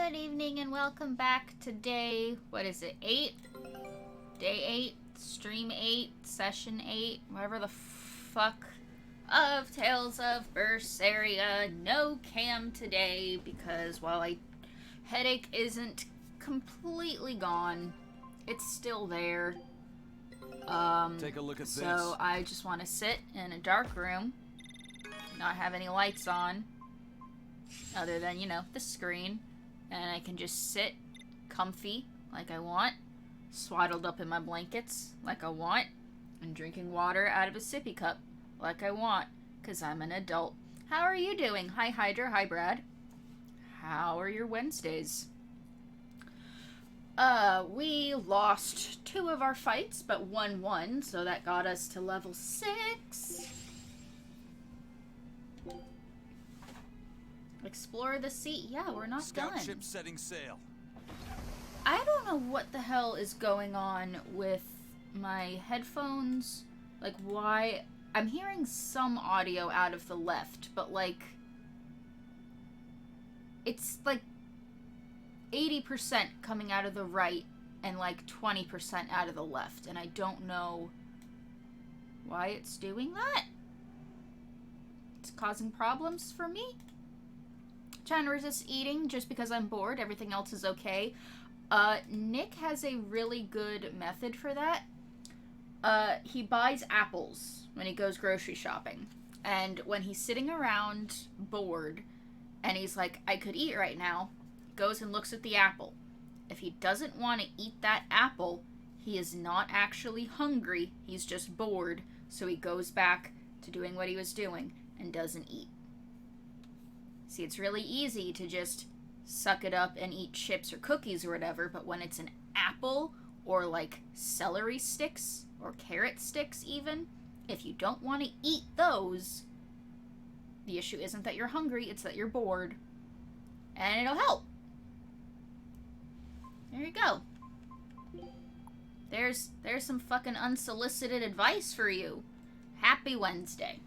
Good evening and welcome back to day, what is it, 8? Day 8, stream 8, session 8, whatever the fuck, of Tales of Berseria. No cam today because while headache isn't completely gone, it's still there. Take a look at this. So I just want to sit in a dark room, not have any lights on, other than, you know, the screen, and I can just sit comfy like I want, swaddled up in my blankets like I want, and drinking water out of a sippy cup like I want, because I'm an adult. How are you doing? Hi Hydra, hi Brad. How are your Wednesdays? We lost 2 of our fights, but won, so that got us to level 6. Explore the sea. Yeah, we're not Scout done. ship setting sail. I don't know what the hell is going on with my headphones. Like, why? I'm hearing some audio out of the left, but, like, it's, like, 80% coming out of the right and, like, 20% out of the left. And I don't know why it's doing that. It's causing problems for me. Trying to resist eating just because I'm bored. Everything else is okay. Nick has a really good method for that. He buys apples when he goes grocery shopping. And when he's sitting around bored and he's like, I could eat right now, goes and looks at the apple. If he doesn't want to eat that apple, he is not actually hungry. He's just bored. So he goes back to doing what he was doing and doesn't eat. See, it's really easy to just suck it up and eat chips or cookies or whatever, but when it's an apple or like celery sticks or carrot sticks even, if you don't want to eat those, the issue isn't that you're hungry, it's that you're bored. And it'll help. There you go. There's some fucking unsolicited advice for you. Happy Wednesday.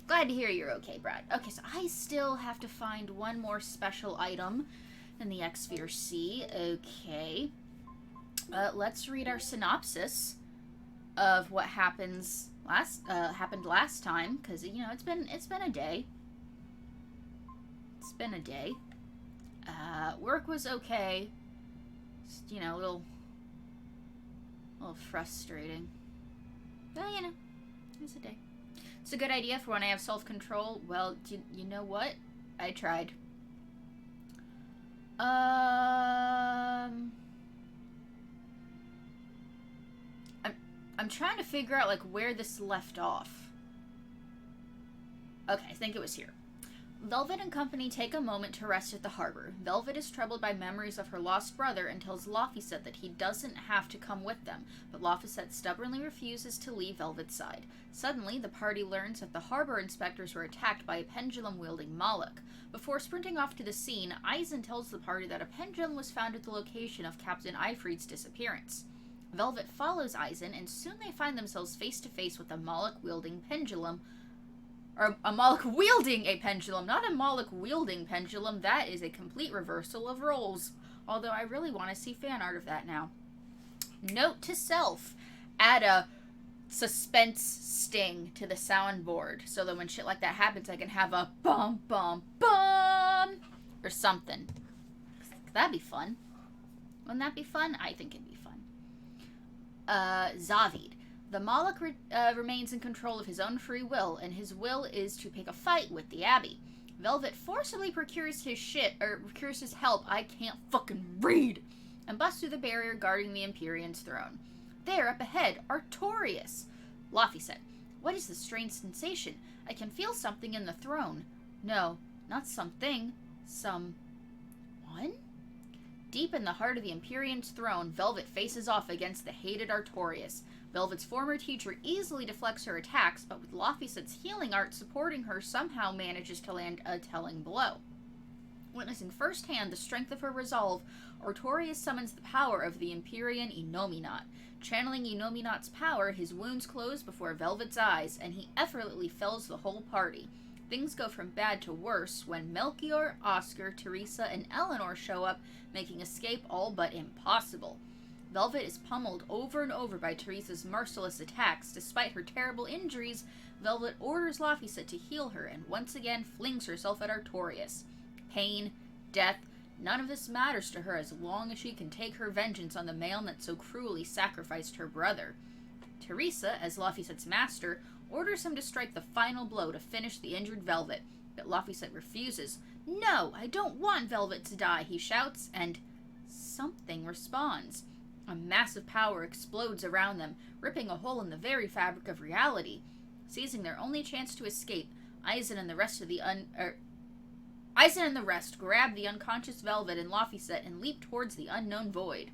Glad to hear you're okay, Brad. Okay, so I still have to find one more special item in the X-Sphere Sea. Okay. Let's read our synopsis of what happened last time, because, you know, it's been a day. It's been a day. Work was okay. Just, you know, a little frustrating. But, you know, it was a day. It's a good idea for when I have self-control. Well, you know what? I tried. I'm trying to figure out, like, where this left off. Okay, I think it was here. Velvet and company take a moment to rest at the harbor. Velvet is troubled by memories of her lost brother and tells Laphicet that he doesn't have to come with them, but Laphicet stubbornly refuses to leave Velvet's side. Suddenly, the party learns that the harbor inspectors were attacked by a pendulum-wielding Moloch. Before sprinting off to the scene, Eisen tells the party that a pendulum was found at the location of Captain Eifried's disappearance. Velvet follows Eisen, and soon they find themselves face-to-face with a Moloch-wielding pendulum. Or a Moloch wielding a pendulum, not a Moloch wielding pendulum. That is a complete reversal of roles. Although I really want to see fan art of that now. Note to self, add a suspense sting to the soundboard so that when shit like that happens I can have a bum bum bum or something. That'd be fun. Wouldn't that be fun? I think it'd be fun. Zavid. The Moloch remains in control of his own free will, and his will is to pick a fight with the Abbey. Velvet forcibly procures his help, I can't fucking read, and busts through the barrier guarding the Empyrean's throne. There, up ahead, Artorias. Laphicet. What is this strange sensation? I can feel something in the throne. No, not something. Someone? Deep in the heart of the Empyrean's throne, Velvet faces off against the hated Artorias. Velvet's former teacher easily deflects her attacks, but with Laphicet's healing art supporting her, somehow manages to land a telling blow. Witnessing firsthand the strength of her resolve, Artorias summons the power of the Empyrean Enominat. Channeling Enominat's power, his wounds close before Velvet's eyes, and he effortlessly fells the whole party. Things go from bad to worse when Melchior, Oscar, Teresa, and Eleanor show up, making escape all but impossible. Velvet is pummeled over and over by Teresa's merciless attacks. Despite her terrible injuries, Velvet orders Laphicet to heal her and once again flings herself at Artorias. Pain, death, none of this matters to her as long as she can take her vengeance on the man that so cruelly sacrificed her brother. Teresa, as Laphicet's master, orders him to strike the final blow to finish the injured Velvet, but Laphicet refuses. "No, I don't want Velvet to die," he shouts, and something responds. A massive power explodes around them, ripping a hole in the very fabric of reality. Seizing their only chance to escape, Eisen and the rest grab the unconscious Velvet and Laphicet and leap towards the unknown void.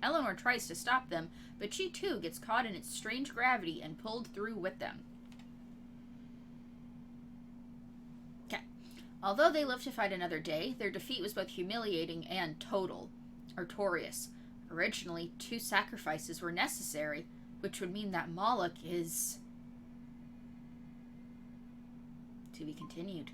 Eleanor tries to stop them, but she too gets caught in its strange gravity and pulled through with them. Okay. Although they live to fight another day, their defeat was both humiliating and total. Artorias. Originally, 2 sacrifices were necessary, which would mean that Moloch is... to be continued.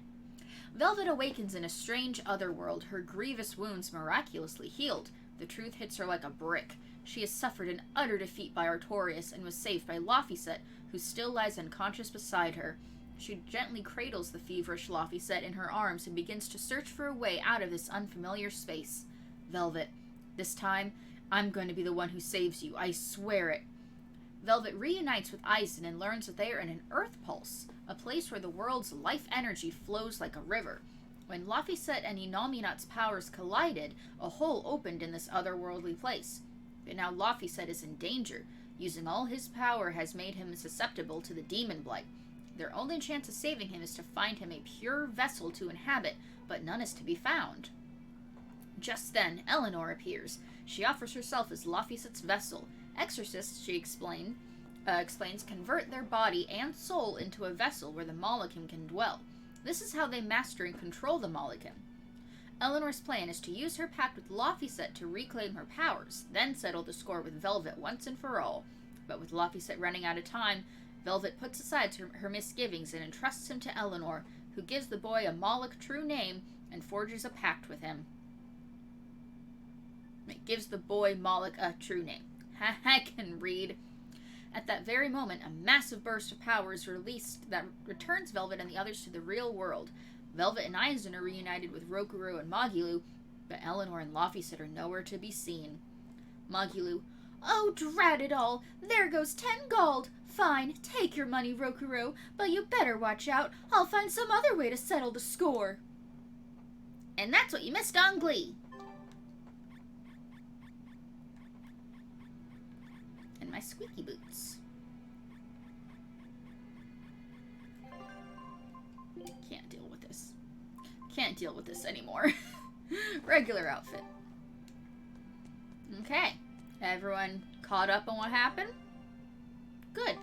Velvet awakens in a strange otherworld, her grievous wounds miraculously healed. The truth hits her like a brick. She has suffered an utter defeat by Artorias and was saved by Laphicet, who still lies unconscious beside her. She gently cradles the feverish Laphicet in her arms and begins to search for a way out of this unfamiliar space. Velvet, this time, I'm going to be the one who saves you. I swear it. Velvet reunites with Eisen and learns that they are in an earth pulse, a place where the world's life energy flows like a river. When Laphicet and Innominat's powers collided, a hole opened in this otherworldly place. But now Laphicet is in danger. Using all his power has made him susceptible to the demon blight. Their only chance of saving him is to find him a pure vessel to inhabit, but none is to be found. Just then, Eleanor appears. She offers herself as Laphicet's vessel. Exorcists, she explains, convert their body and soul into a vessel where the Molochim can dwell. This is how they master and control the Molochim. Eleanor's plan is to use her pact with Laphicet to reclaim her powers, then settle the score with Velvet once and for all. But with Laphicet running out of time, Velvet puts aside her misgivings and entrusts him to Eleanor, who gives the boy a Moloch true name and forges a pact with him. It gives the boy Moloch a true name. I can read. At that very moment, a massive burst of power is released that returns Velvet and the others to the real world. Velvet and Eisen are reunited with Rokurou and Magilou, but Eleanor and Laphicet are nowhere to be seen. Magilou, "Oh, drat it all! There goes 10 gold! Fine, take your money, Rokurou, but you better watch out. I'll find some other way to settle the score." And that's what you missed on Glee. And my squeaky boots. Can't deal with this. Can't deal with this anymore. Regular outfit. Okay. Everyone caught up on what happened? Good.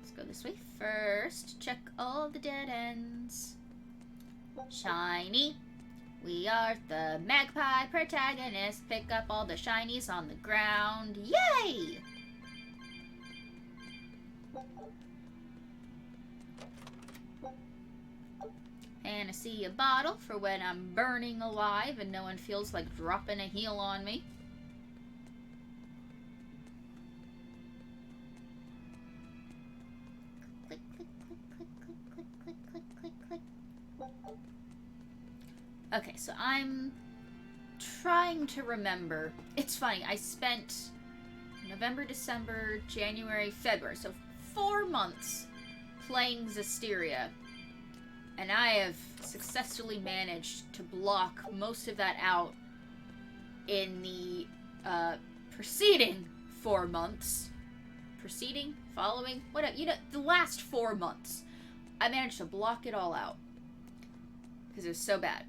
Let's go this way first. Check all the dead ends. Shiny. We are the magpie protagonists. Pick up all the shinies on the ground. Yay! Panacea bottle for when I'm burning alive and no one feels like dropping a heel on me. Click, click, click, click, click, click, click, click, click, click. Okay, so I'm trying to remember. It's funny, I spent November, December, January, February, so 4 months playing Zestiria. And I have successfully managed to block most of that out in the preceding 4 months. Preceding? Following? Whatever. You know, the last 4 months. I managed to block it all out. Because it was so bad.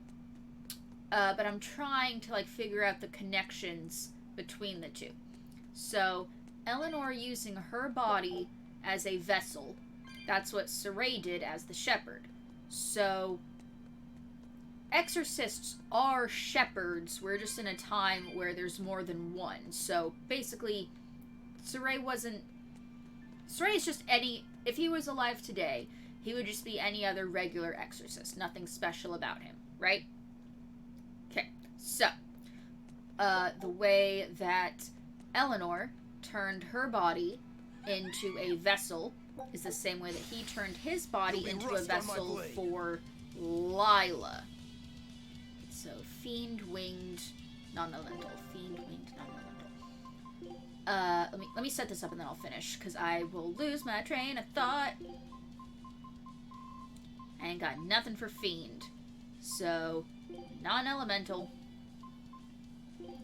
But I'm trying to, like, figure out the connections between the two. So, Eleanor using her body as a vessel. That's what Saray did as the shepherd. So, exorcists are shepherds. We're just in a time where there's more than one. So, basically, Saray is just if he was alive today, He would just be any other regular exorcist. Nothing special about him, right? Okay, so, the way that Eleanor turned her body into a vessel is the same way that he turned his body into a vessel for Lila. So, fiend-winged, non-elemental. Fiend-winged, non-elemental. Let me set this up and then I'll finish, because I will lose my train of thought. I ain't got nothing for fiend. So, non-elemental.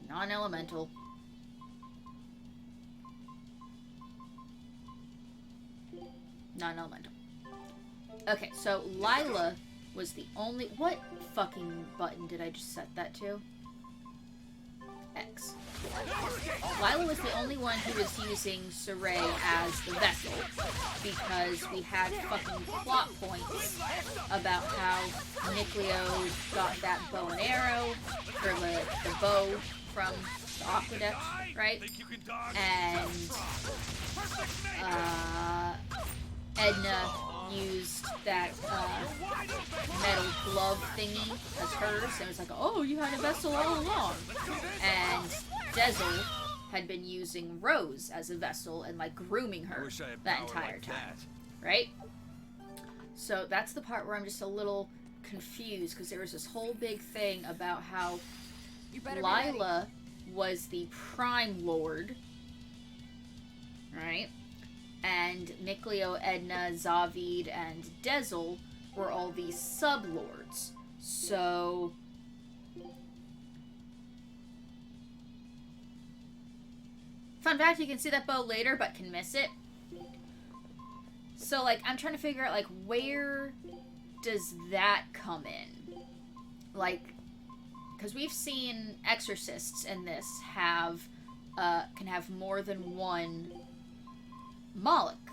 Non-elemental. Non-elemental. Okay, so Lila was the only... What fucking button did I just set that to? X. Lila was the only one who was using Saray as the vessel, because we had fucking plot points about how Nicleo got that bow and arrow, or the bow from the aqueduct, right? And Edna used that metal glove thingy as hers, and it was like, oh, you had a vessel all along. And Dezel had been using Rose as a vessel and, like, grooming her that entire time, right? So that's the part where I'm just a little confused, because there was this whole big thing about how Lila was the Prime Lord, right? And Nicleo, Edna, Zavid, and Dezel were all these sub-lords. So... Fun fact, you can see that bow later, but can miss it. So, like, I'm trying to figure out, like, where does that come in? Like, because we've seen exorcists in this have, can have more than one Moloch,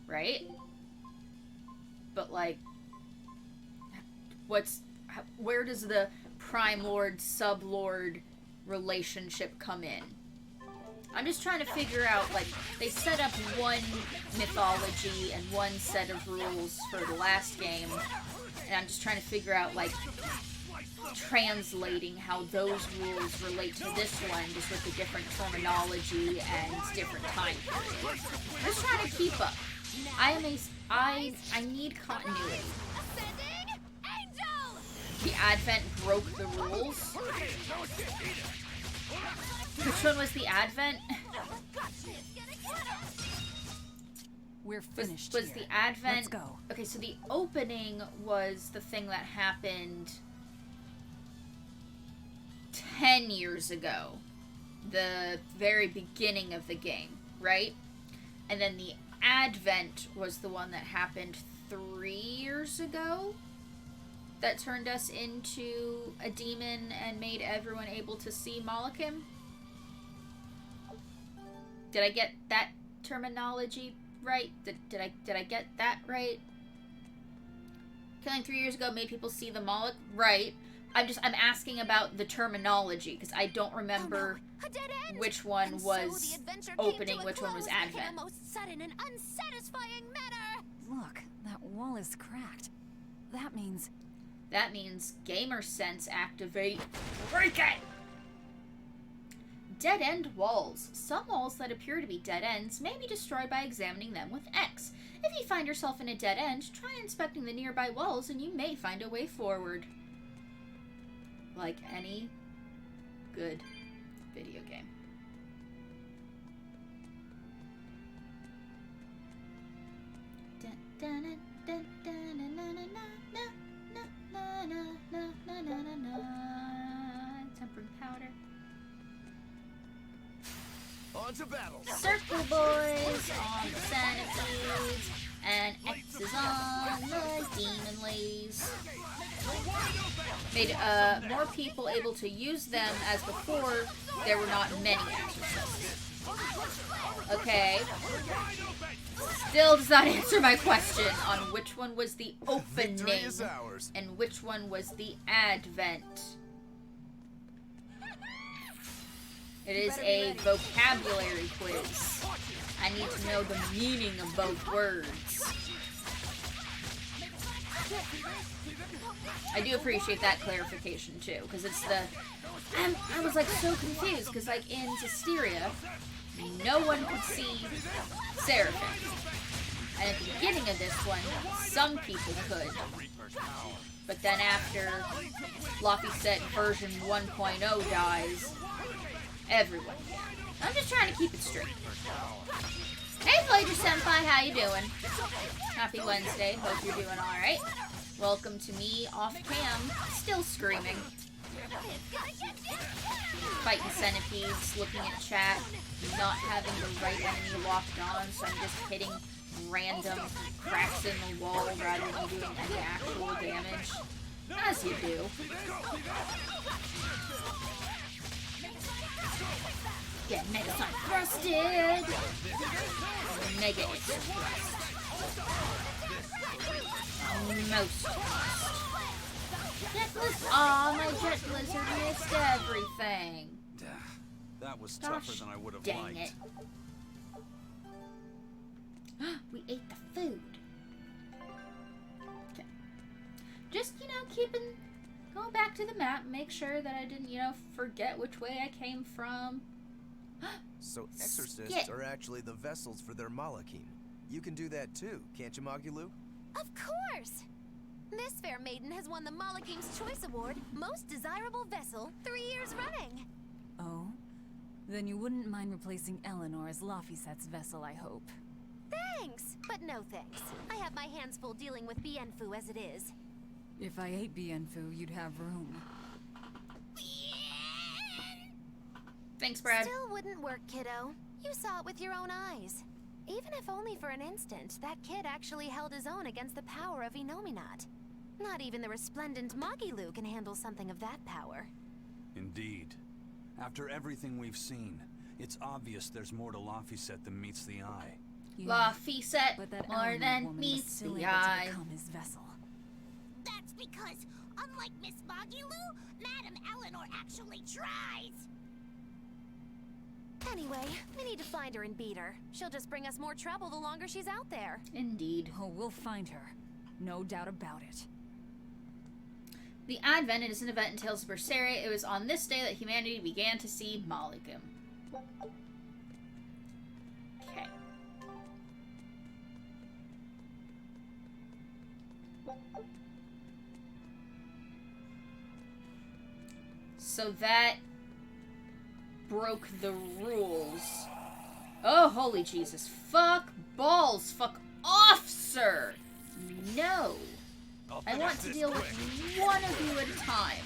right? But, like, where does the Prime Lord, Sub-Lord relationship come in? I'm just trying to figure out, like, they set up one mythology and one set of rules for the last game, and I'm just trying to figure out, like, translating how those rules relate to this one, just with the different terminology and different time periods. I'm just trying to keep up. I need continuity. The Advent broke the rules. Which one was the Advent? We're finished. Was the Advent? Let's go. Okay, so the opening was the thing that happened 10 years ago. The very beginning of the game, right? And then the Advent was the one that happened 3 years ago. That turned us into a demon and made everyone able to see Malachim. Did I get that terminology right? Did I get that right? Killing 3 years ago made people see the Moloch, right? I'm asking about the terminology, because I don't remember which one was opening, which one was Advent. In a most sudden and unsatisfying manner. Look, that wall is cracked. That means gamer sense activate. Break it! Dead-end walls. Some walls that appear to be dead ends may be destroyed by examining them with X. If you find yourself in a dead end, try inspecting the nearby walls and you may find a way forward. Like any good video game. Tempering powder. On to battle. Circle boys on the centipedes, and X is on the demon lays. Made more people able to use them, as before there were not many exorcists. Okay. Still does not answer my question on which one was the opening and which one was the Advent. It is a vocabulary quiz. I need to know the meaning of both words. I do appreciate that clarification too, because it's the... I was like so confused, because like in Hysteria, no one could see Seraphim. And at the beginning of this one, some people could. But then after Laphicet version 1.0 dies, everyone can. I'm just trying to keep it straight. Hey, Flager Senpai, how you doing? Happy Wednesday. Hope you're doing alright. Welcome to me off cam, still screaming. Fighting centipedes, looking at chat, not having the right enemy locked on, so I'm just hitting random cracks in the wall rather than doing any actual damage. As you do. Get Mega Sun thrusted! Mega expressed. Most thrust. Jet Blizzard. Aw, my Jet Blizzard missed everything. That was tougher than I would have Dang liked. it. We ate the food. Okay. Just, going back to the map, make sure that I didn't, forget which way I came from. So exorcists Skit. are actually the vessels for their Malakim. You can do that too, can't you, Magilou? Of course! This fair maiden has won the Malakim's Choice Award, Most Desirable Vessel, 3 years running. Oh? Then you wouldn't mind replacing Eleanor as Laphicet's vessel, I hope. Thanks, but no thanks. I have my hands full dealing with Bienfu as it is. If I ate Bienfu, you'd have room. Thanks, Brad. Still wouldn't work, kiddo. You saw it with your own eyes. Even if only for an instant, that kid actually held his own against the power of Inominat. Not even the resplendent Magilou can handle something of that power. Indeed. After everything we've seen, it's obvious there's more to Laphicet than meets the eye. Laphicet But that more Eleanor than woman was meets still the able to eye. become his vessel. That's because, unlike Miss Magilou, Madame Eleanor actually tries! Anyway, we need to find her and beat her. She'll just bring us more trouble the longer she's out there. Indeed. Oh, we'll find her. No doubt about it. The Advent is an event in Tales of Berseria. It was on this day that humanity began to see Malakim. Okay. So that broke the rules. Oh, holy Jesus. Fuck balls. Fuck off, sir. No. I want to deal with one of you at a time.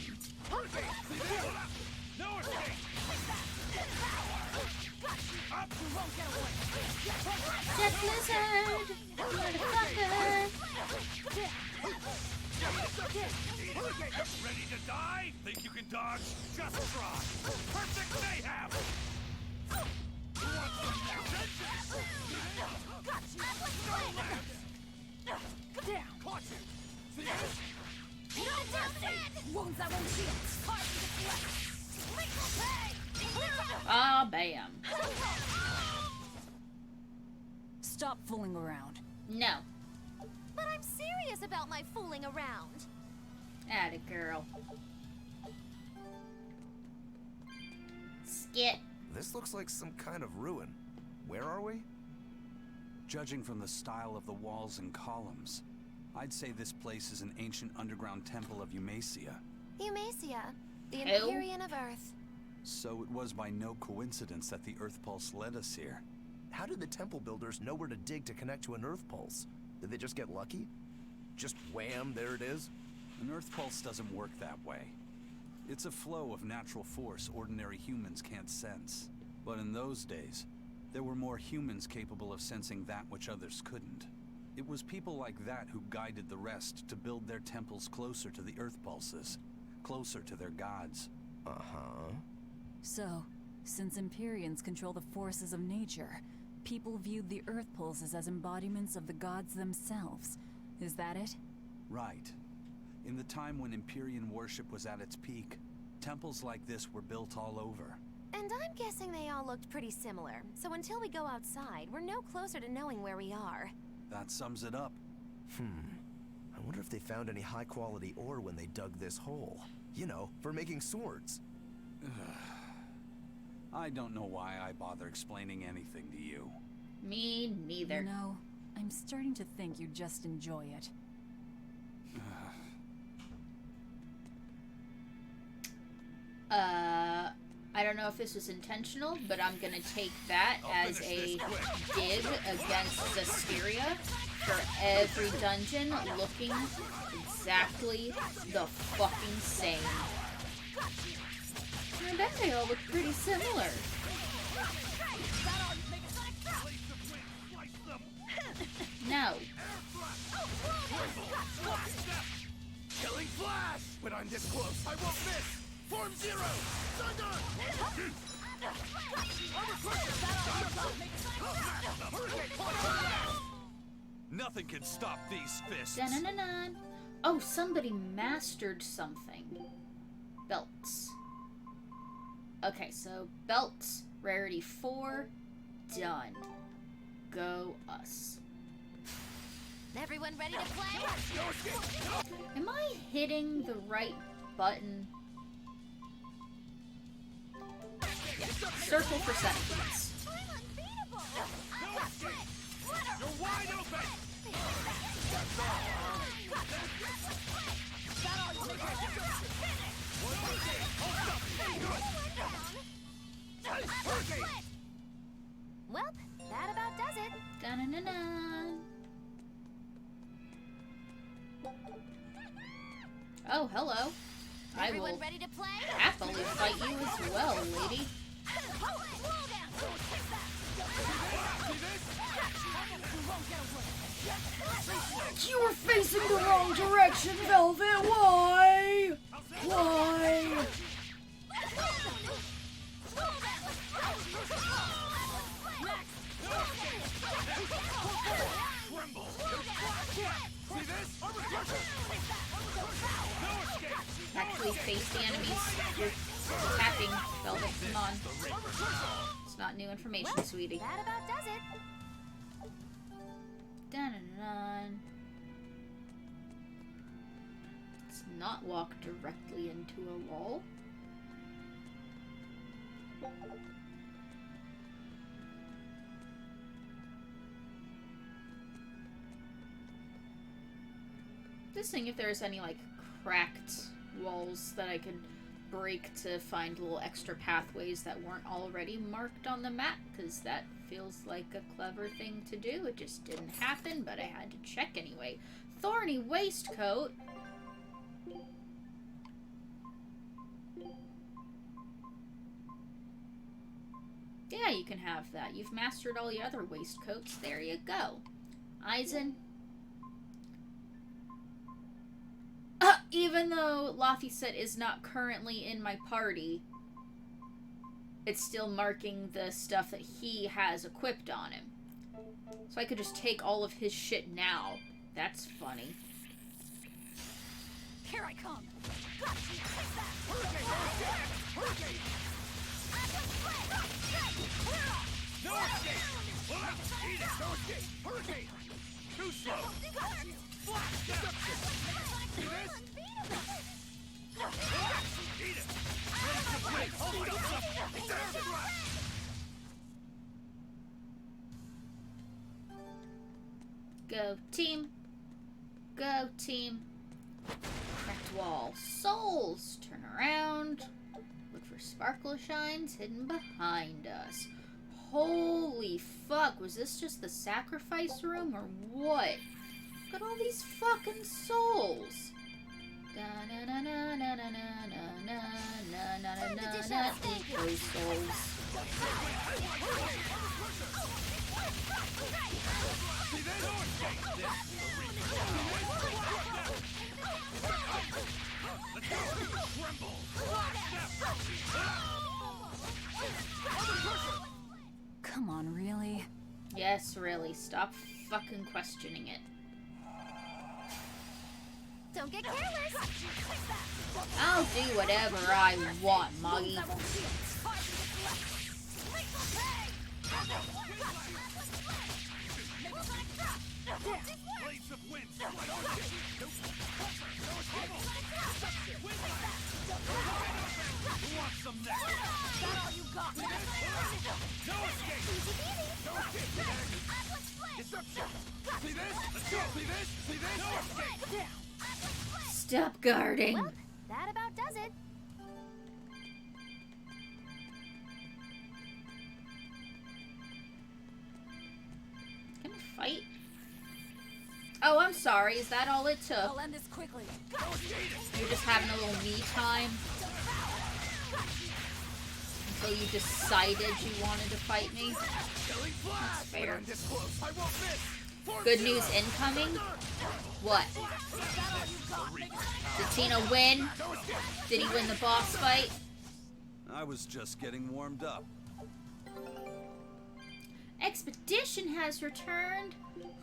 Jet Blizzard! Motherfucker! Ready to die? Think you can dodge? Just try. Perfect mayhem! You want some Caught you! See this? Wounds that won't heal. Ah, bam. Stop fooling around. No. But I'm serious about my fooling around. Atta girl. Skit. This looks like some kind of ruin. Where are we? Judging from the style of the walls and columns, I'd say this place is an ancient underground temple of Eumacia. Eumacia, the Who? Empyrean of Earth. So it was by no coincidence that the Earth Pulse led us here. How did the temple builders know where to dig to connect to an Earth Pulse? Did they just get lucky? Just wham, there it is? An Earth Pulse doesn't work that way. It's a flow of natural force ordinary humans can't sense. But in those days, there were more humans capable of sensing that which others couldn't. It was people like that who guided the rest to build their temples closer to the Earth Pulses, closer to their gods. Uh-huh. So, since Empyreans control the forces of nature, people viewed the Earth Pulses as embodiments of the gods themselves. Is that it? Right. In the time when Empyrean worship was at its peak, temples like this were built all over. And I'm guessing they all looked pretty similar, so until we go outside, we're no closer to knowing where we are. That sums it up. I wonder if they found any high-quality ore when they dug this hole. You know, for making swords. I don't know why I bother explaining anything to you. Me neither. You know, I'm starting to think you just enjoy it. I don't know if this was intentional, but I'm gonna take that as a dig against Berseria for every dungeon looking exactly the fucking same. I bet they all look pretty similar. No. Killing flash! When I'm this close, I won't miss! Form zero! Thunder! Nothing can stop these fists. Dun-dun-dun-dun. Oh, somebody mastered something. Belts. Okay, so belts, rarity 4, done. Go us. Everyone ready to play? Am I hitting the right button? Yeah. Circle for seconds. I'm unbeatable! You're wide open! Well, that about does it. Dun-dun-dun-dun. Oh, hello. I Everyone will ready to play? happily fight you as well, lady. You were facing the wrong direction, Velvet. Why? Why? Actually face the enemies you're attacking, Velvet. Come on. It's not new information, sweetie. That about does it. Dun-dun-dun. Let's not walk directly into a wall. Just seeing if there's any, like, cracked walls that I could break to find little extra pathways that weren't already marked on the map, because that feels like a clever thing to do. It just didn't happen, but I had to check anyway. Thorny waistcoat? Yeah, you can have that. You've mastered all the other waistcoats. There you go. Eisen. Even though Laphicet is not currently in my party, it's still marking the stuff that he has equipped on him. So I could just take all of his shit now. That's funny. Here I come! No escape! Eat it! No escape! Hurricane! Too slow! Flash! See this? Eat it! Wait, hold up! Go team. Go team. Cracked wall. Souls. Turn around. Look for sparkle shines hidden behind us. Holy fuck. Was this just the sacrifice room or what? Look at all these fucking souls. Those souls. Come on, really? Yes, really. Stop fucking questioning it. Don't get careless. I'll do whatever I want, Moggy. Blades of wind! Who wants some next? That all you got? No escape! No escape! Deception! See this? Let's go! See this? See this? No escape! Stop guarding. Well, that about does it. Can we fight? Oh, I'm sorry. Is that all it took? I'll end this quickly. You're just having a little me time? Until you decided you wanted to fight me? That's fair. Good news incoming? What? Did Tina win? Did he win the boss fight? I was just getting warmed up. Expedition has returned.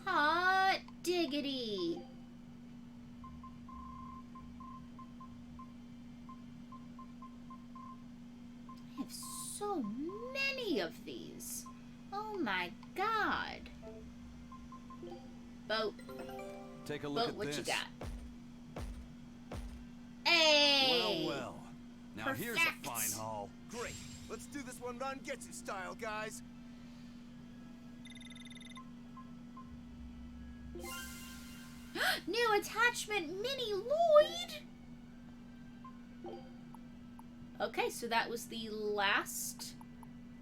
Hot diggity. I have so many of these. Oh my god. Boat. Take a look Boat, at what this. you got? Hey! Well. Now here's a Perfect. fine haul. Great. Let's do this one Ron Getsu style, guys. New attachment, Mini Lloyd! Okay, so that was the last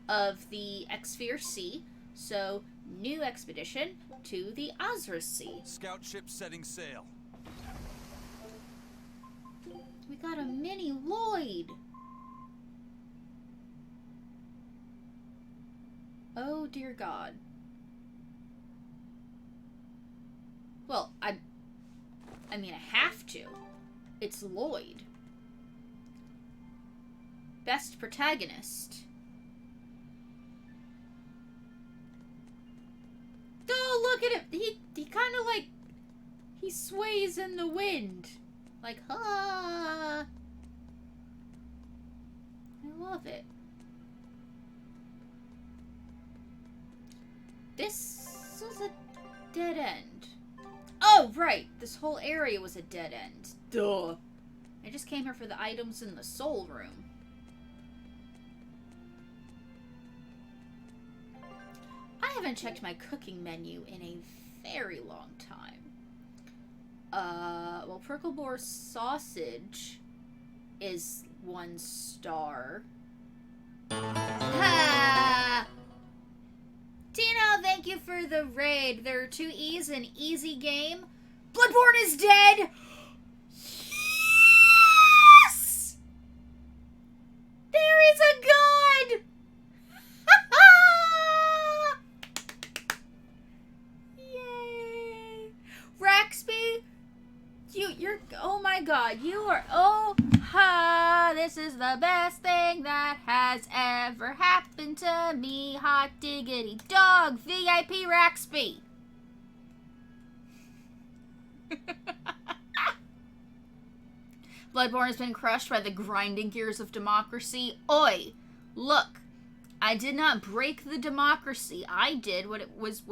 of the Exsphere Sea. So, new expedition to the Azra Sea. Scout ship setting sail. We got a Mini Lloyd! Oh dear God. Well, I mean, I have to. It's Lloyd. Best protagonist. Oh, look at him! He kind of like... He sways in the wind. Like, ah! I love it. This is a dead end. Oh, right! This whole area was a dead end. Duh. I just came here for the items in the soul room. I haven't checked my cooking menu in a very long time. Well, Prickle sausage is 1 star. Ha! Tino, thank you for the raid. There are 2 E's, an easy game. Bloodborne is dead! Yes! There is a god! Yay! Raxby, you're, oh my god, you are, oh, ha, this is the best thing that has ever happened to me. Hot diggity dog, VIP Raxby. Bloodborne has been crushed by the grinding gears of democracy. Oi, look, I did not break the democracy. I did what was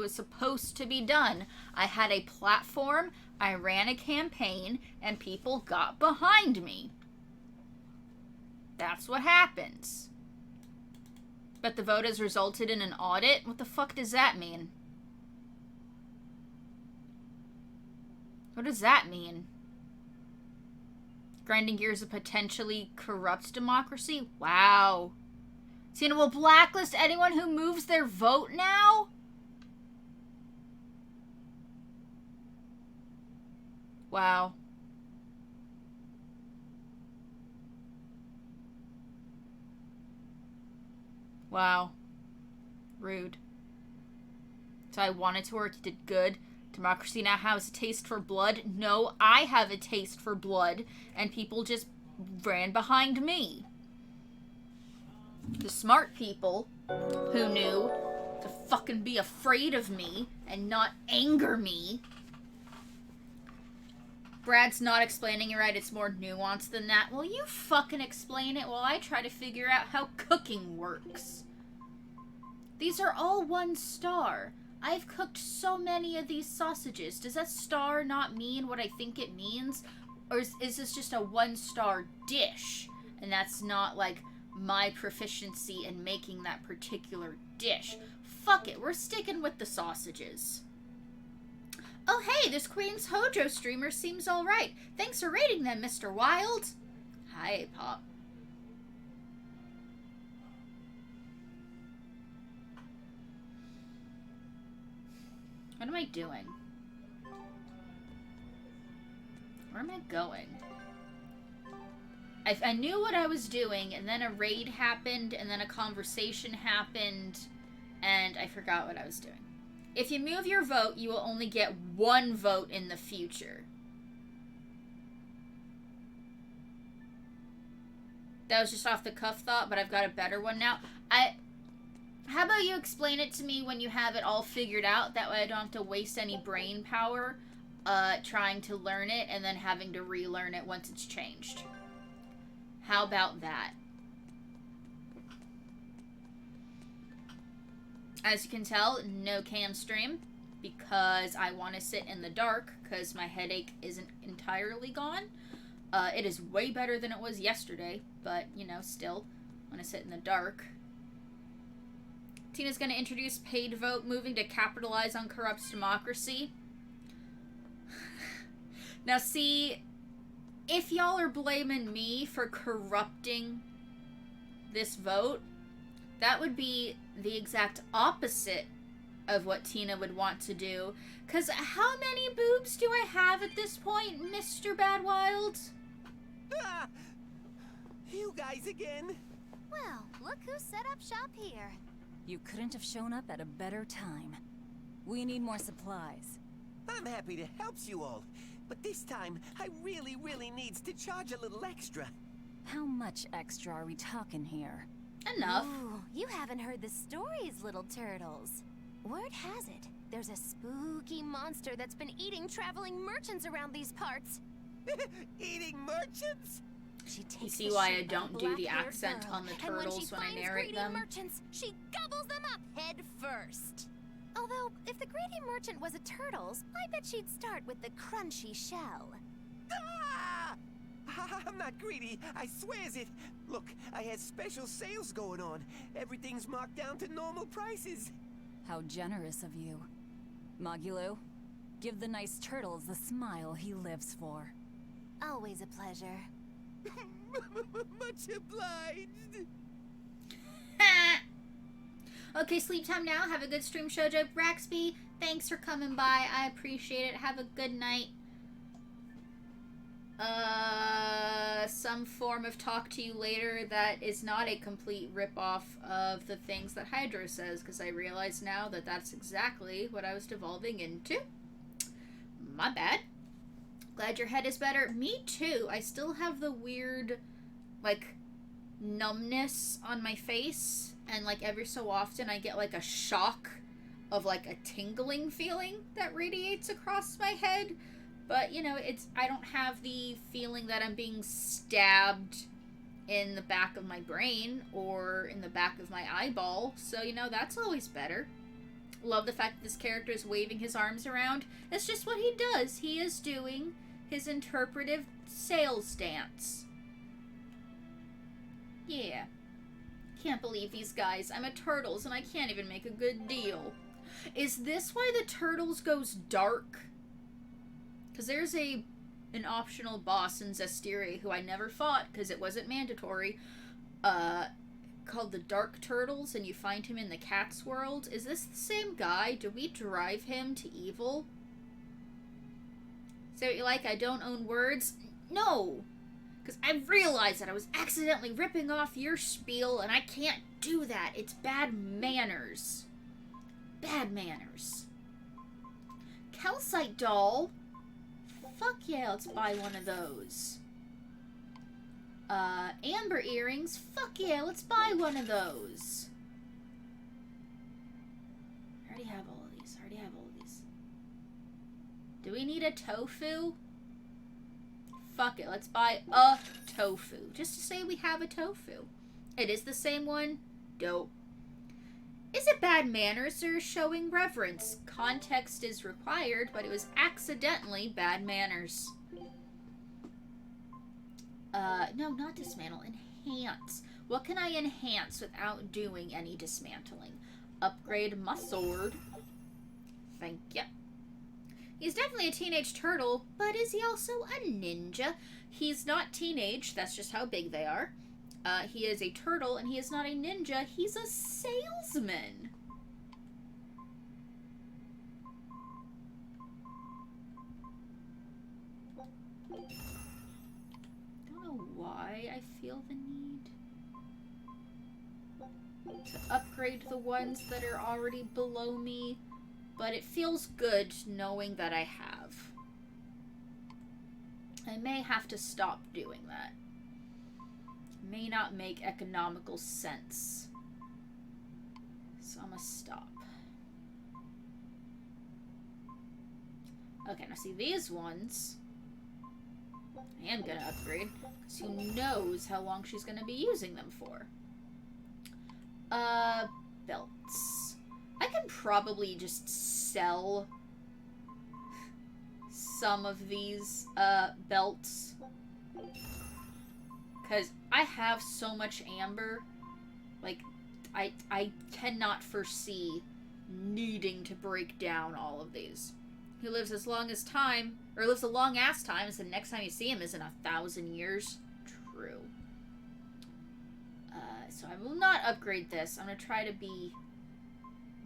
supposed to be done. I had a platform, I ran a campaign, and people got behind me. That's what happens. But the vote has resulted in an audit? What the fuck does that mean? What does that mean? Grinding gears of potentially corrupt democracy? Wow. Cena will blacklist anyone who moves their vote now? Wow. Wow. Rude. So I wanted to work, you did good. Democracy now has a taste for blood. No, I have a taste for blood, and people just ran behind me. The smart people who knew to fucking be afraid of me and not anger me. Brad's not explaining it right, it's more nuanced than that. Well, you fucking explain it while I try to figure out how cooking works. These are all 1 star. I've cooked so many of these sausages. Does that star not mean what I think it means? Or is this just a 1-star dish? And that's not, like, my proficiency in making that particular dish. Fuck it, we're sticking with the sausages. Oh hey, this Queen's Hojo streamer seems alright. Thanks for rating them, Mr. Wild. Hi, Pop. What am I doing? Where am I going? I knew what I was doing, and then a raid happened, and then a conversation happened, and I forgot what I was doing. If you move your vote, you will only get 1 vote in the future. That was just off the cuff thought, but I've got a better one now. How about you explain it to me when you have it all figured out? That way I don't have to waste any brain power trying to learn it and then having to relearn it once it's changed. How about that? As you can tell, no cam stream because I want to sit in the dark because my headache isn't entirely gone. It is way better than it was yesterday, but, you know, still want to sit in the dark. Tina's going to introduce paid vote, moving to capitalize on corrupt democracy. Now, see, if y'all are blaming me for corrupting this vote, that would be the exact opposite of what Tina would want to do. Because how many boobs do I have at this point, Mr. Badwild? Ah! You guys again? Well, look who set up shop here. You couldn't have shown up at a better time. We need more supplies. I'm happy to help you all, but this time I really needs to charge a little extra. How much extra are we talking here? Enough. Ooh, you haven't heard the stories, little turtles. Word has it, there's a spooky monster that's been eating traveling merchants around these parts. Eating merchants? She takes You see the why I shape of a don't do the black-haired accent girl, on the and turtles when I finds narrate greedy them? merchants, she gobbles them up head first. Although, if the greedy merchant was a turtles, I bet she'd start with the crunchy shell. Ah! I'm not greedy, I swears it. Look, I had special sales going on. Everything's marked down to normal prices. How generous of you. Magulu, give the nice turtles the smile he lives for. Always a pleasure. Much obliged. Okay, sleep time now. Have a good stream, Shoujo. Braxby, thanks for coming by. I appreciate it. Have a good night. Some form of talk to you later that is not a complete rip-off of the things that Hydro says, because I realize now that that's exactly what I was devolving into. My bad. Glad your head is better. Me too. I still have the weird, like, numbness on my face, and, like, every so often I get, like, a shock of, like, a tingling feeling that radiates across my head. But, you know, I don't have the feeling that I'm being stabbed in the back of my brain or in the back of my eyeball. So, you know, that's always better. Love the fact that this character is waving his arms around. It's just what he does. He is doing his interpretive sales dance. Yeah. Can't believe these guys. I'm a Turtles and I can't even make a good deal. Is this why the Turtles goes dark? Because there's an optional boss in Zestiria who I never fought because it wasn't mandatory, called the Dark Turtles, and you find him in the Cat's World. Is this the same guy? Do we drive him to evil? So you like, I don't own words? No! Because I realized that I was accidentally ripping off your spiel, and I can't do that. It's bad manners. Bad manners. Calcite doll. Fuck yeah, let's buy one of those. Amber earrings. Fuck yeah, let's buy one of those. I already have all of these. Do we need a tofu? Fuck it, let's buy a tofu. Just to say we have a tofu. It is the same one. Dope. Is it bad manners or showing reverence? Context is required, but it was accidentally bad manners. No, not dismantle. Enhance. What can I enhance without doing any dismantling? Upgrade my sword. Thank you. He's definitely a teenage turtle, but is he also a ninja? He's not teenage, that's just how big they are. He is a turtle, and he is not a ninja, he's a salesman. Don't know why I feel the need to upgrade the ones that are already below me, but it feels good knowing that I have. I may have to stop doing that. May not make economical sense. So I'm gonna stop. Okay, now see these ones I am gonna upgrade, because who knows how long she's gonna be using them for. Belts. I can probably just sell some of these, belts. Because I have so much amber. Like, I cannot foresee needing to break down all of these. He lives as long as time, or lives a long ass time, so the next time you see him is in 1,000 years. True. So I will not upgrade this. I'm going to try to be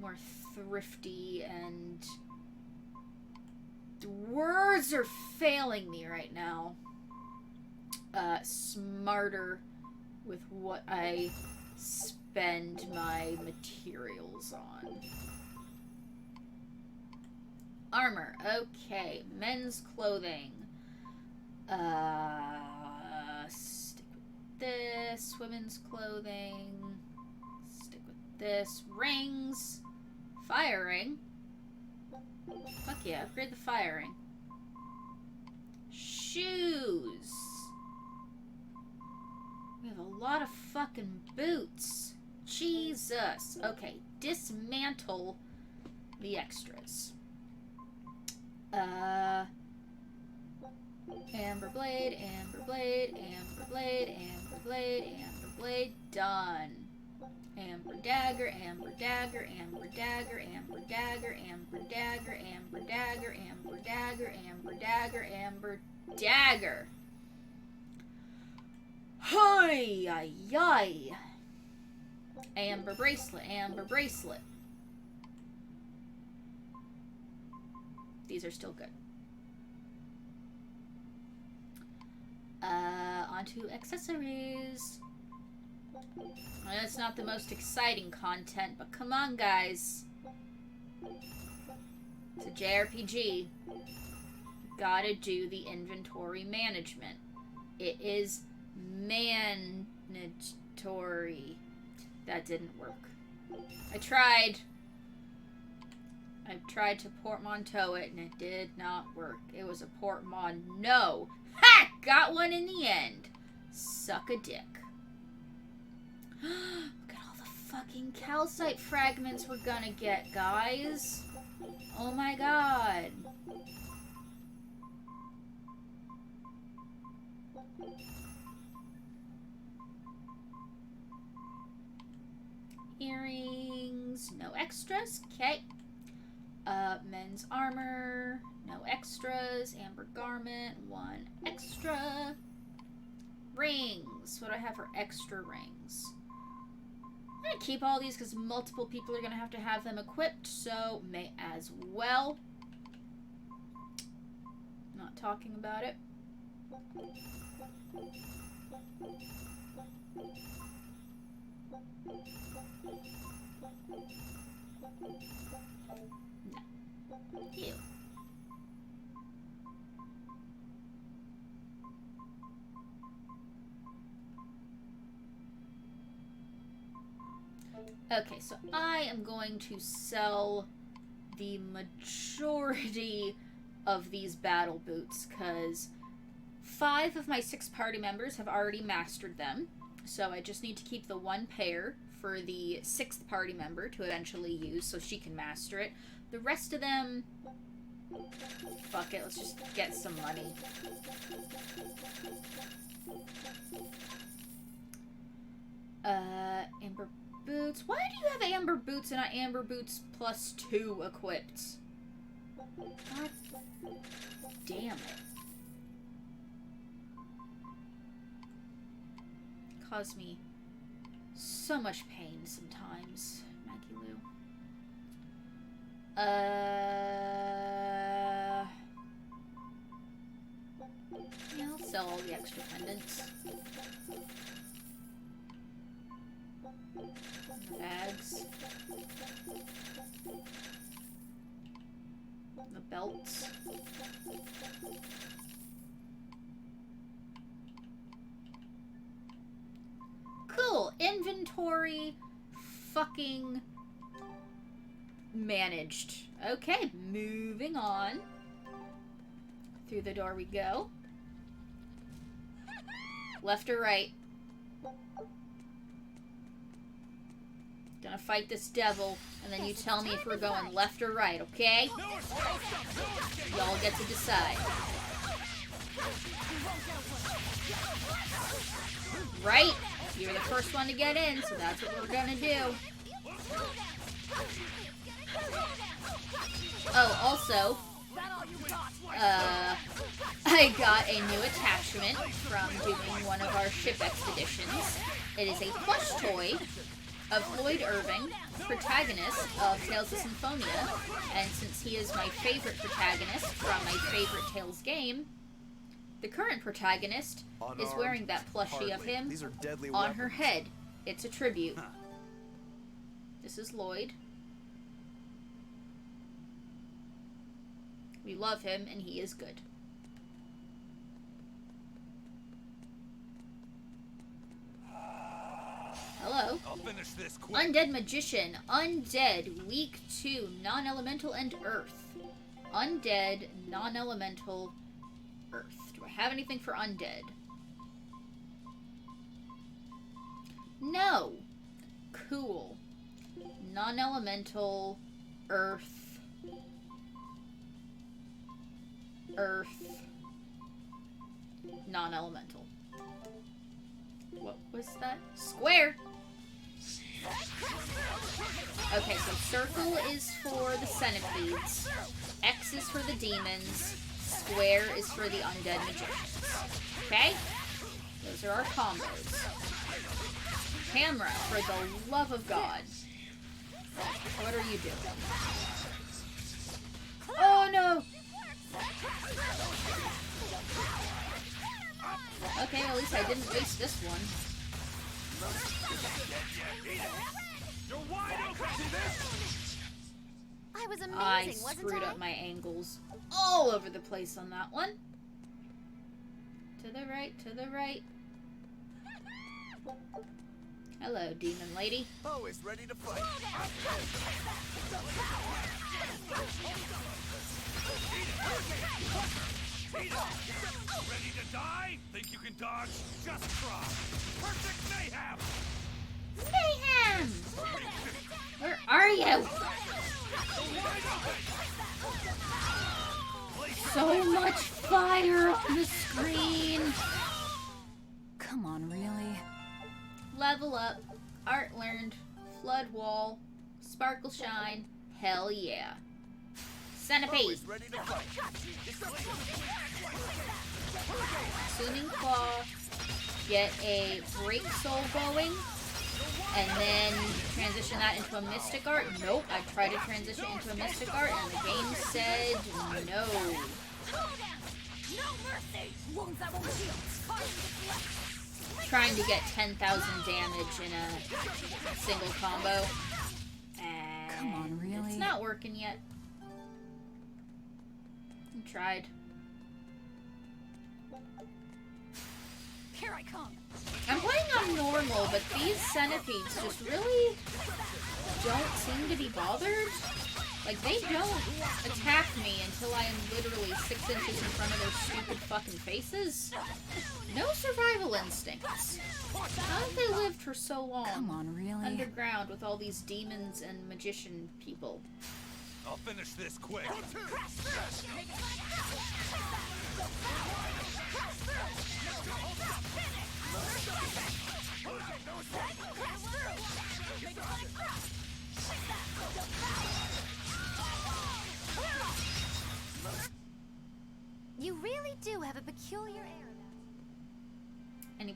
more thrifty, and the words are failing me right now. Smarter with what I spend my materials on. Armor. Okay. Men's clothing. Stick with this. Women's clothing. Stick with this. Rings. Fire ring. Fuck yeah. Upgrade the fire ring. Shoes. We have a lot of fucking boots. Jesus. Okay. Dismantle the extras. Amber blade, amber blade, amber blade, amber blade, amber blade, done. Amber dagger, amber dagger, amber dagger, amber dagger, amber dagger, amber dagger, amber dagger, amber dagger, amber dagger. Hi, ay, ay. Amber bracelet, amber bracelet. These are still good. Onto accessories. I know it's not the most exciting content, but come on, guys. It's a JRPG. Gotta do the inventory management. It is mandatory. That didn't work. I tried to portmanteau it, and it did not work. It was a portmanteau. Ha! Got one in the end. Suck a dick. Look at all the fucking calcite fragments we're gonna get, guys. Oh my god. Earrings. No extras. Okay. Men's armor, no extras. Amber garment, 1 extra. Rings. What do I have for extra rings? I'm gonna keep all these because multiple people are gonna have to have them equipped, so may as well. Not talking about it. You. Okay, so I am going to sell the majority of these battle boots, because 5 of my 6 party members have already mastered them. So I just need to keep the 1 pair for the 6th party member to eventually use so she can master it. The rest of them, fuck it, let's just get some money. boots. Why do you have amber boots and not amber boots plus 2 equipped? God damn it. Cause me so much pain sometimes, Maggie Lou. Yeah, I'll sell all the extra pendants. The bags. The belts. Cool. Inventory fucking managed. Okay, moving on. Through the door we go. Left or right? Gonna fight this devil, and then you tell me if we're going left or right, okay? Y'all get to decide. Right? You're the first one to get in, so that's what we're gonna do. Oh, also, I got a new attachment from doing one of our ship expeditions. It is a plush toy of Lloyd Irving, protagonist of Tales of Symphonia, and since he is my favorite protagonist from my favorite Tales game, the current protagonist is wearing that plushie of him These are deadly on weapons. her head. It's a tribute. This is Lloyd. We love him, and he is good. Hello. I'll finish this quick. Undead Magician. Undead. Week 2. Non-elemental and Earth. Undead. Non-elemental. Earth. Do I have anything for undead? No. Cool. Non-elemental. Earth. Earth. Non-elemental. What was that? Square! Okay, so circle is for the centipedes. X is for the demons. Square is for the undead magicians. Okay? Those are our combos. Camera, for the love of God. What are you doing? Oh no! Okay, at least I didn't waste this one. You're wide open. See this? I was amazing, I wasn't screwed I? up my angles all over the place on that one. To the right, to the right. Hello, demon lady. Always ready to fight. Ready to die? Think you can dodge? Just try. Perfect mayhem! Mayhem! Where are you? So much fire on the screen. Come on, really? Level up, art learned, flood wall, sparkle shine, hell yeah. Centipede. Always ready to fight. Consuming claw, get a break soul going, and then transition that into a mystic art. Nope, I tried to transition into a mystic art and the game said no. Trying to get 10,000 damage in a single combo. And Come on, really? it's not working yet. I tried. Here I come. I'm playing on normal, but these centipedes just really don't seem to be bothered. Like, they don't attack me until I am literally 6 inches in front of their stupid fucking faces. No survival instincts. How have they lived for so long? Come on, really? Underground with all these demons and magician people. I'll finish this quick.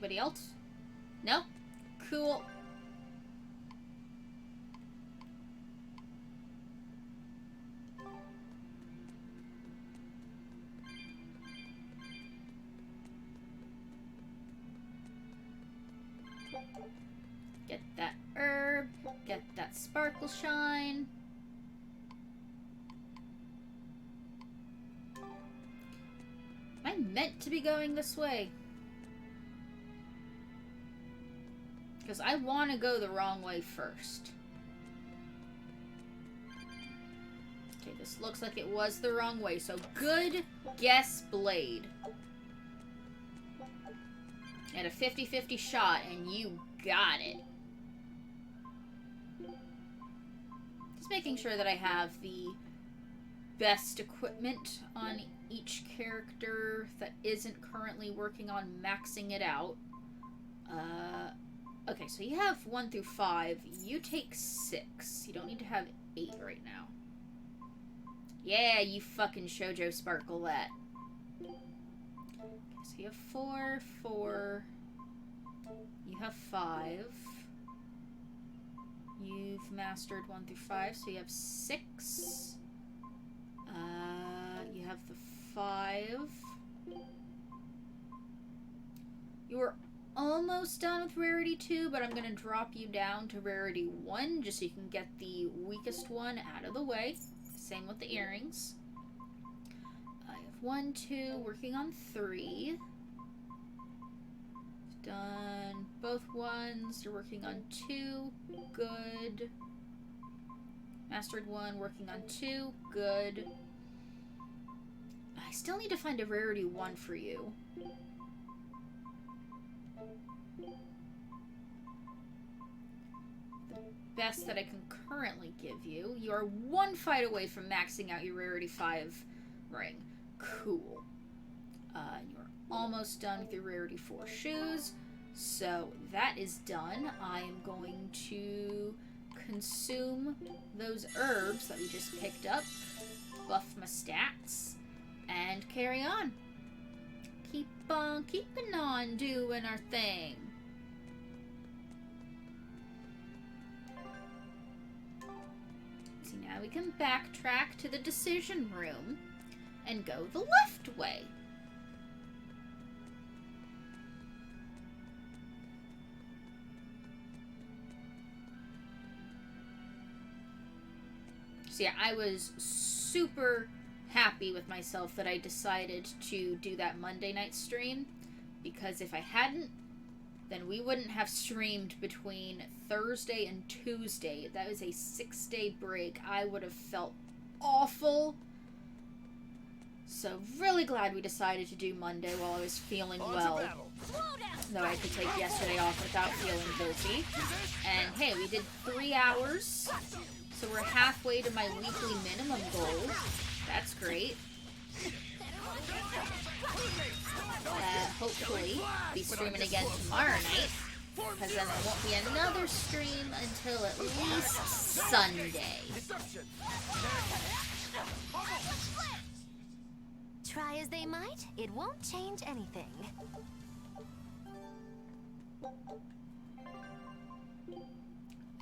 Anybody else? No? Cool. Get that herb. Get that sparkle shine. Am I meant to be going this way? Because I want to go the wrong way first. Okay, this looks like it was the wrong way, so good guess, Blade. At a 50-50 shot, and you got it. Just making sure that I have the best equipment on each character that isn't currently working on maxing it out. Okay, so you have 1 through 5. You take 6. You don't need to have 8 right now. Yeah, you fucking shoujo sparkle that. Okay, so you have 4, 4. You have 5. You've mastered 1 through 5, so you have 6. You have the 5. You were almost done with rarity 2, but I'm going to drop you down to rarity 1 just so you can get the weakest one out of the way. Same with the earrings. I have 1, 2, working on 3. Done both ones. You're working on 2. Good. Mastered 1, working on 2. Good. I still need to find a rarity 1 for you. The best that I can currently give you. You are 1 fight away from maxing out your rarity 5 ring. Cool. You're almost done with your rarity 4 shoes. So that is done. I am going to consume those herbs that we just picked up, buff my stats, and carry on. Keep on keeping on doing our thing. See, now we can backtrack to the decision room and go the left way. So yeah, I was super happy with myself that I decided to do that Monday night stream, because if I hadn't, then we wouldn't have streamed between Thursday and Tuesday. That was a 6-day break. I would have felt awful. So really glad we decided to do Monday while I was feeling well. Though I could take yesterday off without feeling guilty. And hey, we did 3 hours. So we're halfway to my weekly minimum goal. That's great. Hopefully, be streaming again tomorrow night. Because then there won't be another stream until at least Sunday. Try as they might, it won't change anything.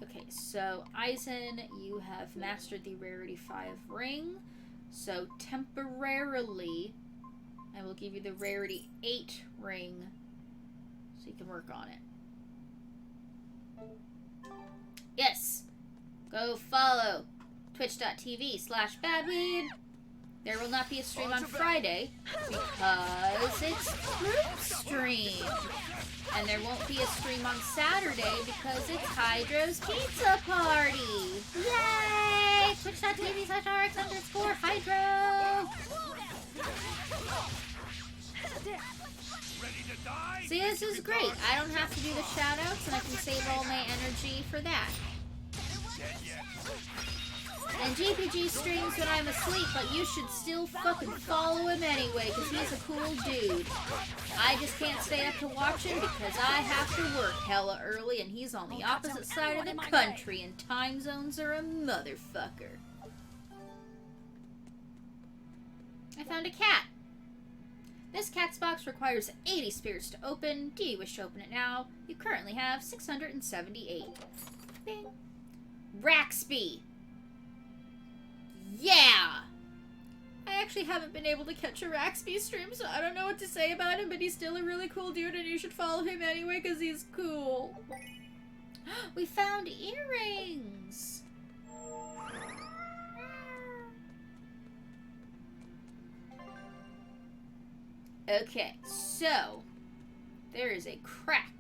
Okay, so Eisen, you have mastered the rarity 5 ring. So temporarily, I will give you the rarity 8 ring so you can work on it. Yes! Go follow twitch.tv/badweed. There will not be a stream on Friday because it's group stream. And there won't be a stream on Saturday because it's Hydro's Pizza Party. Yay! Twitch.tv/RX_Hydro. See, this is great. I don't have to do the shoutouts and I can save all my energy for that. And GPG streams when I'm asleep, but you should still fucking follow him anyway, because he's a cool dude. I just can't stay up to watch him because I have to work hella early, and he's on the opposite side of the country, and time zones are a motherfucker. I found a cat. This cat's box requires 80 spirits to open. Do you wish to open it now? You currently have 678. Bing. Raxby! Yeah! I actually haven't been able to catch a Raxby stream, so I don't know what to say about him, but he's still a really cool dude, and you should follow him anyway, because he's cool. We found earrings! Okay, so there is a crack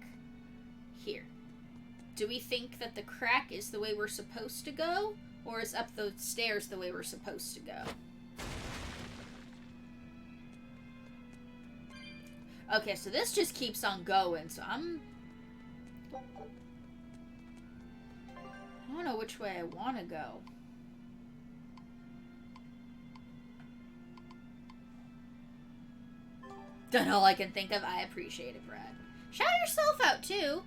here. Do we think that the crack is the way we're supposed to go? Or is up those stairs the way we're supposed to go? Okay, so this just keeps on going, so I don't know which way I want to go. Done all I can think of. I appreciate it, Brad. Shout yourself out, too.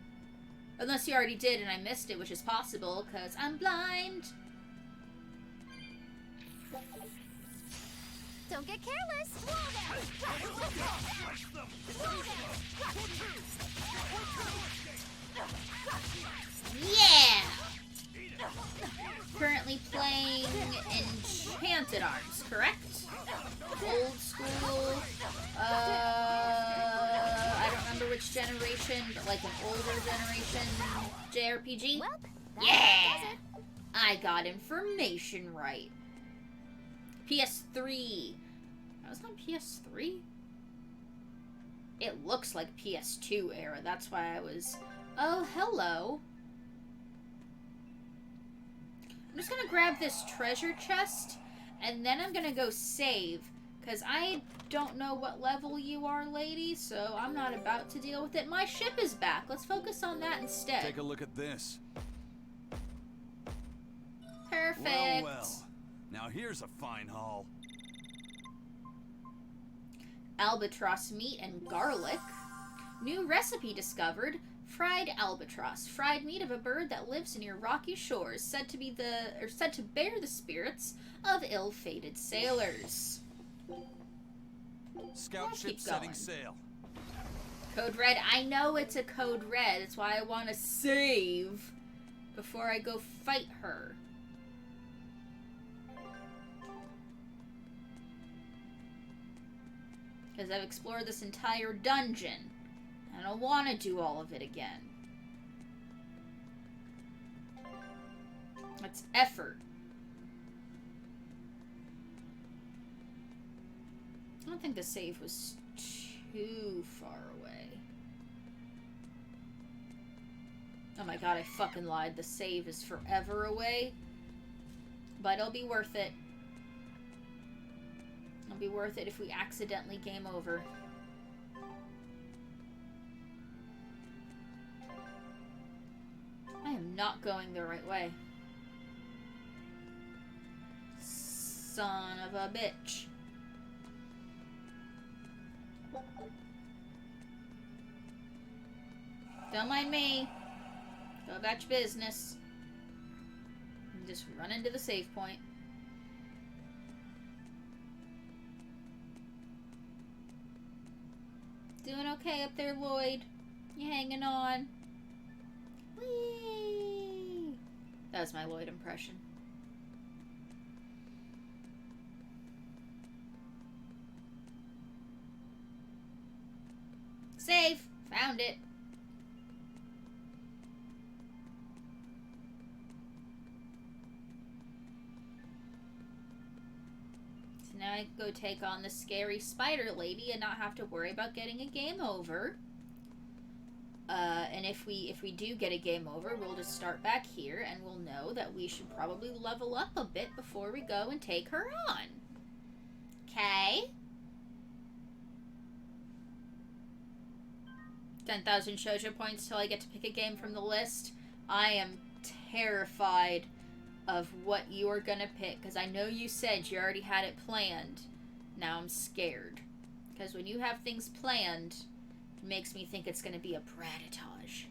Unless you already did and I missed it, which is possible, because I'm blind. Don't get careless. Yeah! Currently playing Enchanted Arms, correct? Old school. I don't remember which generation, but like an older generation JRPG. Well, Yeah! I got information right. PS3. I was on PS3? It looks like PS2 era. That's why I was... Oh, hello. I'm just gonna grab this treasure chest, and then I'm gonna go save, because I don't know what level you are, lady, so I'm not about to deal with it. My ship is back. Let's focus on that instead. Take a look at this. Perfect. Well, well. Now here's a fine haul. Albatross meat and garlic. New recipe discovered. Fried albatross. Fried meat of a bird that lives near rocky shores, said to bear the spirits of ill-fated sailors. Scout Let's ship keep setting going. sail. Code red. I know it's a code red. That's why I want to save before I go fight her. Because I've explored this entire dungeon. I don't want to do all of it again. That's effort. I don't think the save was too far away. Oh my god, I fucking lied. The save is forever away. But it'll be worth it. It'll be worth it if we accidentally game over. I am not going the right way. Son of a bitch. Don't mind me. Go about your business. And just run into the save point. Doing okay up there, Lloyd? You hanging on? Whee! That was my Lloyd impression. Save! Found it. So now I can go take on the scary spider lady and not have to worry about getting a game over. And if we do get a game over, we'll just start back here and we'll know that we should probably level up a bit before we go and take her on. Okay? 10,000 shoujo points till I get to pick a game from the list. I am terrified of what you are gonna pick, because I know you said you already had it planned. Now I'm scared. Because when you have things planned, it makes me think it's gonna be a bratatage.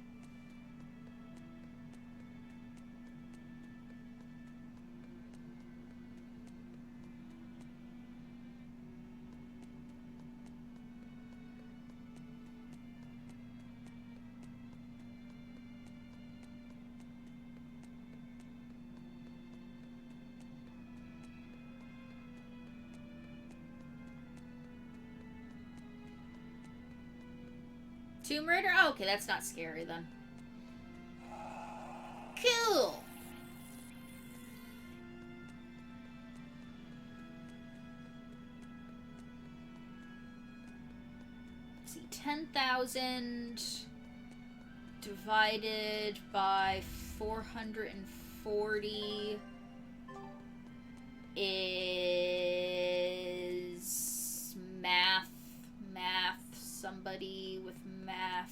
Tomb Raider? Oh, okay, that's not scary then. Cool! Let's see, 10,000 divided by 440 is math, somebody with math.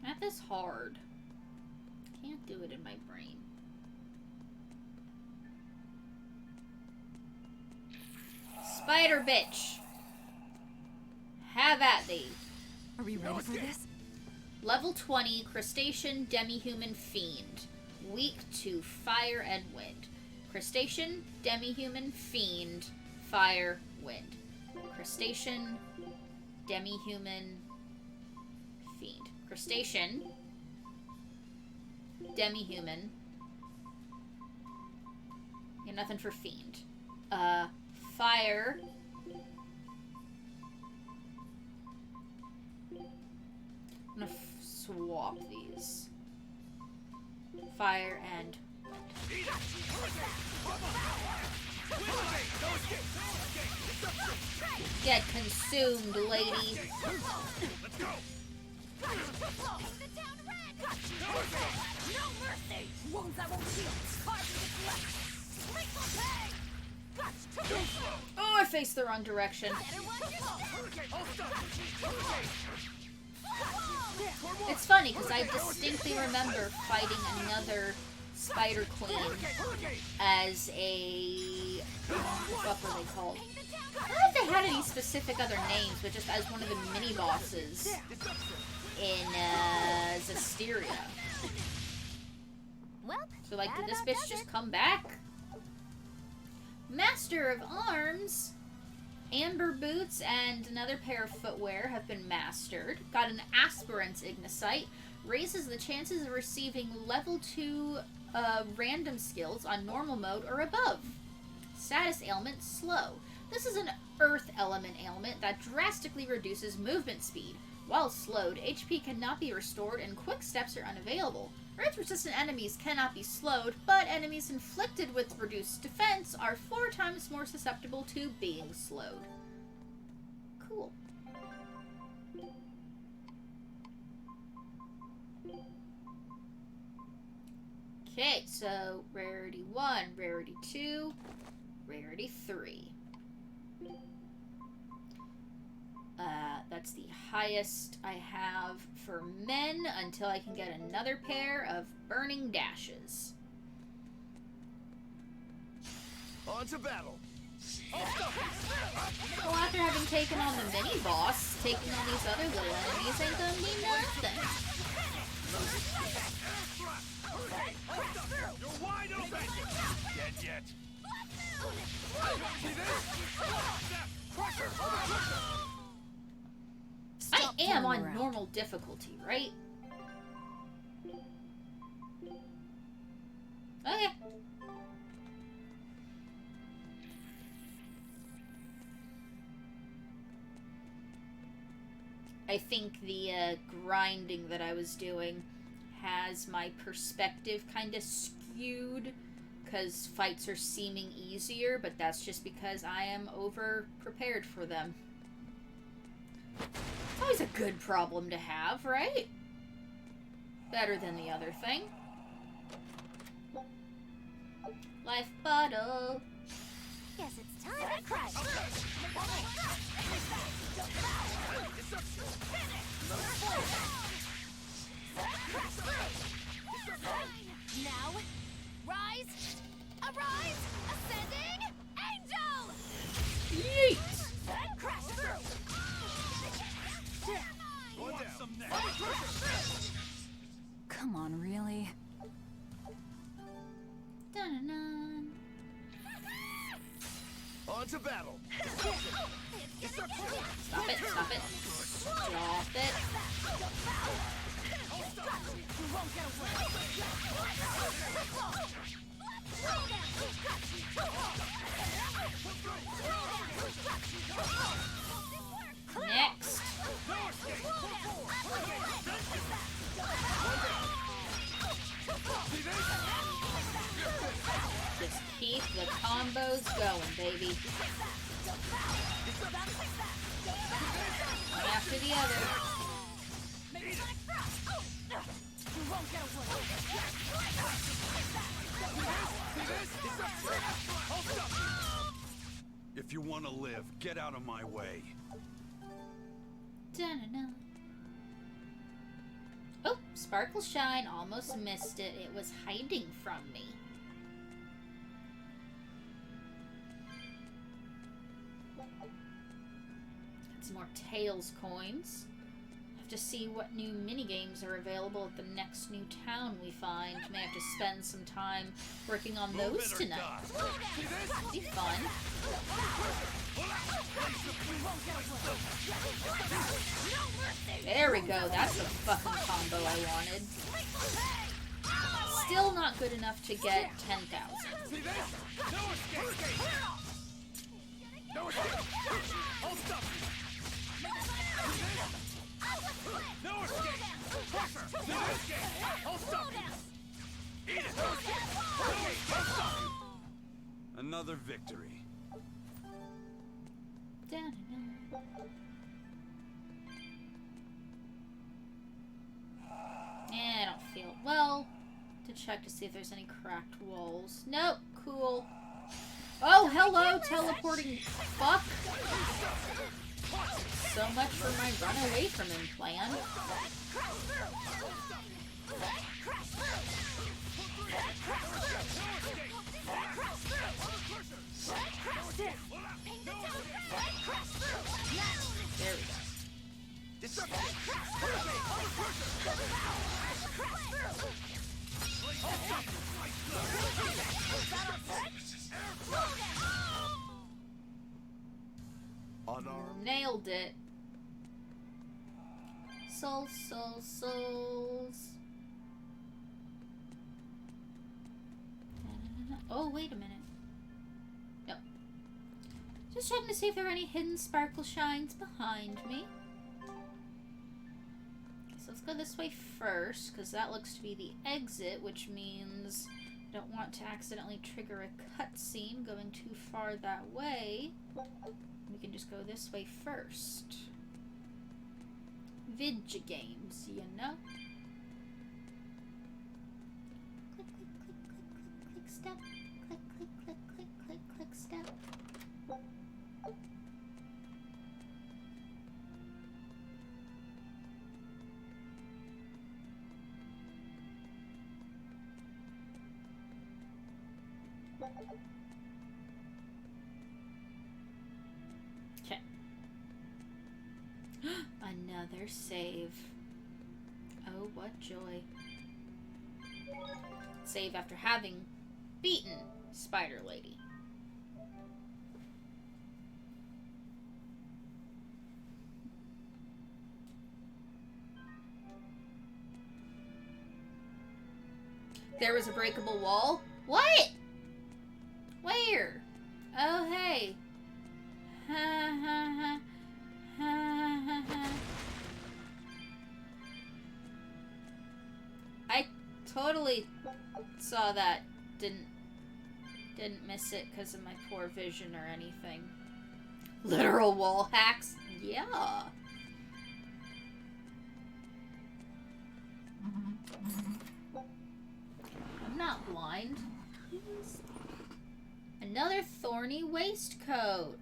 Math is hard. Can't do it in my brain. Spider bitch. Have at thee. Are we ready for this? Level 20, Crustacean, Demi-Human, Fiend. Weak to fire and wind. Crustacean, Demi-Human, Fiend, fire, wind. Crustacean, Demi-Human, Fiend. Crustacean, Demi-Human. Yeah, nothing for Fiend. Fire. I'm gonna swap these. Fire and get consumed, lady. Let's go. No mercy! Wounds that won't heal. Oh, I faced the wrong direction. It's funny because I distinctly remember fighting another Spider Queen as a... what the fuck were they called? I don't know if they had any specific other names, but just as one of the mini-bosses in Zesteria. Well, So like, did this bitch just come back? Master of Arms! Amber boots and another pair of footwear have been mastered. Got an Aspirant's Ignicite. Raises the chances of receiving level 2 random skills on normal mode or above. Status ailment, slow. This is an earth element ailment that drastically reduces movement speed. While slowed, HP cannot be restored and quick steps are unavailable. Earth-resistant enemies cannot be slowed, but enemies inflicted with reduced defense are 4 times more susceptible to being slowed. Cool. Okay, so rarity 1, rarity 2, rarity 3. That's the highest I have for men until I can get another pair of burning dashes. On to battle. Well, after having taken on the mini-boss, taking on these other little enemies ain't gonna mean nothing. You're wide open. Dead yet? See this? I am on normal difficulty, right? Okay. I think the grinding that I was doing has my perspective kind of skewed because fights are seeming easier, but that's just because I am over-prepared for them. It's always a good problem to have, right? Better than the other thing. Life bottle. Guess it's time to crush. Now, rise, arise, ascending, angel! Yeet! Crash through! Come on, really? Dun-dun-dun. On to battle. Stop it, stop it. Stop it. Next. Just keep the combos going, baby. One after the other. If you want to live, get out of my way. Da-na-na. Oh, Sparkle Shine, almost missed it. It was hiding from me. Got some more Tails coins. Have to see what new minigames are available at the next new town we find. May have to spend some time working on those tonight. Be fun. There we go. That's the fucking combo I wanted. Still not good enough to get 10,000. Another victory. I don't feel well. To check to see if there's any cracked walls. Nope. Cool. Oh, hello, teleporting fuck. So much for my run away from him plan. There we go. Unarmed. Nailed it. Souls, souls, souls. Oh, wait a minute. Nope. Just checking to see if there are any hidden sparkle shines behind me. So let's go this way first, because that looks to be the exit, which means I don't want to accidentally trigger a cutscene going too far that way. We can just go this way first. Vidya games, you know? Click, click, click, click, click, click, step. Click, click, click, click, click, click, step. Okay. Another save. Oh, what joy. Save after having beaten Spider Lady. There was a breakable wall? What? Where? Oh, hey. Ha ha ha. Ha ha ha. I totally saw that. Didn't miss it because of my poor vision or anything. Literal wall hacks? Yeah. I'm not blind. Another thorny waistcoat.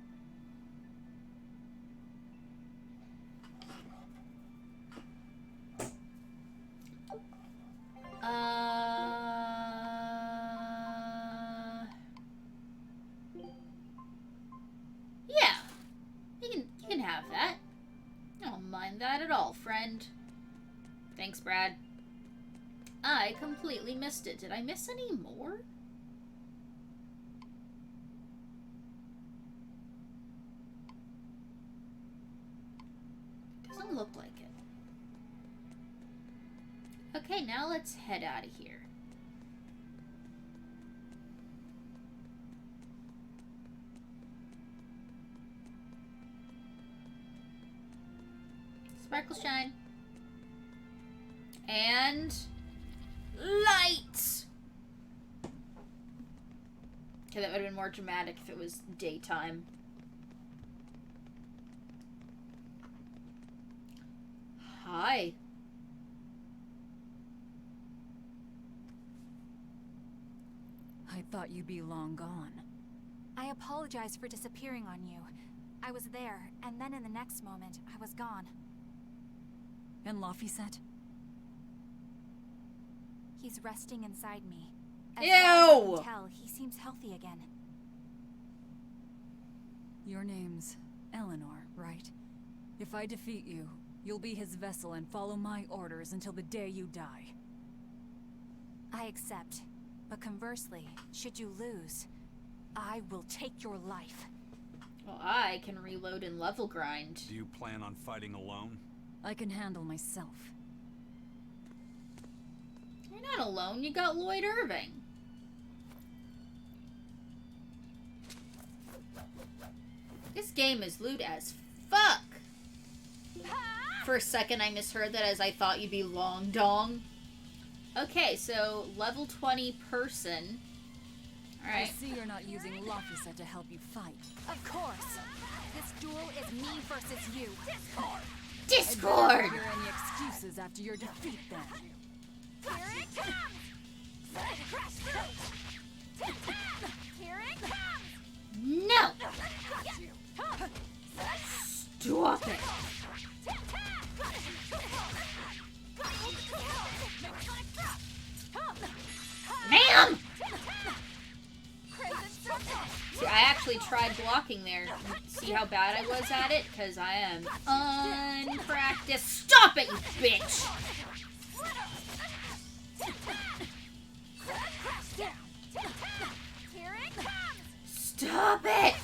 Yeah. You can have that. I don't mind that at all, friend. Thanks, Brad. I completely missed it. Did I miss any more? Doesn't look like it. Okay, now let's head out of here. Sparkle shine. And light. Okay, that would have been more dramatic if it was daytime. Hi. I thought you'd be long gone. I apologize for disappearing on you. I was there, and then in the next moment, I was gone. And Laphicet? He's resting inside me. As Ew! far as I can tell, he seems healthy again. Your name's Eleanor, right? If I defeat you, you'll be his vessel and follow my orders until the day you die. I accept. But conversely, should you lose, I will take your life. Well, I can reload and level grind. Do you plan on fighting alone? I can handle myself. You're not alone. You got Lloyd Irving. This game is lewd as fuck. For a second, I misheard that as I thought you'd be long dong. Okay, so level 20 person. Alright. I see you're not using Laphicet to help you fight. Of course. This duel is me versus you. Discord! I don't hear any excuses after your defeat, then. Here it comes! Here it comes! No! Stop it! Ma'am! See, I actually tried blocking there. See how bad I was at it? Because I am unpracticed. Stop it, you bitch! Stop it!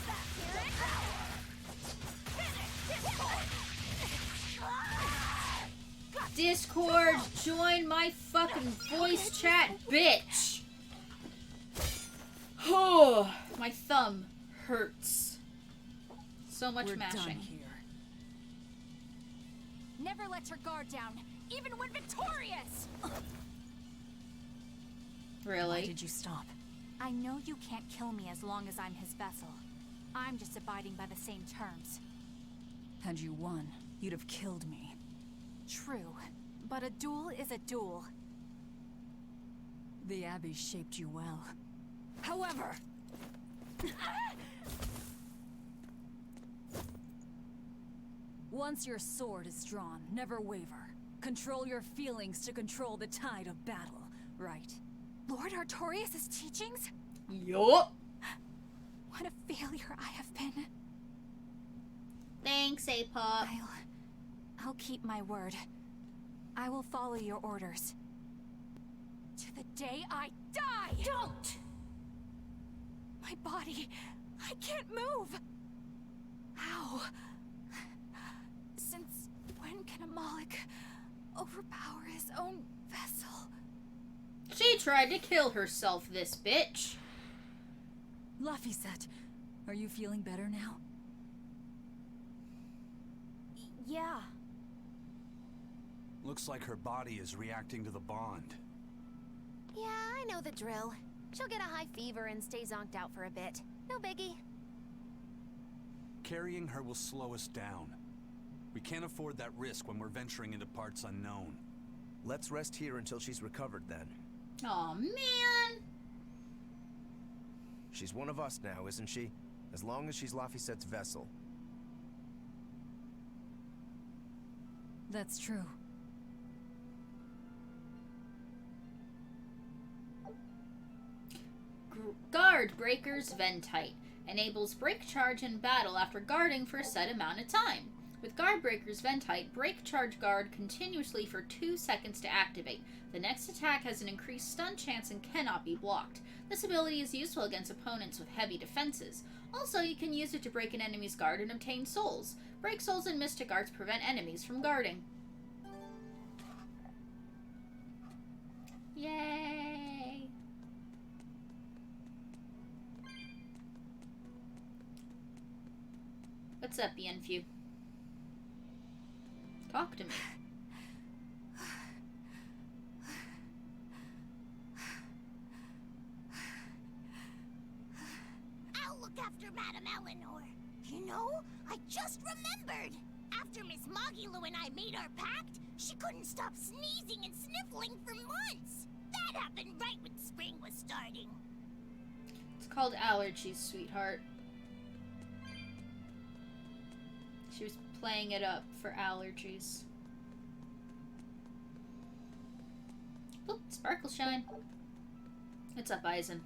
Discord, join my fucking voice chat, bitch! Oh, my thumb hurts. So much We're mashing. done here. Never let your guard down, even when victorious! Really? Why did you stop? I know you can't kill me as long as I'm his vessel. I'm just abiding by the same terms. Had you won, you'd have killed me. True, but a duel is a duel. The Abbey shaped you well. However... Once your sword is drawn, never waver. Control your feelings to control the tide of battle, right? Lord Artorias' teachings? Yup. What a failure I have been. Thanks, A-Pop. I'll keep my word. I will follow your orders. To the day I die! Don't! My body... I can't move! How? Since when can a Moloch overpower his own vessel? She tried to kill herself, this bitch. Laphicet, are you feeling better now? Yeah. Looks like her body is reacting to the bond. Yeah, I know the drill. She'll get a high fever and stay zonked out for a bit. No biggie. Carrying her will slow us down. We can't afford that risk when we're venturing into parts unknown. Let's rest here until she's recovered then. Aw, man. She's one of us now, isn't she? As long as she's Laphicet's vessel. That's true. Guard Breaker's Ventite. Enables break charge in battle after guarding for a set amount of time. With Guard Breaker's Ventite, break charge guard continuously for 2 seconds to activate. The next attack has an increased stun chance and cannot be blocked. This ability is useful against opponents with heavy defenses. Also, you can use it to break an enemy's guard and obtain souls. Break souls and mystic arts prevent enemies from guarding. Yay! What's up, Yenfu? Talk to me. I'll look after Madame Eleanor. You know, I just remembered. After Miss Moggy-Lou and I made our pact, she couldn't stop sneezing and sniffling for months. That happened right when spring was starting. It's called allergies, sweetheart. She was playing it up for allergies. Oop, sparkle shine. What's up, Eisen?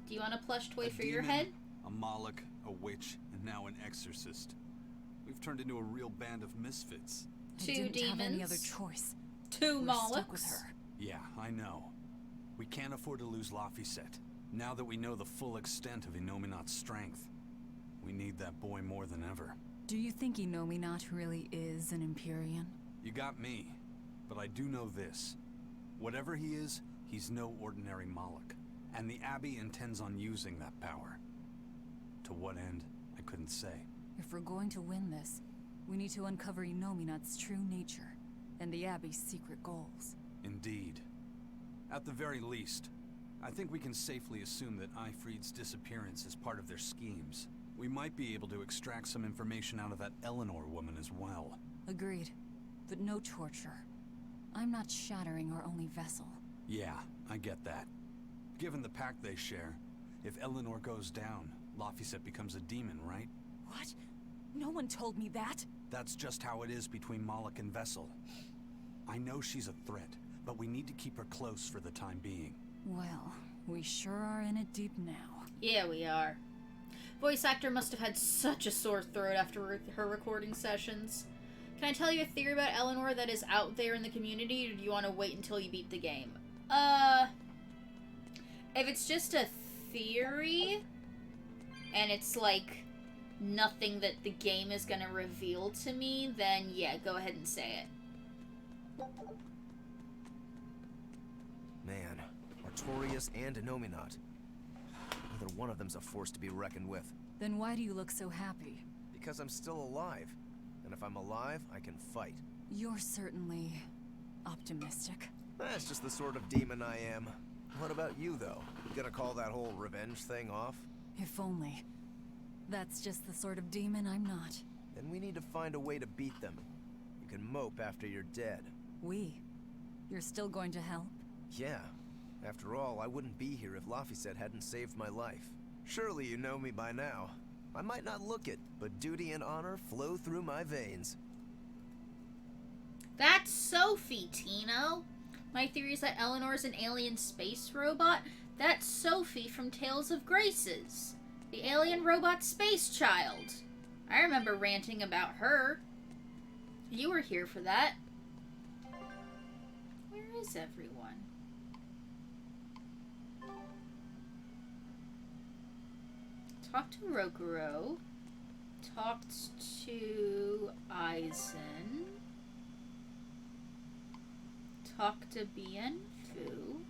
Do you want a plush toy for your head? A Moloch, a witch, and now an exorcist. We've turned into a real band of misfits. I Two didn't have any demons. other choice. Two We're stuck with Molochs. her. Yeah, I know. We can't afford to lose Laphicet. Now that we know the full extent of Innominat's strength, we need that boy more than ever. Do you think Innominat really is an Empyrean? You got me, but I do know this. Whatever he is, he's no ordinary Moloch, and the Abbey intends on using that power. To what end, I couldn't say. If we're going to win this, we need to uncover Innominat's true nature and the Abbey's secret goals. Indeed. At the very least, I think we can safely assume that Ifrid's disappearance is part of their schemes. We might be able to extract some information out of that Eleanor woman as well. Agreed, but no torture. I'm not shattering our only vessel. Yeah, I get that. Given the pact they share, if Eleanor goes down, Laphicet becomes a demon, right? What? No one told me that. That's just how it is between Moloch and Vessel. I know she's a threat, but we need to keep her close for the time being. Well, we sure are in it deep now. Yeah, we are. Voice actor must have had such a sore throat after her recording sessions. Can I tell you a theory about Eleanor that is out there in the community, or do you want to wait until you beat the game? If it's just a theory, and it's like nothing that the game is gonna reveal to me, then yeah, go ahead and say it. Man, Artorias and Innominat. Either one of them's a force to be reckoned with. Then why do you look so happy? Because I'm still alive. And if I'm alive, I can fight. You're certainly optimistic. That's just the sort of demon I am. What about you, though? Gonna call that whole revenge thing off? If only. That's just the sort of demon I'm not. Then we need to find a way to beat them. You can mope after you're dead. We? You're still going to help? Yeah. After all, I wouldn't be here if Laphicet hadn't saved my life. Surely you know me by now. I might not look it, but duty and honor flow through my veins. That's Sophie, Tino. My theory is that Eleanor's an alien space robot. That's Sophie from Tales of Graces, the alien robot space child. I remember ranting about her. You were here for that. Where is everyone? Talked to Rokuro. Talked to Eisen. Talked to Bienfu.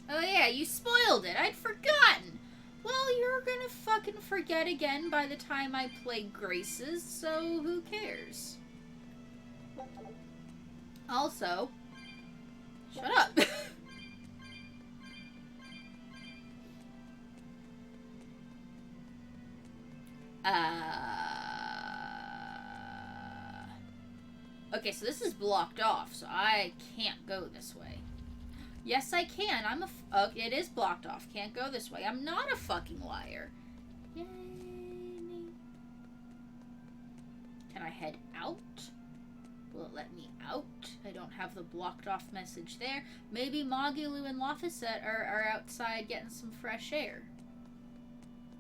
Oh yeah, you spoiled it. I'd forgotten. Well, you're gonna fucking forget again by the time I play Graces, so who cares? Also, shut up. Okay, so this is blocked off, so I can't go this way. Yes, I can. It is blocked off. Can't go this way. I'm not a fucking liar. Yay. Can I head out? Will it let me out? I don't have the blocked off message there. Maybe Moggy-Lou and Laphicet are outside getting some fresh air.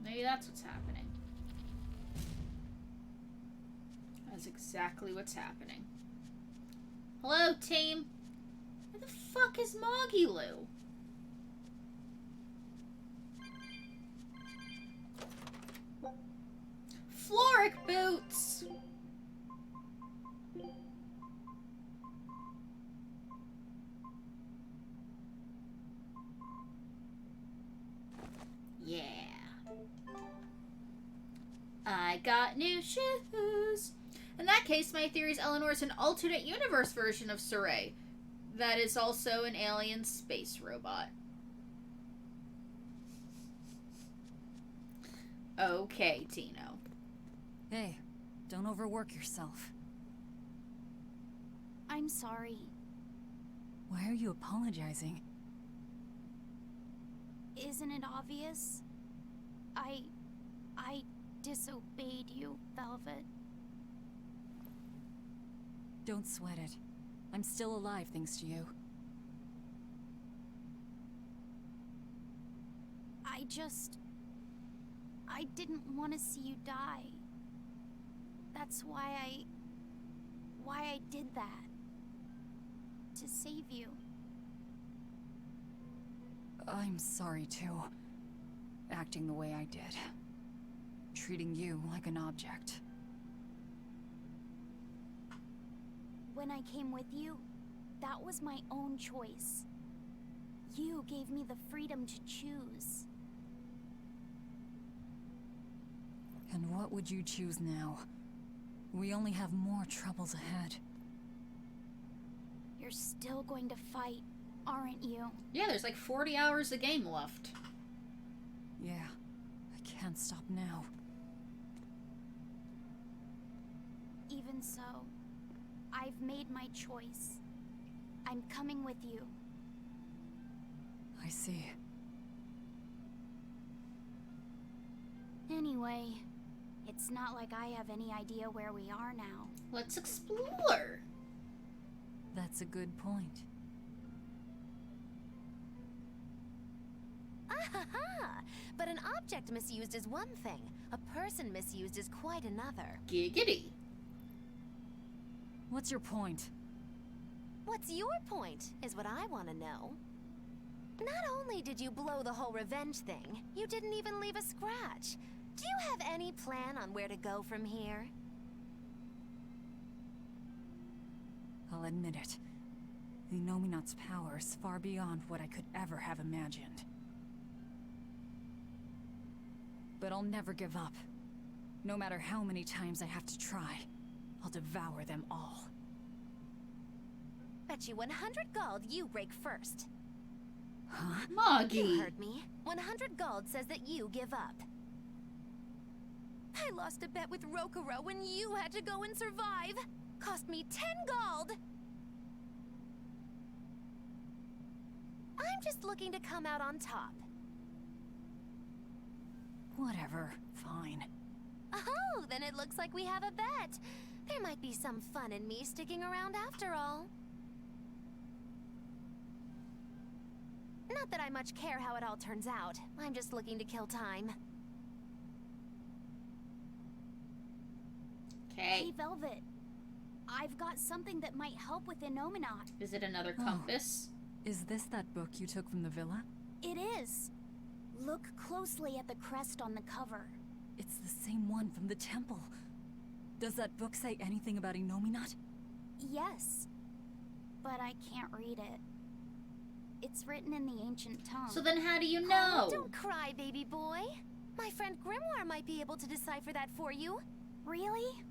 Maybe that's what's happening. That's exactly what's happening. Hello, team. Where the fuck is Moggy-Lou? Floric boots! Yeah. I got new shoes. In that case, my theory is Eleanor is an alternate universe version of Saray. That is also an alien space robot. Okay, Tino. Hey, don't overwork yourself. I'm sorry. Why are you apologizing? Isn't it obvious? I disobeyed you, Velvet. Don't sweat it. I'm still alive thanks to you. I didn't want to see you die. That's why I did that. To save you. I'm sorry too. Acting the way I did. Treating you like an object. When I came with you, that was my own choice. You gave me the freedom to choose. And what would you choose now? We only have more troubles ahead. You're still going to fight, aren't you? Yeah, there's like 40 hours of game left. Yeah, I can't stop now. Even so, I've made my choice. I'm coming with you. I see. Anyway, it's not like I have any idea where we are now. Let's explore. That's a good point. Ah-ha-ha! But an object misused is one thing. A person misused is quite another. Giggity. What's your point? What's your point, is what I want to know. Not only did you blow the whole revenge thing, you didn't even leave a scratch. Do you have any plan on where to go from here? I'll admit it. The Nominat's power is far beyond what I could ever have imagined. But I'll never give up. No matter how many times I have to try, I'll devour them all. Bet you 100 gold you break first. Huh? Moggy. You heard me. 100 gold says that you give up. I lost a bet with Rokuro when you had to go and survive. Cost me 10 gold. I'm just looking to come out on top. Whatever. Fine. Oh, then it looks like we have a bet. There might be some fun in me sticking around after all. Not that I much care how it all turns out. I'm just looking to kill time. Okay. Hey, Velvet. I've got something that might help with Innominat. Is it another Oh. compass? Is this that book you took from the villa? It is. Look closely at the crest on the cover. It's the same one from the temple. Does that book say anything about Innominat? Yes, but I can't read it. It's written in the ancient tongue. So then how do you Oh, know? don't cry, baby boy. My friend Grimoire might be able to decipher that for you. Really?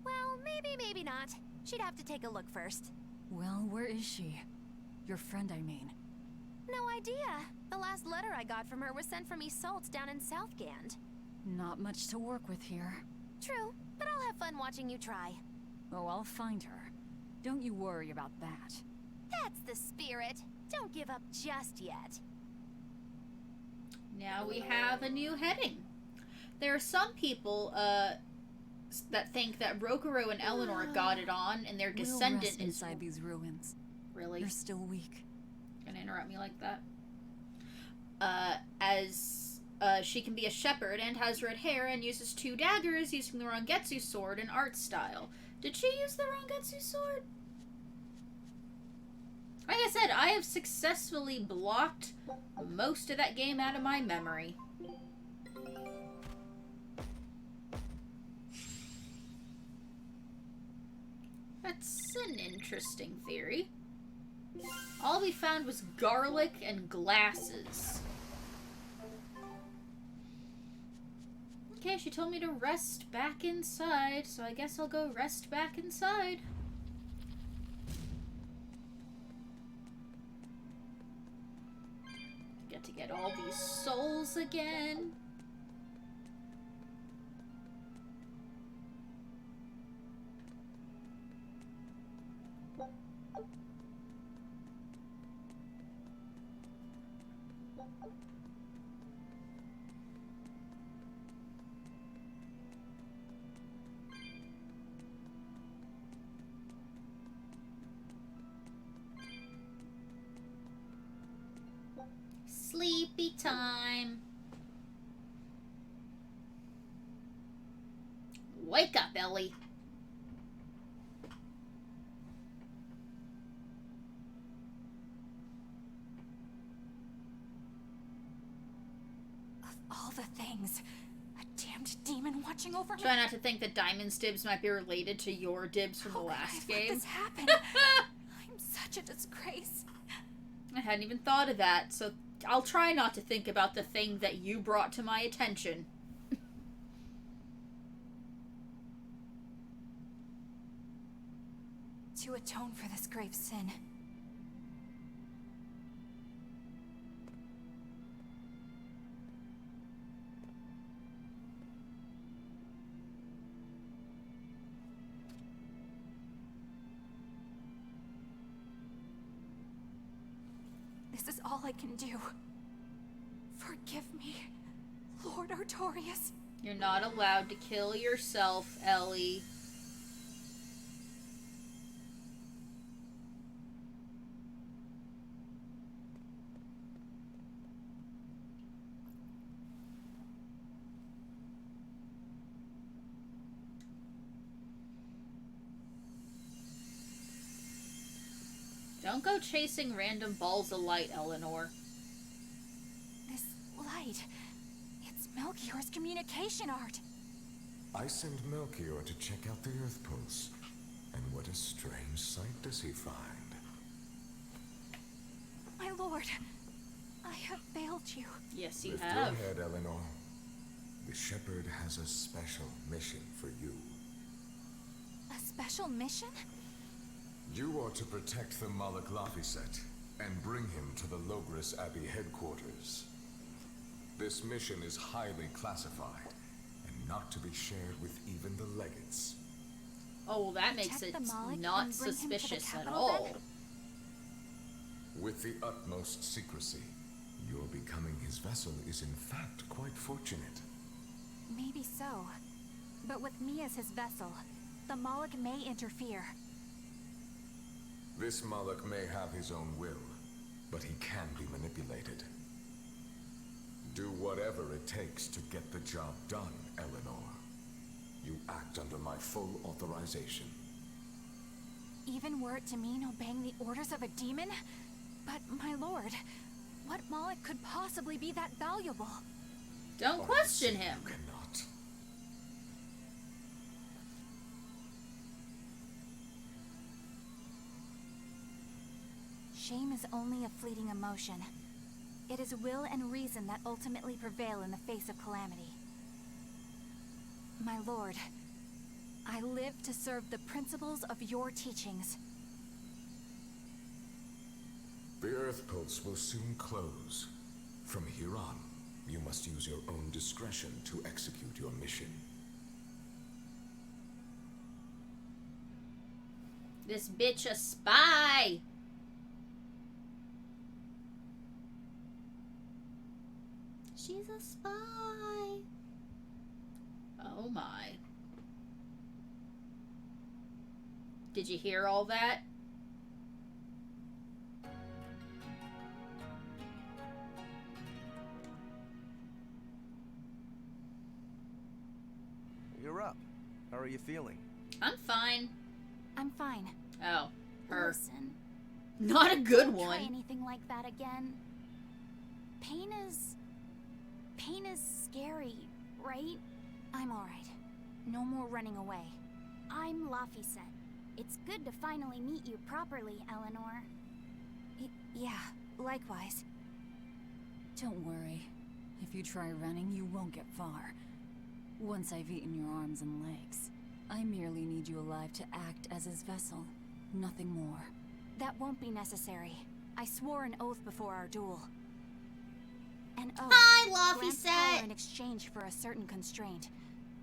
Well, maybe not. She'd have to take a look first. Well, where is she? Your friend, I mean. No idea. The last letter I got from her was sent from Isolde down in Southgand. Not much to work with here. True, but I'll have fun watching you try. Oh, I'll find her. Don't you worry about that. That's the spirit. Don't give up just yet. Now we have a new heading. There are some people that think that Rokuro and Eleanor got it on, and their We'll descendant rest is inside these ruins. really You're still weak. gonna interrupt me like that. As she can be a shepherd and has red hair and uses 2 daggers using the Rangetsu sword and art style. Did she use the Rangetsu sword? Like I said, I have successfully blocked most of that game out of my memory. That's an interesting theory. All we found was garlic and glasses. Okay, she told me to rest back inside, so I guess I'll go rest back inside. Get to get all these souls again. Sleepy time. Wake up, Ellie. Of all the things, a damned demon watching over me. Try not to think that Diamond's dibs might be related to your dibs from the last game. How could this happen? I'm such a disgrace. I hadn't even thought of that, so I'll try not to think about the thing that you brought to my attention. To atone for this grave sin. This is all I can do. Forgive me, Lord Artorias. You're not allowed to kill yourself, Ellie. Don't go chasing random balls of light, Eleanor. This light, it's Melchior's communication art. I sent Melchior to check out the Earth Pulse. And what a strange sight does he find? My lord, I have failed you. Yes, you Lift have. your head, Eleanor. The Shepherd has a special mission for you. A special mission? You are to protect the Malak Lafiset and bring him to the Logris Abbey headquarters. This mission is highly classified and not to be shared with even the legates. Oh, well, that makes it Protect the Malak not and bring him to the suspicious at capital, all. then? With the utmost secrecy, your becoming his vessel is in fact quite fortunate. Maybe so. But with me as his vessel, the Malak may interfere. This Malak may have his own will, but he can be manipulated. Do whatever it takes to get the job done, Eleanor. You act under my full authorization. Even were it to mean obeying the orders of a demon? But, my lord, what Malak could possibly be that valuable? Don't question him. You cannot. Shame is only a fleeting emotion. It is will and reason that ultimately prevail in the face of calamity. My lord, I live to serve the principles of your teachings. The Earth Pulse will soon close. From here on, you must use your own discretion to execute your mission. This bitch a spy. She's a spy. Oh my. Did you hear all that? You're up. How are you feeling? I'm fine. I'm fine. Oh, her. Listen, Not a good don't try one. anything like that again. Pain is scary, right? I'm alright. No more running away. I'm Lafiset. It's good to finally meet you properly, Eleanor. Yeah, likewise. Don't worry. If you try running, you won't get far. Once I've eaten your arms and legs, I merely need you alive to act as his vessel. Nothing more. That won't be necessary. I swore an oath before our duel. An oath Hi, Laffy grants power Set. in exchange for a certain constraint.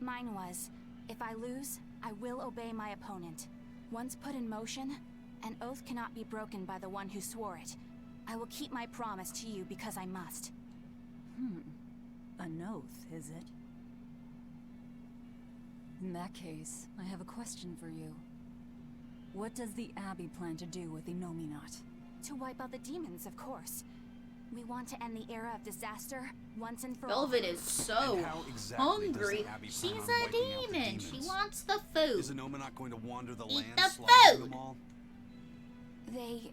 Mine was, if I lose, I will obey my opponent. Once put in motion, an oath cannot be broken by the one who swore it. I will keep my promise to you because I must. An oath, is it? In that case, I have a question for you. What does the Abbey plan to do with Innominat? To wipe out the demons, of course. We want to end the era of disaster once and for all. Velvet is so And how exactly does the hungry. Abbey She's plan on a wiping out the demon. She demons? wants the food. Is Innominat going to wander the Eat land, the slaughtering food! them all? They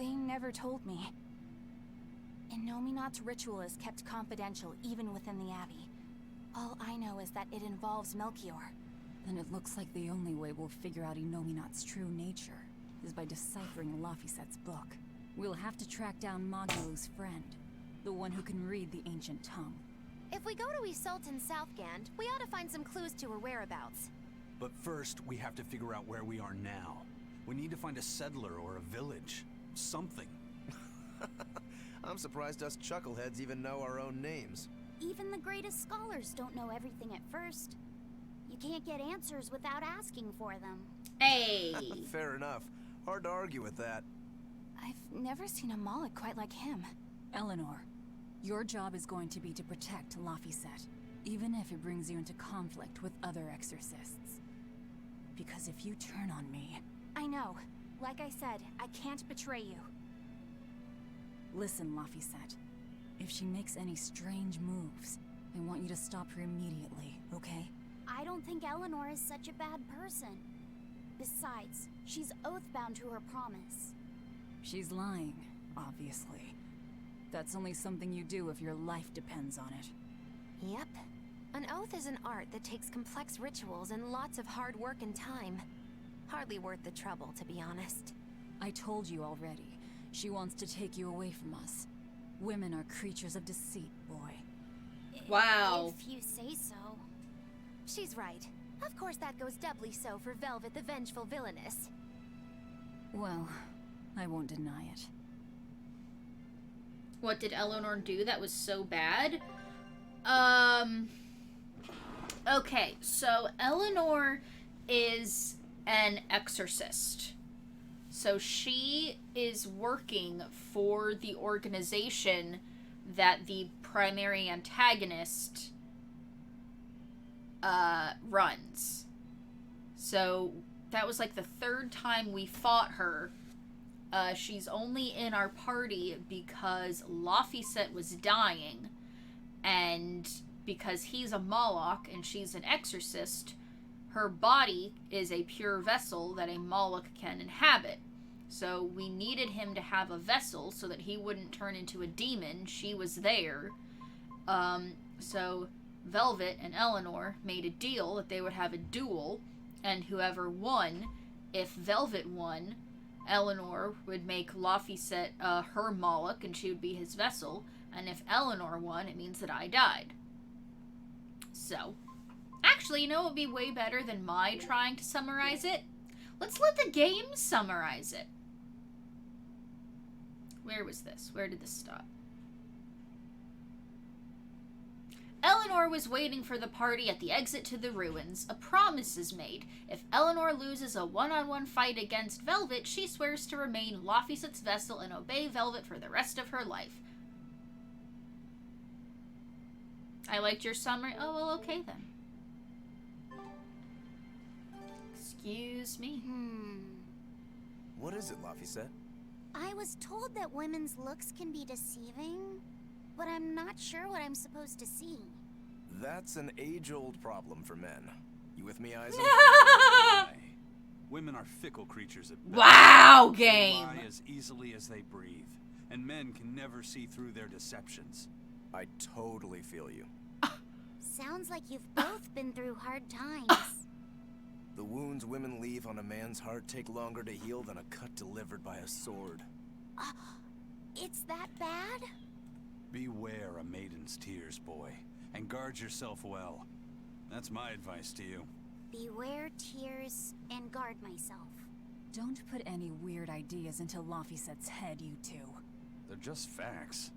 never told me. Innominat's ritual is kept confidential even within the Abbey. All I know is that it involves Melchior. Then it looks like the only way we'll figure out Innominat's true nature is by deciphering Lafiset's book. We'll have to track down Magilu's friend, the one who can read the ancient tongue. If we go to Isolt in Southgand, we ought to find some clues to her whereabouts. But first, we have to figure out where we are now. We need to find a settler or a village. Something. I'm surprised us chuckleheads even know our own names. Even the greatest scholars don't know everything at first. You can't get answers without asking for them. Hey. Fair enough. Hard to argue with that. I've never seen a Moloch quite like him. Eleanor, your job is going to be to protect Lafiset, even if it brings you into conflict with other exorcists. Because if you turn on me... I know. Like I said, I can't betray you. Listen, Lafiset. If she makes any strange moves, I want you to stop her immediately, okay? I don't think Eleanor is such a bad person. Besides, she's oath-bound to her promise. She's lying, obviously. That's only something you do if your life depends on it. Yep. An oath is an art that takes complex rituals and lots of hard work and time. Hardly worth the trouble, to be honest. I told you already. She wants to take you away from us. Women are creatures of deceit, boy. Wow. If you say so. She's right. Of course that goes doubly so for Velvet the Vengeful Villainess. Well, I won't deny it. What did Eleanor do that was so bad? Okay, so Eleanor is an exorcist. So she is working for the organization that the primary antagonist runs. So that was like the third time we fought her. She's only in our party because Lafiset was dying, and because he's a Moloch and she's an exorcist, her body is a pure vessel that a Moloch can inhabit. So we needed him to have a vessel so that he wouldn't turn into a demon. She was there. So Velvet and Eleanor made a deal that they would have a duel, and whoever won, if Velvet won, Eleanor would make Lafiset her Moloch and she would be his vessel, and if Eleanor won, it means that I died. So, actually, you know what would be way better than my trying to summarize it? Let's let the game summarize it. Where was this? Where did this stop? Eleanor was waiting for the party at the exit to the ruins. A promise is made. If Eleanor loses a one-on-one fight against Velvet, she swears to remain Lafiset's vessel and obey Velvet for the rest of her life. I liked your summary. Oh, well, okay then. Excuse me. What is it, Lafiset? I was told that women's looks can be deceiving, but I'm not sure what I'm supposed to see. That's an age-old problem for men. You with me, Isaac? Women are fickle creatures at best. Wow, They game! lie as easily as they breathe, and men can never see through their deceptions. I totally feel you. Sounds like you've both been through hard times. The wounds women leave on a man's heart take longer to heal than a cut delivered by a sword. It's that bad? Beware a maiden's tears, boy, and guard yourself well. That's my advice to you. Beware tears and guard myself. Don't put any weird ideas into Lafisette's head, you two. They're just facts.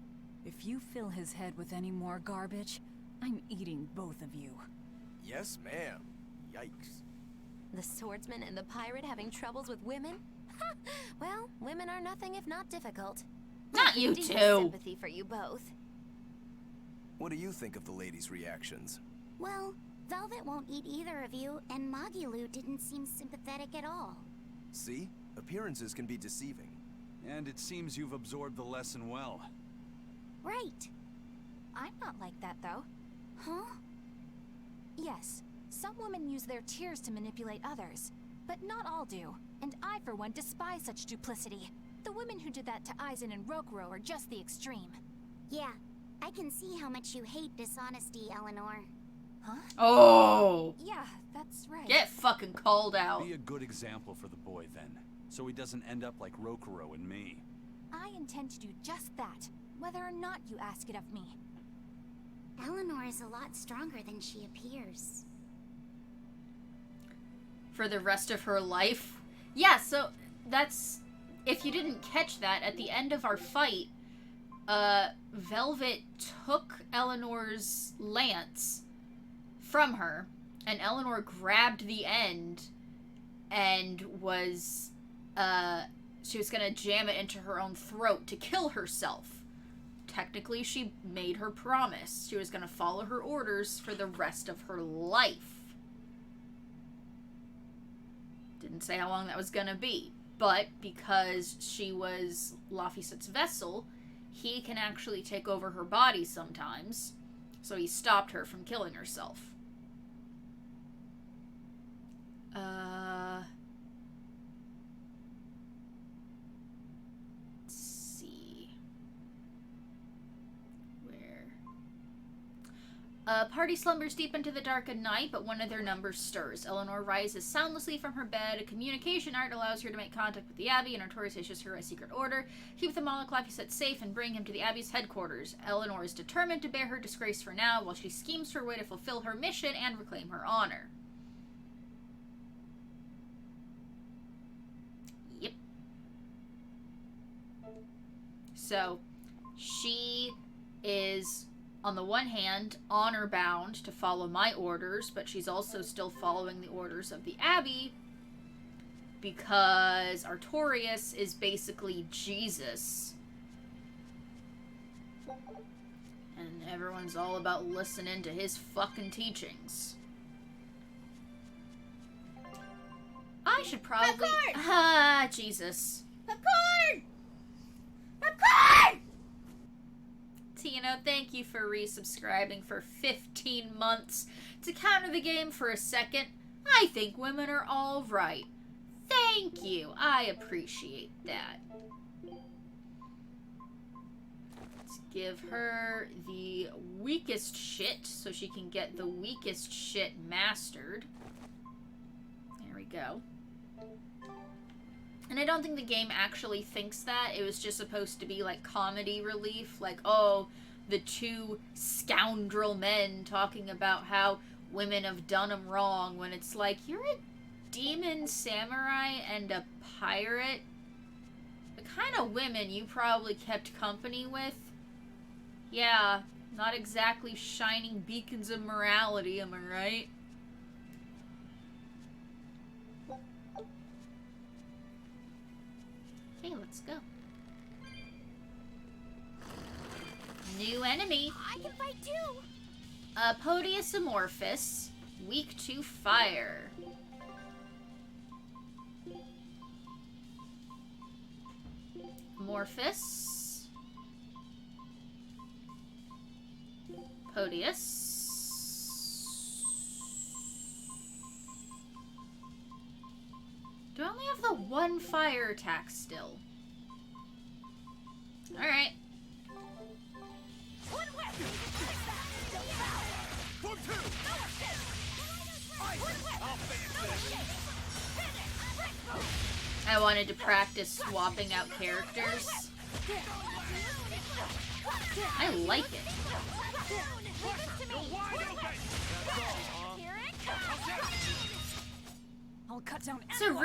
If you fill his head with any more garbage, I'm eating both of you. Yes, ma'am. Yikes. The swordsman and the pirate having troubles with women? Ha! Well, women are nothing if not difficult. Not I have you deep two. sympathy for you both. What do you think of the ladies' reactions? Well, Velvet won't eat either of you, and Magilu didn't seem sympathetic at all. See? Appearances can be deceiving. And it seems you've absorbed the lesson well. Right. I'm not like that, though. Huh? Yes, some women use their tears to manipulate others, but not all do. And I, for one, despise such duplicity. The women who did that to Aizen and Rokuro are just the extreme. Yeah, I can see how much you hate dishonesty, Eleanor. Huh? Oh! Yeah, that's right. Get fucking called out. Be a good example for the boy, then, so he doesn't end up like Rokuro and me. I intend to do just that, whether or not you ask it of me. Eleanor is a lot stronger than she appears. For the rest of her life? Yeah, so that's... If you didn't catch that, at the end of our fight, Velvet took Eleanor's lance from her, and Eleanor grabbed the end and was, she was gonna jam it into her own throat to kill herself. Technically, she made her promise. She was gonna follow her orders for the rest of her life. Didn't say how long that was gonna be. But because she was Lafisette's vessel, he can actually take over her body sometimes. So he stopped her from killing herself. Let's see. Where? Party slumbers deep into the dark of night, but one of their numbers stirs. Eleanor rises soundlessly from her bed. A communication art allows her to make contact with the Abbey, and Artorius issues her a secret order. Keep the Moloch Lafiset safe and bring him to the Abbey's headquarters. Eleanor is determined to bear her disgrace for now, while she schemes her way to fulfill her mission and reclaim her honor. Yep. So, she is, on the one hand, honor-bound to follow my orders, but she's also still following the orders of the Abbey because Artorius is basically Jesus. And everyone's all about listening to his fucking teachings. I should probably... Ah, Jesus. Popcorn! Popcorn! Tino, thank you for resubscribing for 15 months. To counter the game for a second, I think women are all right. Thank you. I appreciate that. Let's give her the weakest shit so she can get the weakest shit mastered. There we go. And I don't think the game actually thinks that. It was just supposed to be like comedy relief. Like, oh, the two scoundrel men talking about how women have done them wrong. When it's like, you're a demon samurai and a pirate. The kind of women you probably kept company with. Yeah, not exactly shining beacons of morality, am I right? Okay, let's go. New enemy. I can fight too. Podius Amorphous, weak to fire. Amorphous. Podius. Do I only have the one fire attack still? Alright. I wanted to practice swapping out characters. I like it. Here,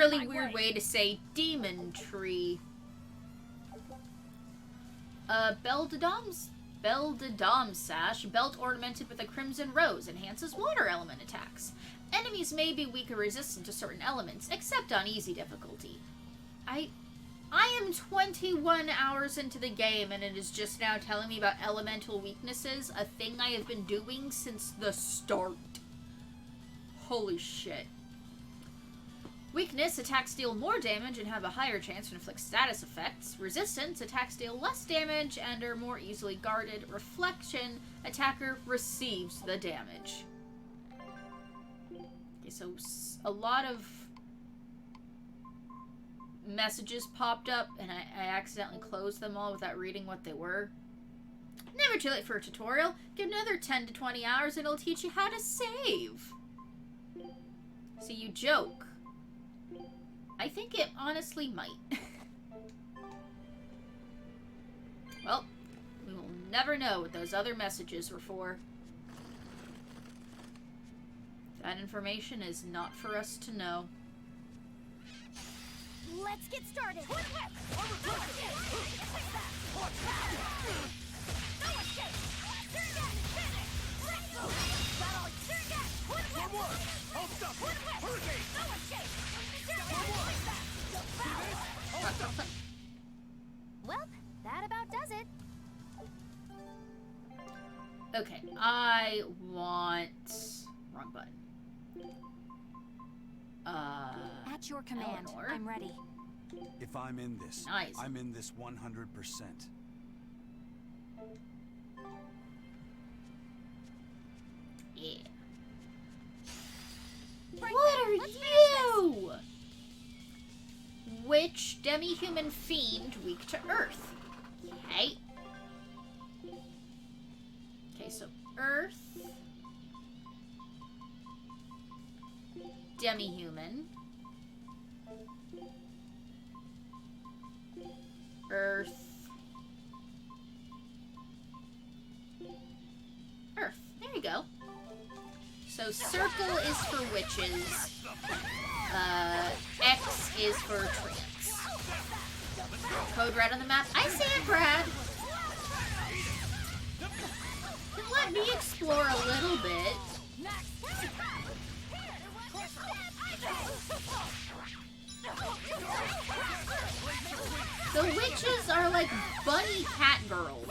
really weird way to say demon tree. Beldadom sash, belt ornamented with a crimson rose, enhances water element attacks. Enemies may be weak or resistant to certain elements, except on easy difficulty. I am 21 hours into the game, and it is just now telling me about elemental weaknesses, a thing I have been doing since the start. Holy shit. Weakness, attacks deal more damage and have a higher chance to inflict status effects. Resistance, attacks deal less damage and are more easily guarded. Reflection, attacker receives the damage. Okay, so a lot of messages popped up, and I accidentally closed them all without reading what they were. Never too late for a tutorial. Give another 10 to 20 hours and it'll teach you how to save. So you joke. I think it honestly might. Well, we will never know what those other messages were for. That information is not for us to know. Let's get started. Well, that about does it. Okay, I want... Wrong button. At your command, Eleanor. I'm ready. If I'm in this, Nice. I'm in this 100%. Yeah. Right What then, are let's finish you? Witch, demi-human fiend, weak to earth. Okay. Okay, so earth. Demi-human. Earth. Earth. There you go. So circle is for witches. X is for trance. Code red on the map. I see it, Brad. Then let me explore a little bit. The witches are like bunny cat girls.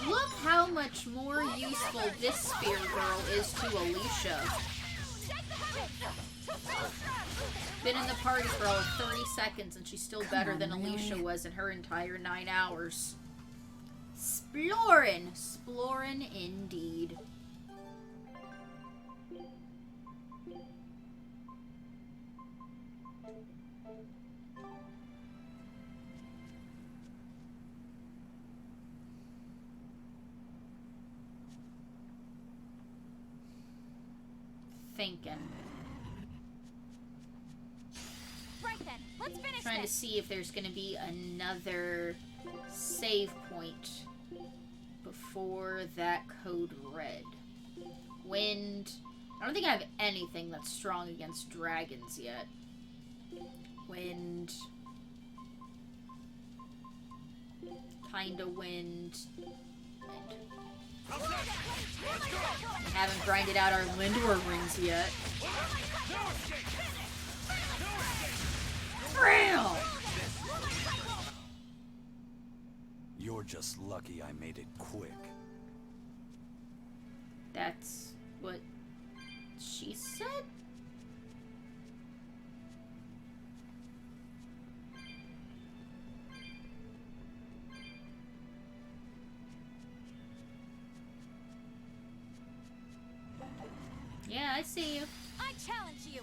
Look how much more useful this spear girl is to Alicia. Been in the party for all of 30 seconds and she's still better than Alicia was in her entire 9 hours. Splorin'. Splorin' indeed. Thinking. Right then, let's finish Trying to this. see if there's going to be another save point before that code red. Wind. I don't think I have anything that's strong against dragons yet. Wind. Kinda wind. Wind. We haven't grinded out our Lindor rings yet. Real. You're just lucky I made it quick. That's what she said? Yeah, I see you. I challenge you.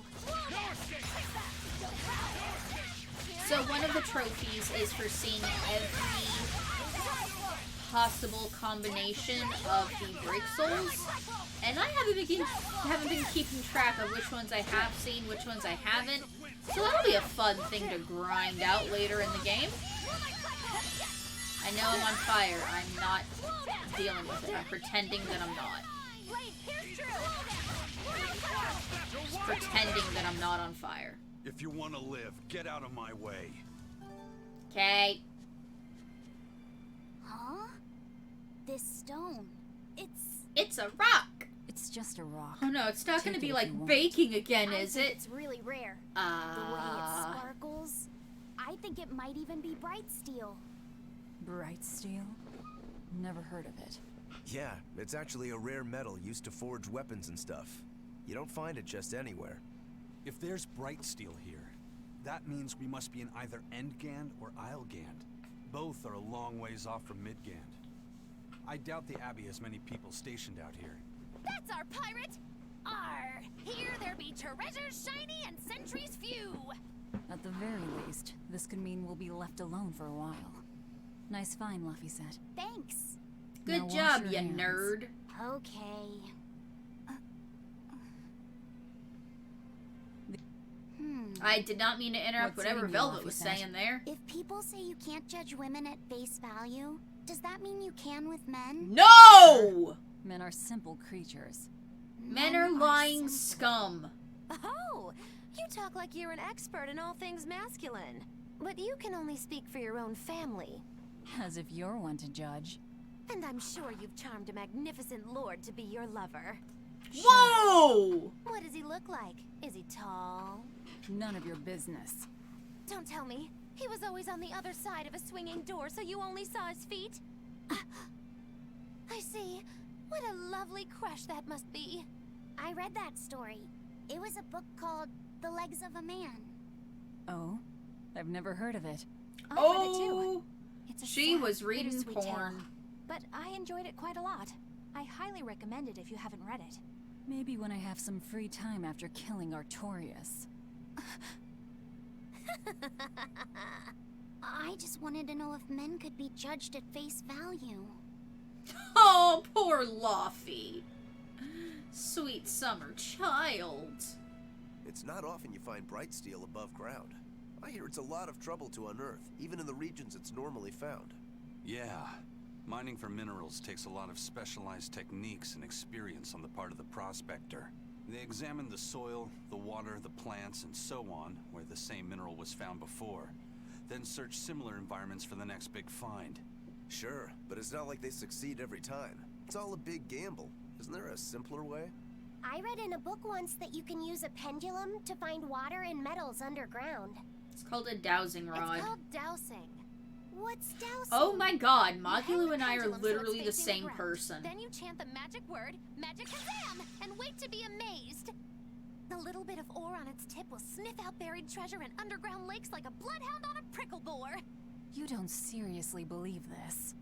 So one of the trophies is for seeing every possible combination of the Break Souls. And I haven't been keeping track of which ones I have seen, which ones I haven't. So that'll be a fun thing to grind out later in the game. I know I'm on fire. I'm not dealing with it. I'm pretending that I'm not. blade pierce true! Just pretending that I'm not on fire. If you want to live, get out of my way. Okay. Huh? This stone. It's a rock. It's just a rock. Oh no, it's not Take gonna be it if like you want. baking again, I is think it? It's really rare. The way it sparkles. I think it might even be bright steel. Bright steel? Never heard of it. Yeah, it's actually a rare metal used to forge weapons and stuff. You don't find it just anywhere. If there's bright steel here, that means we must be in either Endgand or Islegand. Both are a long ways off from Midgand. I doubt the Abbey has many people stationed out here. That's our pirate! Arr! Here there be treasures shiny and sentries few! At the very least, this could mean we'll be left alone for a while. Nice find, Laphicet. Thanks. Good Now wash job, your you hands. nerd. Okay. I did not mean to interrupt What's whatever eating you, Velvet was Laphicet? saying there. If people say you can't judge women at face value, does that mean you can with men? No! Men are simple creatures. Men are lying scum. Oh, you talk like you're an expert in all things masculine. But you can only speak for your own family. As if you're one to judge. And I'm sure you've charmed a magnificent lord to be your lover. Whoa! What does he look like? Is he tall? None of your business. Don't tell me. He was always on the other side of a swinging door, so you only saw his feet? I see. What a lovely crush that must be. I read that story. It was a book called The Legs of a Man. Oh? I've never heard of it. I read it too. Oh, It's a she sad, was reading bittersweet tale, porn. but I enjoyed it quite a lot. I highly recommend it if you haven't read it. Maybe when I have some free time after killing Artorias. I just wanted to know if men could be judged at face value. Oh, poor Laffy. Sweet summer child. It's not often you find bright steel above ground. I hear it's a lot of trouble to unearth, even in the regions it's normally found. Yeah. Mining for minerals takes a lot of specialized techniques and experience on the part of the prospector. They examine the soil, the water, the plants, and so on, where the same mineral was found before. Then search similar environments for the next big find. Sure, but it's not like they succeed every time. It's all a big gamble. Isn't there a simpler way? I read in a book once that you can use a pendulum to find water and metals underground. It's called a dowsing rod. It's called dousing. What's dowsing? Oh my god, You hang Magilu the and I are pendulum so it's literally the facing same ground. person. Then you chant the magic word, Magic Kazam, and wait to be amazed. A little bit of ore on its tip will sniff out buried treasure in underground lakes like a bloodhound on a prickle bore. You don't seriously believe this.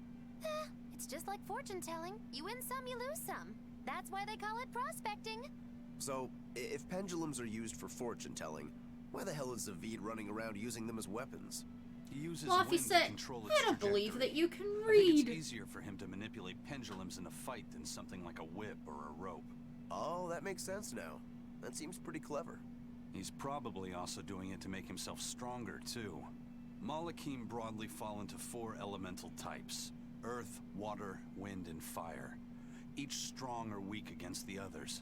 It's just like fortune telling. You win some, you lose some. That's why they call it prospecting. So, if pendulums are used for fortune telling, why the hell is Zavid running around using them as weapons? He uses Laffy wind said, to control its I don't believe trajectory. that you can I think it's read. easier for him to manipulate pendulums in a fight than something like a whip or a rope. Oh, that makes sense now. That seems pretty clever. He's probably also doing it to make himself stronger, too. Malakim broadly fall into 4 elemental types: earth, water, wind, and fire. Each strong or weak against the others.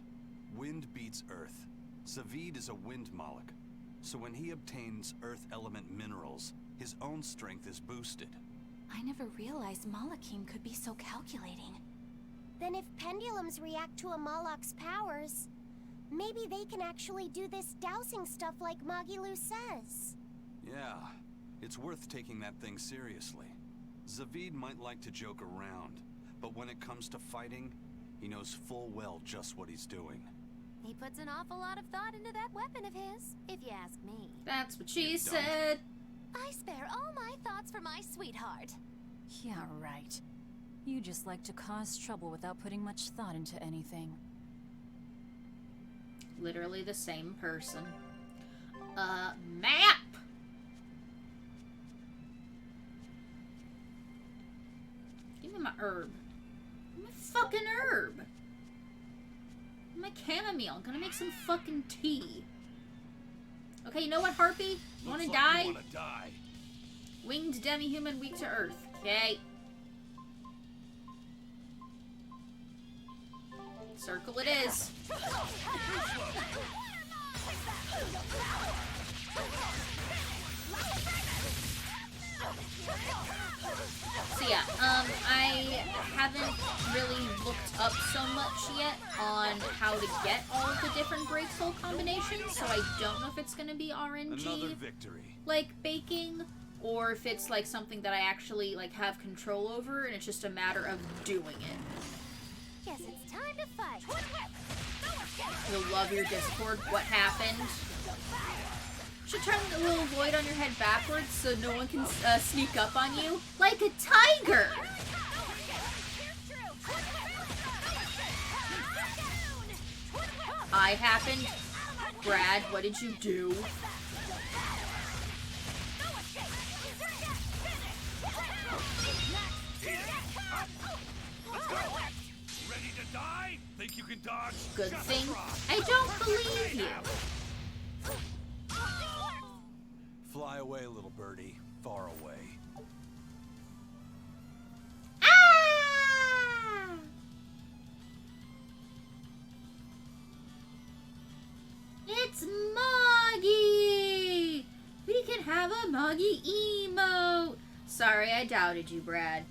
Wind beats earth. Zavid is a wind Moloch, so when he obtains earth element minerals, his own strength is boosted. I never realized Malakim could be so calculating. Then if pendulums react to a Moloch's powers, maybe they can actually do this dowsing stuff like Magilu says. Yeah, it's worth taking that thing seriously. Zavid might like to joke around, but when it comes to fighting, he knows full well just what he's doing. He puts an awful lot of thought into that weapon of his, if you ask me. That's what she You don't. said. I spare all my thoughts for my sweetheart. Yeah, right. You just like to cause trouble without putting much thought into anything. Literally the same person. Map! Give me my herb. Give me my fucking herb. My chamomile. I'm gonna make some fucking tea. Okay, you know what, Harpy? You wanna die? You wanna die. Winged demi-human, weak to earth. Okay. Circle it is. So yeah, I haven't really looked up so much yet on how to get all of the different Great Soul combinations, so I don't know if it's going to be RNG, Another victory. like baking, or if it's like something that I actually like have control over, and it's just a matter of doing it. Guess it's time to fight. You'll love your Discord. What happened? Should turn the little void on your head backwards so no one can sneak up on you. Like a tiger! I happened. Brad, what did you do? Ready to die? Think you can dodge? Good Just thing try. I don't believe you. Fly away, little birdie. Far away. Ah! It's Moggy! We can have a Moggy emote! Sorry, I doubted you, Brad.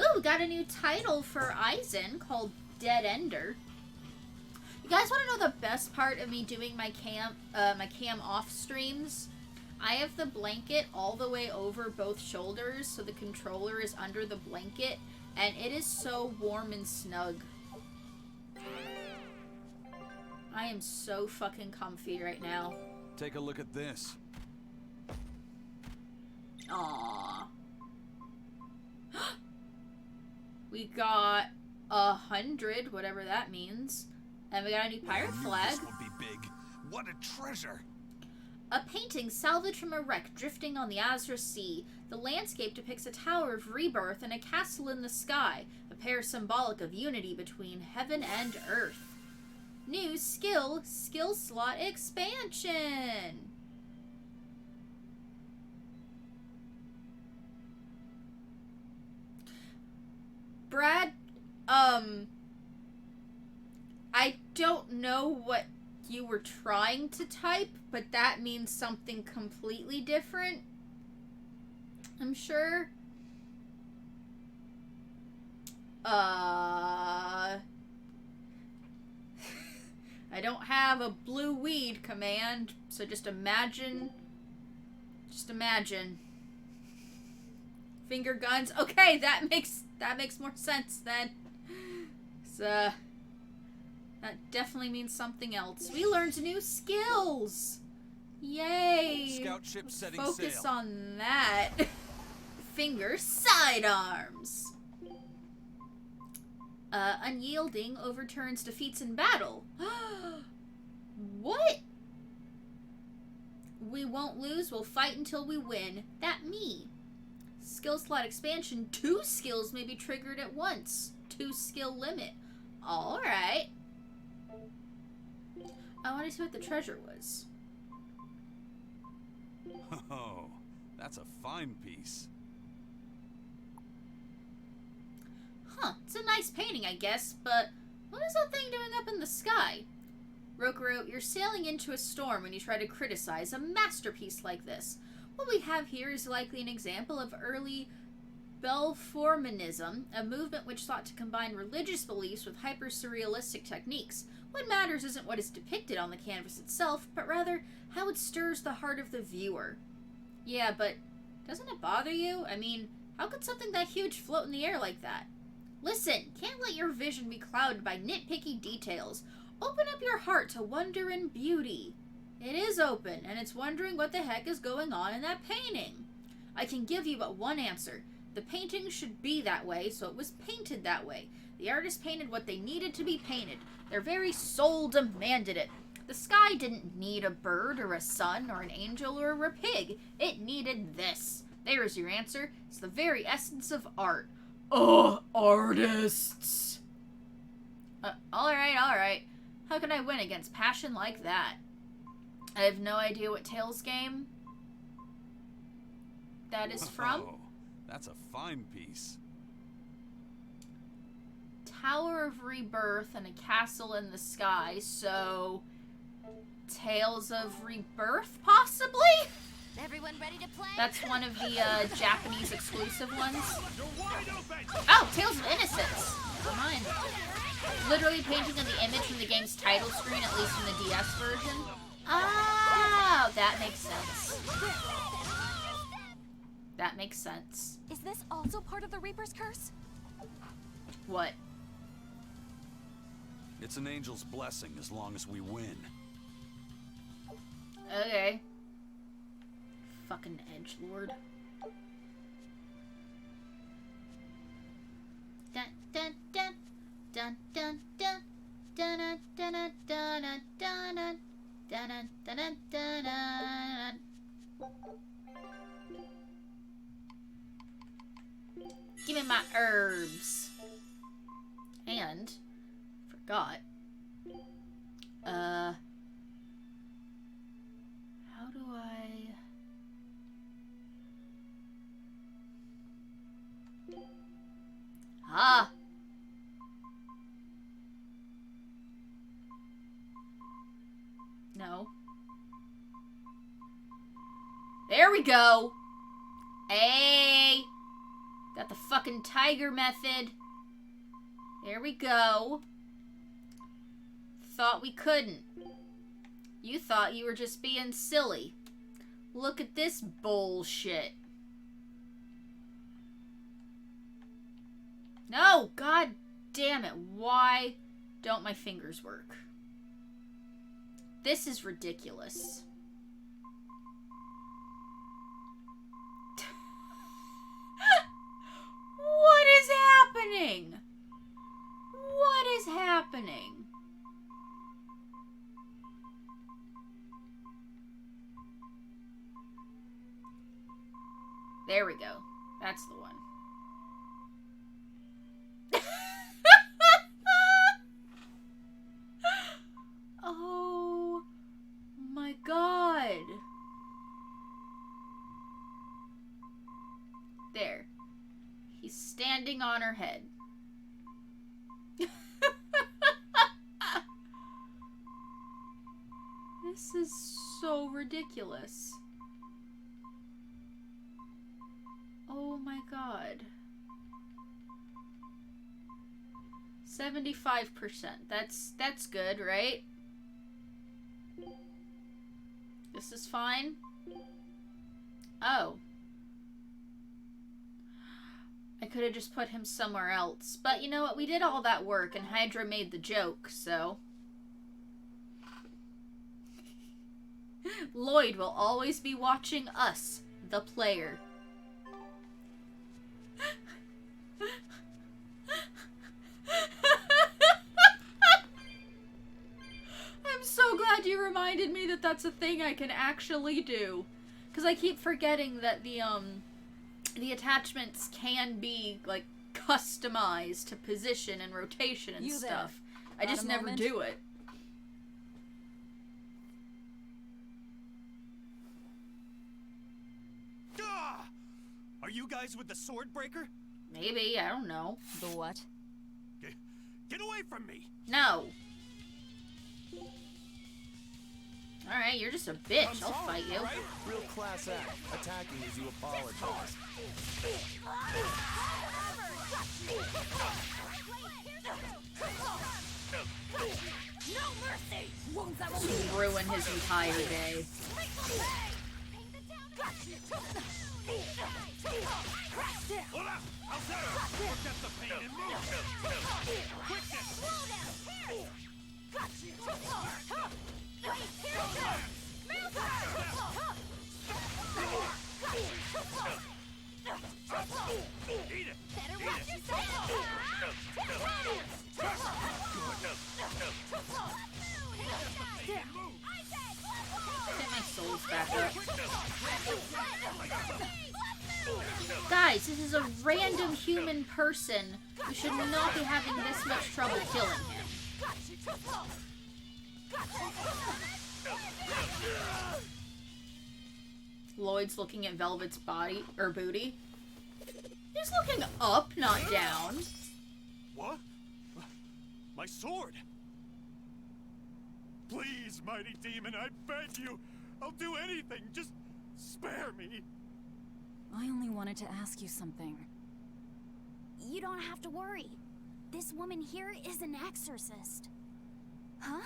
Ooh, we got a new title for Eisen called Dead Ender. You guys want to know the best part of me doing my cam off streams? I have the blanket all the way over both shoulders, so the controller is under the blanket, and it is so warm and snug. I am so fucking comfy right now. Take a look at this. Aww. We got 100, whatever that means. And we got a new pirate flag. This would be big. What a treasure! A painting salvaged from a wreck drifting on the Azure Sea. The landscape depicts a tower of rebirth and a castle in the sky, a pair symbolic of unity between heaven and earth. New skill slot expansion. Brad, I don't know what you were trying to type, but that means something completely different. I'm sure. I don't have a blue weed command, so just imagine. Finger guns. Okay, that makes more sense then. So that definitely means something else. We learned new skills. Yay! Scout ship setting Focus sail. on that. Finger sidearms. Unyielding overturns defeats in battle. What? We won't lose, we'll fight until we win. That me. Skill slot expansion. 2 skills may be triggered at once. 2 skill limit. Alright. I want to see what the treasure was. Oh, that's a fine piece. Huh, it's a nice painting, I guess, but what is that thing doing up in the sky? Rokuro, you're sailing into a storm when you try to criticize a masterpiece like this. What we have here is likely an example of early Belformanism, a movement which sought to combine religious beliefs with hyper-surrealistic techniques. What matters isn't what is depicted on the canvas itself, but rather how it stirs the heart of the viewer. Yeah, but doesn't it bother you? I mean, how could something that huge float in the air like that? Listen, can't let your vision be clouded by nitpicky details. Open up your heart to wonder and beauty. It is open, and it's wondering what the heck is going on in that painting. I can give you but one answer. The painting should be that way, so it was painted that way. The artist painted what they needed to be painted. Their very soul demanded it. The sky didn't need a bird or a sun or an angel or a pig. It needed this. There's your answer. It's the very essence of art. Artists! Alright. How can I win against passion like that? I have no idea what Tails game. that is from. Oh, that's a fine piece. Tower of Rebirth and a castle in the sky, so Tales of Rebirth, possibly? Everyone ready to play? That's one of the Japanese exclusive ones. Oh, Tales of Innocence. Never mind. Literally painting on the image from the game's title screen, at least in the DS version. Oh, that makes sense. That makes sense. Is this also part of the Reaper's curse? What? It's an angel's blessing as long as we win. Okay. Fucking edgelord. Dun dun dun dun dun dun dun dun dun dun dun dun dun dun dun. Give me my herbs. And forgot. How do I... Ah! No. There we go! Hey! Got the fucking tiger method. There we go. Thought we couldn't. You thought you were just being silly. Look at this bullshit. No! God damn it. Why don't my fingers work? This is ridiculous. What is happening? What is happening? There we go. That's the one. Oh my god. There. He's standing on her head. This is so ridiculous. Oh my god. 75%. That's good, right? This is fine. Oh. I could have just put him somewhere else. But you know what? We did all that work and Hydra made the joke, so... Lloyd will always be watching us, the player. I'm so glad you reminded me that that's a thing I can actually do. Because I keep forgetting that the attachments can be, like, customized to position and rotation and stuff. I just never do it. Are you guys with the Swordbreaker? Maybe, I don't know. The what? Get away from me! No. Alright, you're just a bitch. I'll fight you. Right? Real class act. Attacking as you apologize. No mercy! Won't that Ruin his entire day. Hold up! I'll set her! Forget the pain and move! Quickness! Eat it! Better watch yourself! Get my souls back up. Guys, this is a random human person who should not be having this much trouble killing him. Lloyd's looking at Velvet's body, or booty. He's looking up, not down. What? My sword! Please, mighty demon, I beg you! I'll do anything, just spare me! I only wanted to ask you something. You don't have to worry. This woman here is an exorcist. Huh?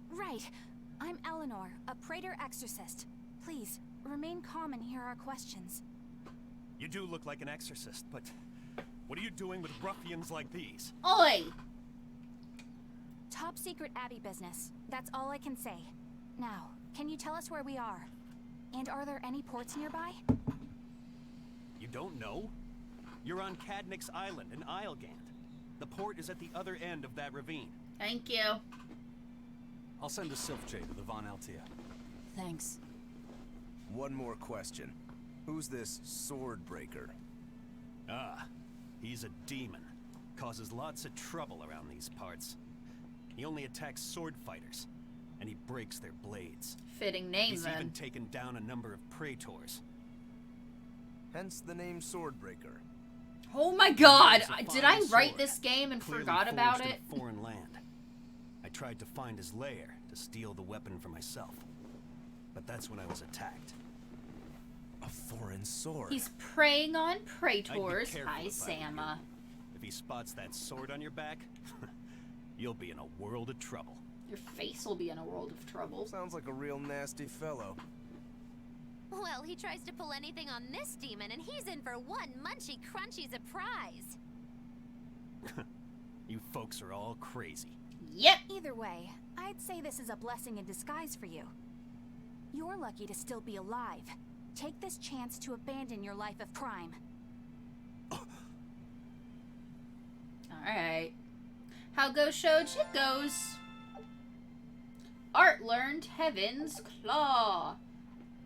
Right. I'm Eleanor, a Praetor exorcist. Please, remain calm and hear our questions. You do look like an exorcist, but what are you doing with ruffians like these? Oi! Top secret Abbey business. That's all I can say. Now, can you tell us where we are? And are there any ports nearby? You don't know? You're on Cadnix Island in Islegand. The port is at the other end of that ravine. Thank you. I'll send a Sylph-Jade to the Von Altea. Thanks. One more question. Who's this sword breaker? Ah, he's a demon. Causes lots of trouble around these parts. He only attacks sword fighters, and he breaks their blades. Fitting name, He's then. even taken down a number of praetors. Hence the name Swordbreaker. Oh my god! He has a Did I fine write sword, this game and clearly forgot about forged in it? a foreign land. I tried to find his lair to steal the weapon for myself. But that's when I was attacked. A foreign sword. He's preying on I'd be praetors. careful Hi, if I were Sama. you. If he spots that sword on your back, you'll be in a world of trouble. Your face will be in a world of trouble. Sounds like a real nasty fellow. Well, he tries to pull anything on this demon, and he's in for one munchy crunchy surprise. You folks are all crazy. Yep. Either way, I'd say this is a blessing in disguise for you. You're lucky to still be alive. Take this chance to abandon your life of crime. Alright. How goes Shoj? It goes. Art learned Heaven's Claw.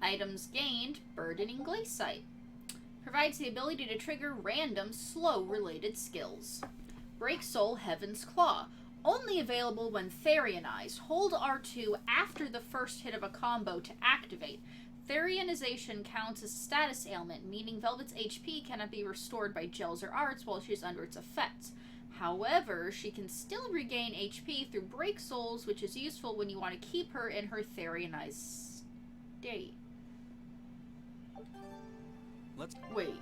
Items gained Burdening Glaciite. Provides the ability to trigger random slow related skills. Break Soul Heaven's Claw. Only available when Therionized. Hold R2 after the first hit of a combo to activate. Therionization counts as a status ailment, meaning Velvet's HP cannot be restored by gels or arts while she's under its effects. However, she can still regain HP through Break Souls, which is useful when you want to keep her in her Therionized state. Let's... Wait.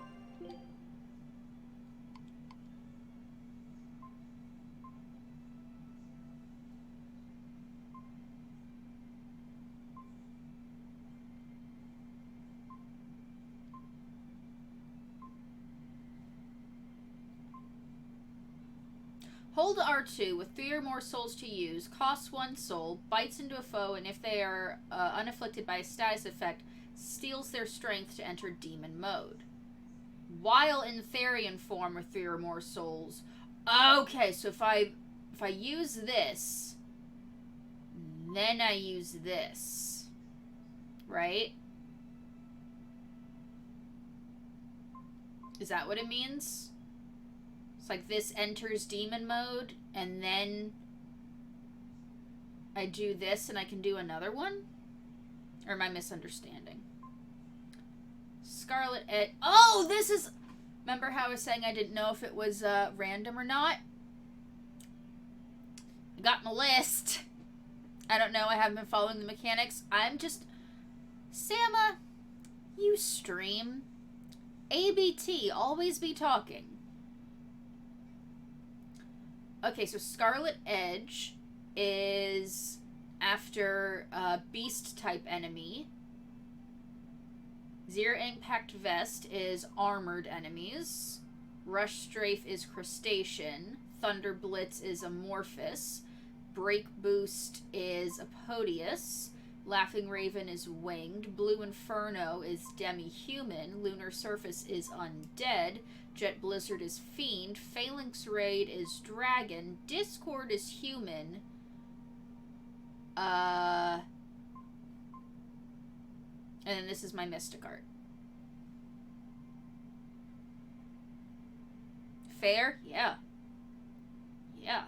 Hold R2 with 3 or more souls to use, costs 1 soul, bites into a foe, and if they are unafflicted by a status effect, steals their strength to enter demon mode. While in Therion form with 3 or more souls. Okay, so if I use this, then I use this, right? Is that what it means? It's like this enters demon mode, and then I do this and I can do another one? Or am I misunderstanding? Scarlet Ed... Oh, this is... Remember how I was saying I didn't know if it was random or not? I got my list. I don't know, I haven't been following the mechanics. I'm just... Sama, you stream. ABT, always be talking. Okay, so Scarlet Edge is after a beast-type enemy. Zero Impact Vest is armored enemies. Rush Strafe is crustacean. Thunder Blitz is amorphous. Break Boost is Apodius. Laughing Raven is winged. Blue Inferno is demi-human. Lunar Surface is undead. Jet Blizzard is fiend. Phalanx Raid is dragon. Discord is human. And then this is my Mystic Art. Fair? Yeah. Yeah.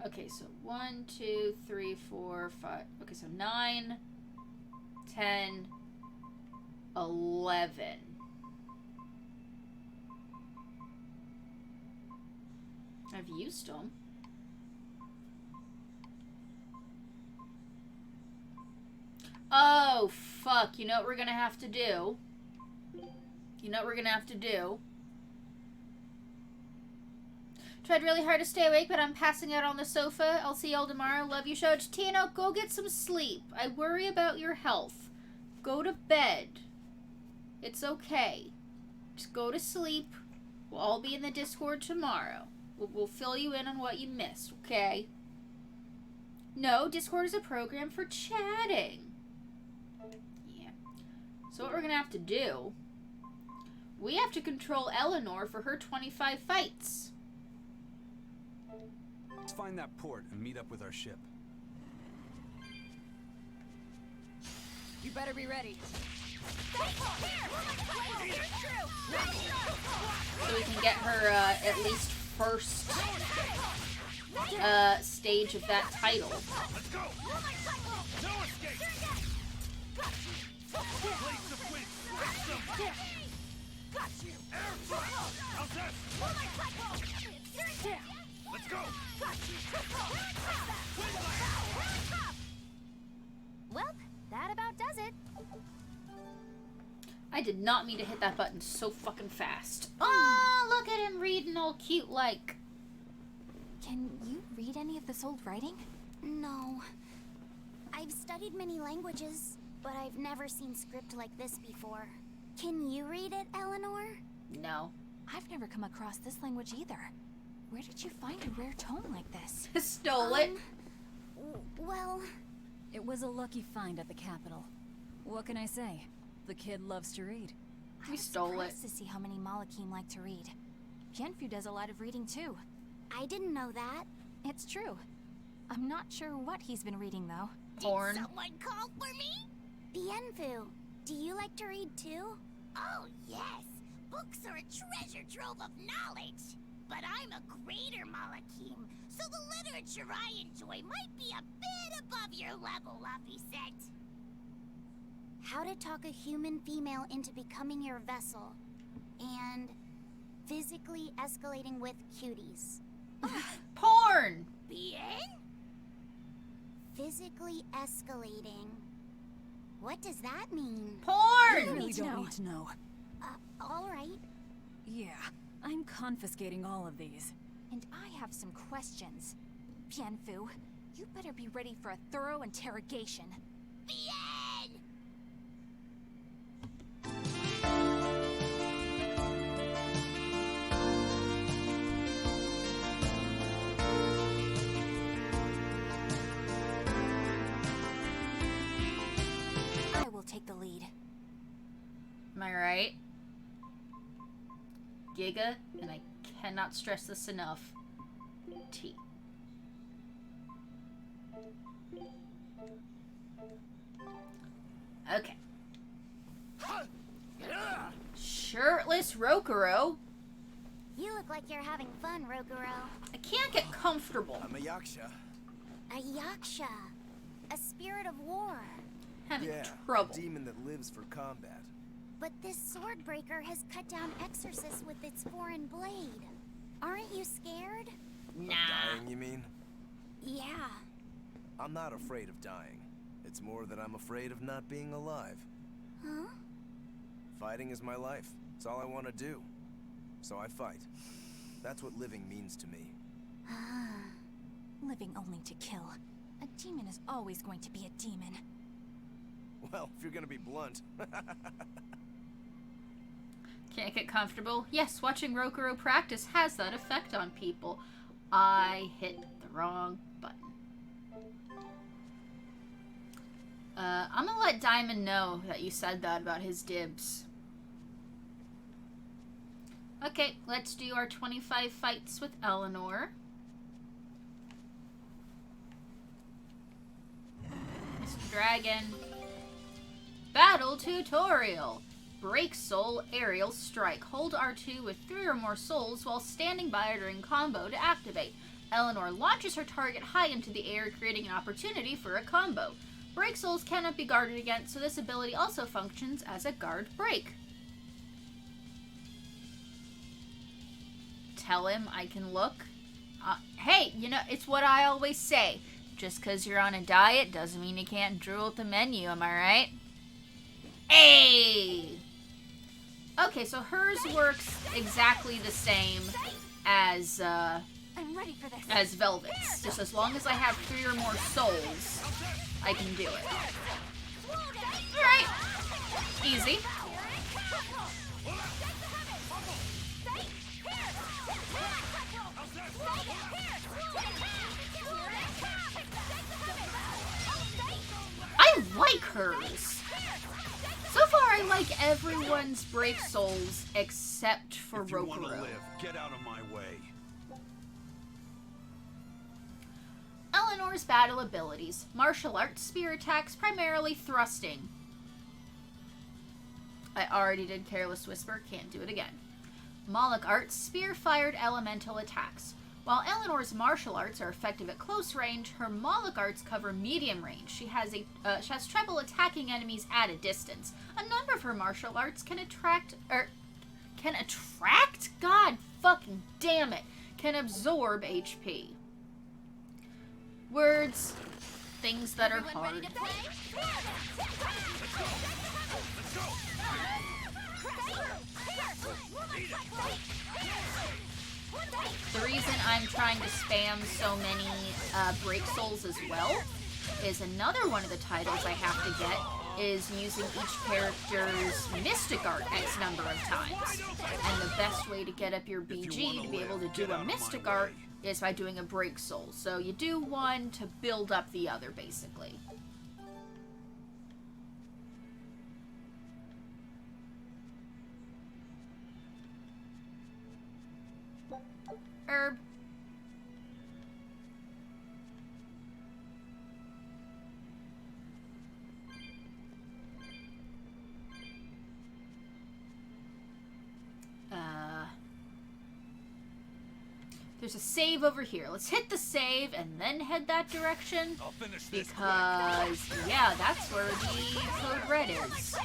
Okay, so 1, 2, 3, 4, 5. Okay, so 9, 10, 11. I've used them. Oh, fuck. You know what we're gonna have to do? You know what we're gonna have to do? Tried really hard to stay awake, but I'm passing out on the sofa. I'll see y'all tomorrow. Love you, Shoj. Tino, go get some sleep. I worry about your health. Go to bed. It's okay. Just go to sleep. We'll all be in the Discord tomorrow. We'll fill you in on what you missed, okay? No, Discord is a program for chatting. Yeah. So what we're gonna have to do, we have to control Eleanor for her 25 fights. Let's find that port and meet up with our ship. You better be ready. So we can get her at least first stage of that title. Let's go! No escape! Blades of wind! Got you! Air thrust! How's that? Let's go! Well, that about does it. I did not mean to hit that button so fucking fast. Oh, look at him reading all cute like. Can you read any of this old writing? No. I've studied many languages, but I've never seen script like this before. Can you read it, Eleanor? No. I've never come across this language either. Where did you find a rare tome like this? Stole it. Well... It was a lucky find at the Capitol. What can I say? The kid loves to read. We stole it. I was surprised to see how many Malakim like to read. Pianfu does a lot of reading too. I didn't know that. It's true. I'm not sure what he's been reading though. Porn. Did someone call for me? Bienfu, do you like to read too? Oh, yes. Books are a treasure trove of knowledge. But I'm a greater Malakim, so the literature I enjoy might be a bit above your level, Laphicet. How to talk a human female into becoming your vessel. And physically escalating with cuties. Porn. Bien? Physically escalating. What does that mean? I Porn. really don't need to know. Alright. Yeah, I'm confiscating all of these. And I have some questions. Pianfu, you better be ready for a thorough interrogation. Bien! I will take the lead. Am I right? Giga, and I cannot stress this enough. T. Okay. Shirtless Rokuro. You look like you're having fun, Roguro. I can't get comfortable. I'm a yaksha. A yaksha. A spirit of war. Having Yeah, trouble. a demon that lives for combat. But this sword breaker has cut down exorcists with its foreign blade. Aren't you scared? Nah. Dying, you mean? Yeah. I'm not afraid of dying. It's more that I'm afraid of not being alive. Huh? Fighting is my life. It's all I want to do. So I fight. That's what living means to me. Living only to kill. A demon is always going to be a demon. Well, if you're gonna be blunt. Can't get comfortable? Yes, watching Rokuro practice has that effect on people. I hit the wrong button. I'm gonna let Diamond know that you said that about his dibs. Okay, let's do our 25 fights with Eleanor. Mr. Dragon. Battle tutorial. Break soul aerial strike. Hold R2 with 3 or more souls while standing by during combo to activate. Eleanor launches her target high into the air, creating an opportunity for a combo. Break souls cannot be guarded against, so this ability also functions as a guard break. Tell him I can look. Hey, you know, it's what I always say. Just because you're on a diet doesn't mean you can't drool at the menu, am I right? Hey! Okay, so hers works exactly the same as, I'm ready for this. as Velvet's. Just as long as I have 3 or more souls, I can do it. Alright. Easy. I like hers. So far, I like everyone's break souls except for If you want to Rokuro. live, get out of my way. Eleanor's battle abilities. Martial arts, spear attacks, primarily thrusting. I already did Careless Whisper, can't do it again. Moloch arts, spear-fired elemental attacks. While Eleanor's martial arts are effective at close range, her Moloch arts cover medium range. She has trouble attacking enemies at a distance. A number of her martial arts can attract? God fucking damn it! Can absorb HP. Words, things that are hard. The reason I'm trying to spam so many break souls as well is another one of the titles I have to get is using each character's mystic art X number of times. And the best way to get up your BG to be able to do a mystic art is by doing a break soul. So you do one to build up the other, basically. Herb. There's a save over here. Let's hit the save and then head that direction. I'll finish this Because, yeah, that's where the code red is.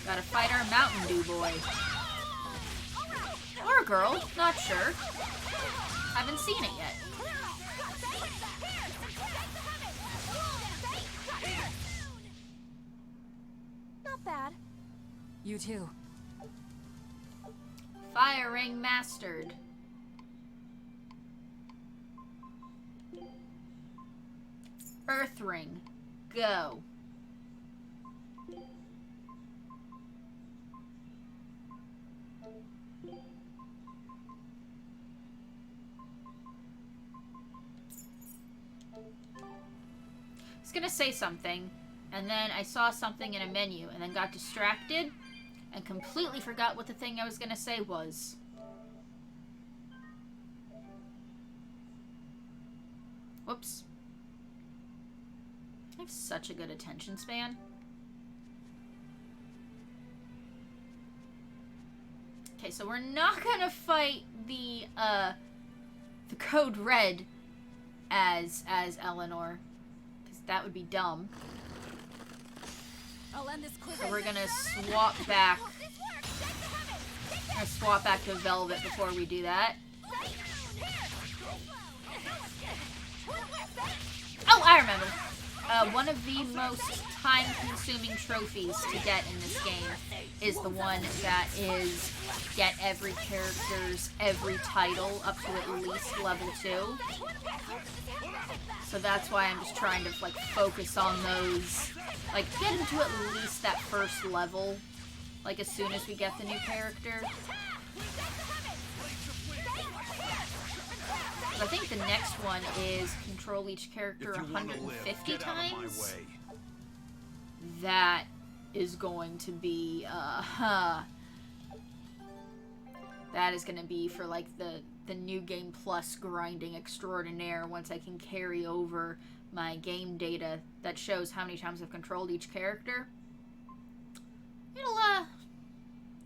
Gotta fight our Mountain Dew boy. Or girl, not sure. Haven't seen it yet. Not bad. You too. Fire ring mastered. Earth ring. Go. I was gonna say something, and then I saw something in a menu, and then got distracted, and completely forgot what the thing I was gonna say was. Whoops. I have such a good attention span. Okay, so we're not gonna fight the code red as Eleanor, because that would be dumb. I'll end this quick. So we're gonna swap back. To Velvet before we do that. Oh, I remember. One of the most time-consuming trophies to get in this game is the one that is get every character's every title up to at least level 2. So that's why I'm just trying to like focus on those, like get into at least that first level, like as soon as we get the new character. I think the next one is control each character 150 times. That is going to be, that is going to be for like the new game plus grinding extraordinaire once I can carry over my game data that shows how many times I've controlled each character.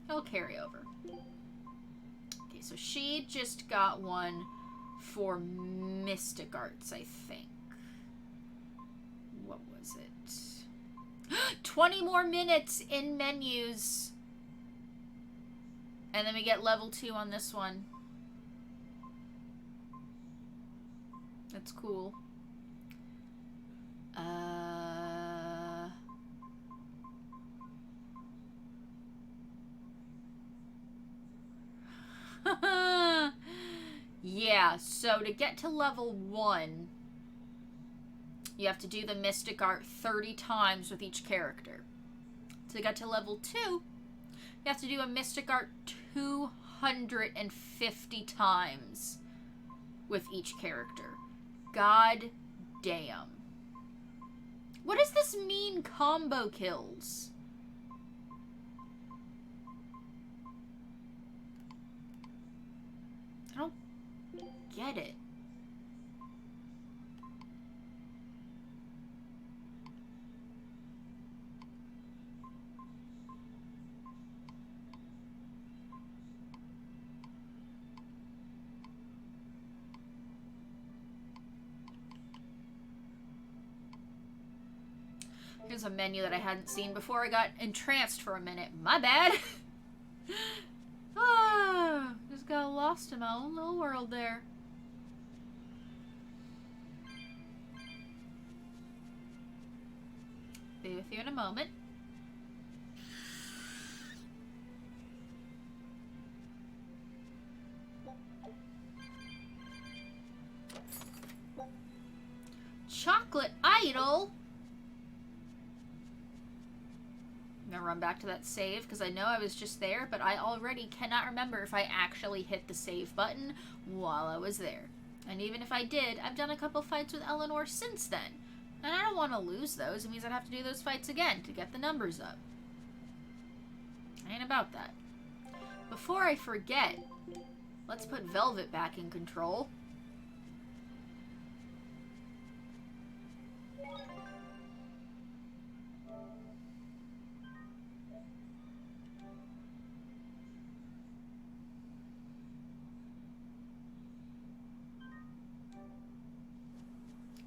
It'll carry over. Okay, so she just got one for Mystic Arts, I think. What was it? 20 more minutes in menus. And then we get level 2 on this one. That's cool. Yeah, so to get to level 1, you have to do the mystic art 30 times with each character. To get to level 2, you have to do a mystic art 250 times with each character. God damn. What does this mean, combo kills? I don't get it. Here's a menu that I hadn't seen before. I got entranced for a minute. My bad. Just got lost in my own little world there. Be with you in a moment. Chocolate idol? I'm gonna run back to that save because I know I was just there, but I already cannot remember if I actually hit the save button while I was there. And even if I did, I've done a couple fights with Eleanor since then. And I don't want to lose those. It means I'd have to do those fights again to get the numbers up. I ain't about that. Before I forget, let's put Velvet back in control.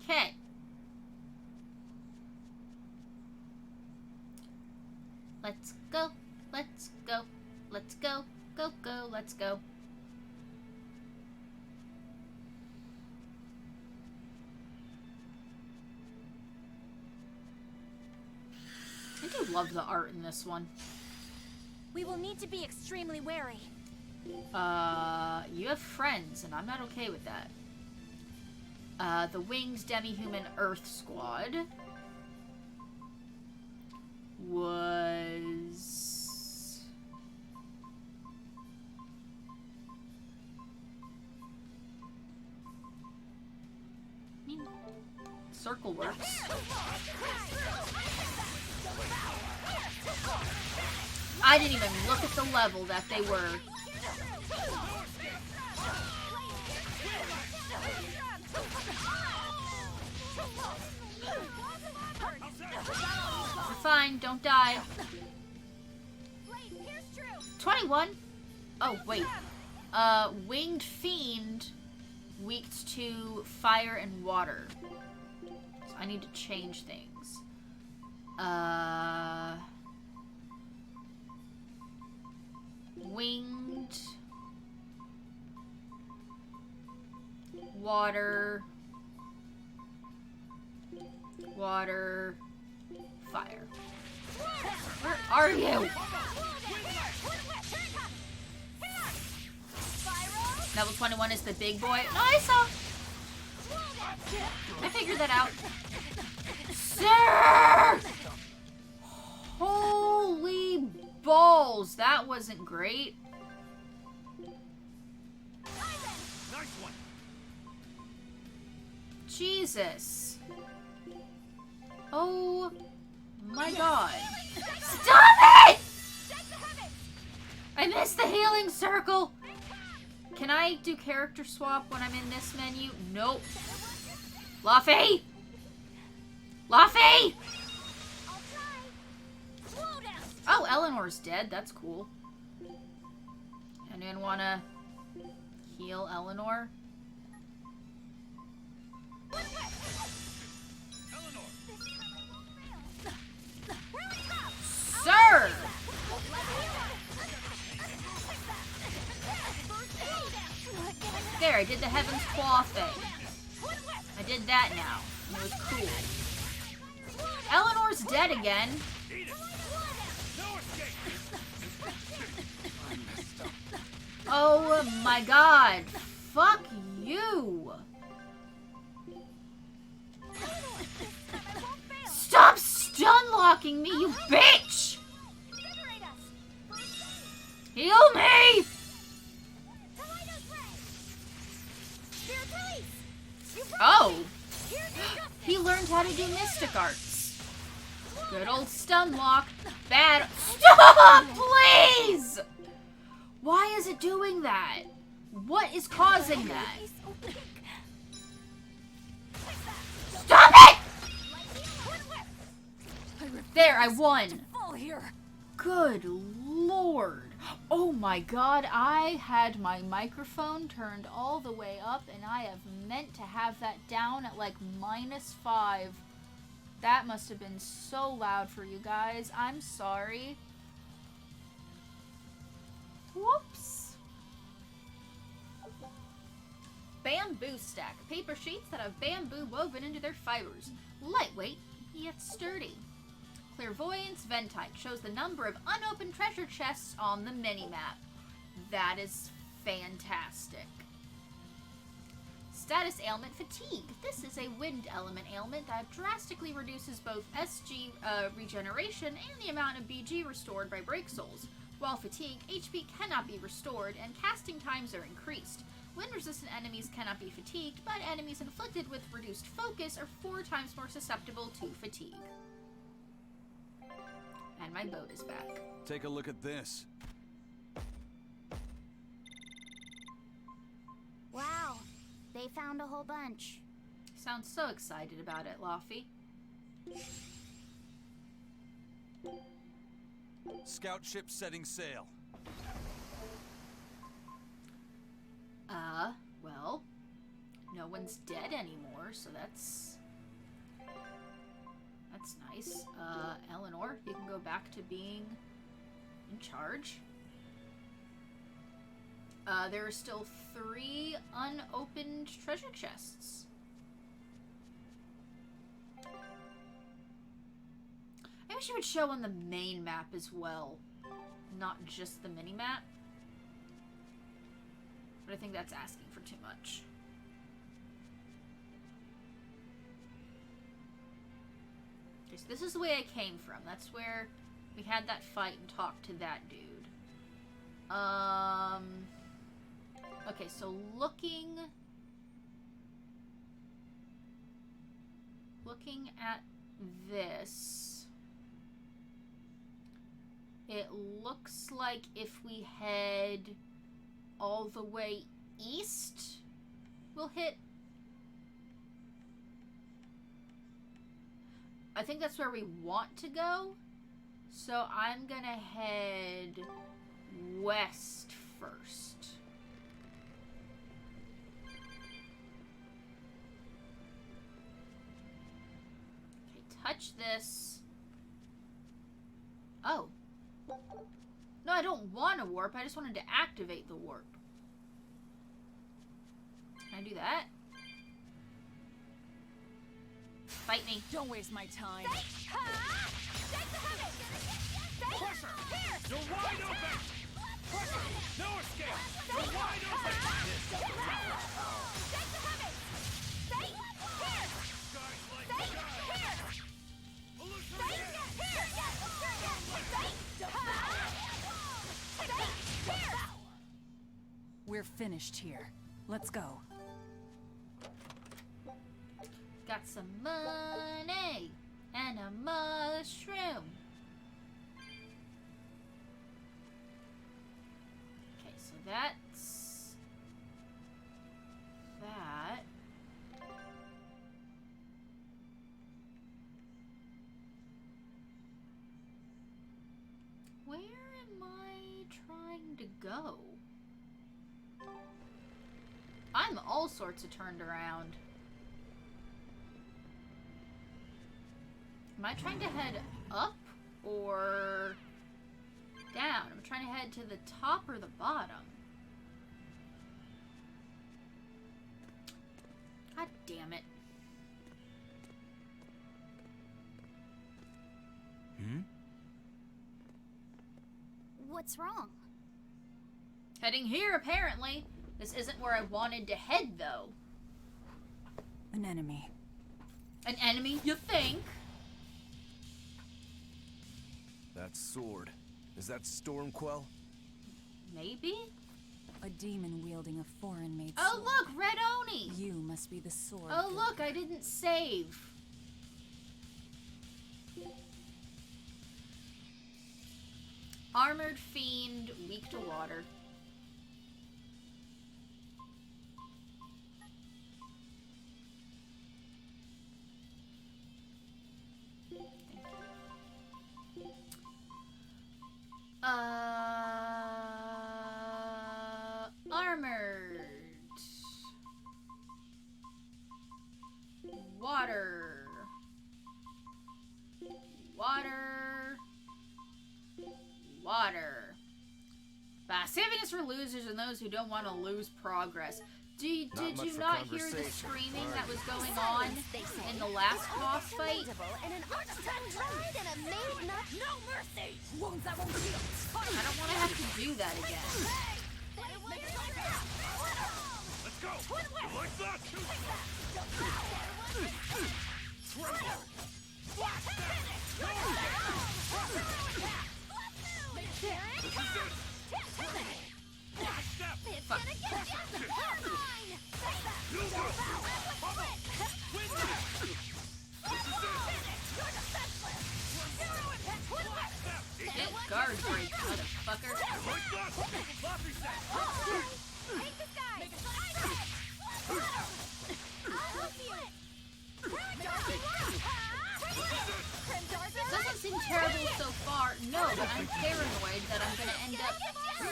Okay. Let's go, let's go, let's go, go, go, let's go. I do love the art in this one. We will need to be extremely wary. You have friends, and I'm not okay with that. The Winged Demi-Human Earth Squad was... I mean, circle works. I didn't even look at the level that they were. You're fine, don't die. 21? Oh, wait. Winged Fiend, weak to fire and water. So I need to change things. Winged... Water... Water... Fire. Where are you? Level 21 is the big boy. No, I saw. I figured that out. Sir! Holy balls. That wasn't great. Nice one. Jesus. Oh my god. Stop it! I missed the healing circle. Can I do character swap when I'm in this menu? Nope. Luffy! Luffy! Oh, Eleanor's dead. That's cool. Anyone wanna heal Eleanor? sir! There, I did the Heaven's Claw thing. I did that now. And it was cool. Eleanor's dead again. Oh my god. Fuck you. Stop stun-locking me, you bitch! Heal me! Oh! He learned how to do mystic arts. Good old stun lock. Bad. Stop, please! Why is it doing that? What is causing that? Stop it! There, I won. Good lord. Oh my god, I had my microphone turned all the way up and I have meant to have that down at like -5. That must have been so loud for you guys. I'm sorry. Whoops. Bamboo stack. Paper sheets that have bamboo woven into their fibers. Lightweight, yet sturdy. Clairvoyance Ventite shows the number of unopened treasure chests on the mini-map. That is fantastic. Status ailment fatigue. This is a wind element ailment that drastically reduces both SG regeneration and the amount of BG restored by break souls. While fatigue, HP cannot be restored and casting times are increased. Wind-resistant enemies cannot be fatigued, but enemies inflicted with reduced focus are 4 times more susceptible to fatigue. And my boat is back. Take a look at this. Wow, they found a whole bunch. Sounds so excited about it, Laffy. Scout ship setting sail. Well, no one's dead anymore, so that's nice. Eleanor, you can go back to being in charge. There are still 3 unopened treasure chests. Maybe she would show on the main map as well, not just the mini-map. But I think that's asking for too much. Okay, so this is the way I came from. That's where we had that fight and talked to that dude. Okay, so looking at this, it looks like if we head all the way east, we'll hit... I think that's where we want to go. So I'm gonna head west first. Okay, touch this. Oh. No, I don't want to warp. I just wanted to activate the warp. Can I do that? Fight me. Don't waste my time. Crusher! You're wide open! Crusher! No escape! You're wide open! We're finished here. Let's go. Got some money and a mushroom. Okay, so that's that. Where am I trying to go? I'm all sorts of turned around. Am I trying to head up or down? I'm trying to head to the top or the bottom. God damn it. What's wrong? Heading here, apparently. This isn't where I wanted to head, though. An enemy. An enemy, you think? That sword. Is that Stormquell? Maybe? A demon wielding a foreign-made Oh, sword. look! Red Oni! You must be the sword. Oh, look! I didn't save. Armored fiend, weak to water. Armored. Water. Water. Water. Saving is for losers and those who don't want to lose progress. Did you not hear the screaming that was going on in the last boss fight? And an untried and a made nut. No mercy. Wounds that won't heal. I don't want to have to do that again. Let's go! Like that! Tremble! Fuck. Get guard break, motherfucker. Take this guy! Doesn't seem terrible so far. No, but I'm paranoid that I'm gonna end up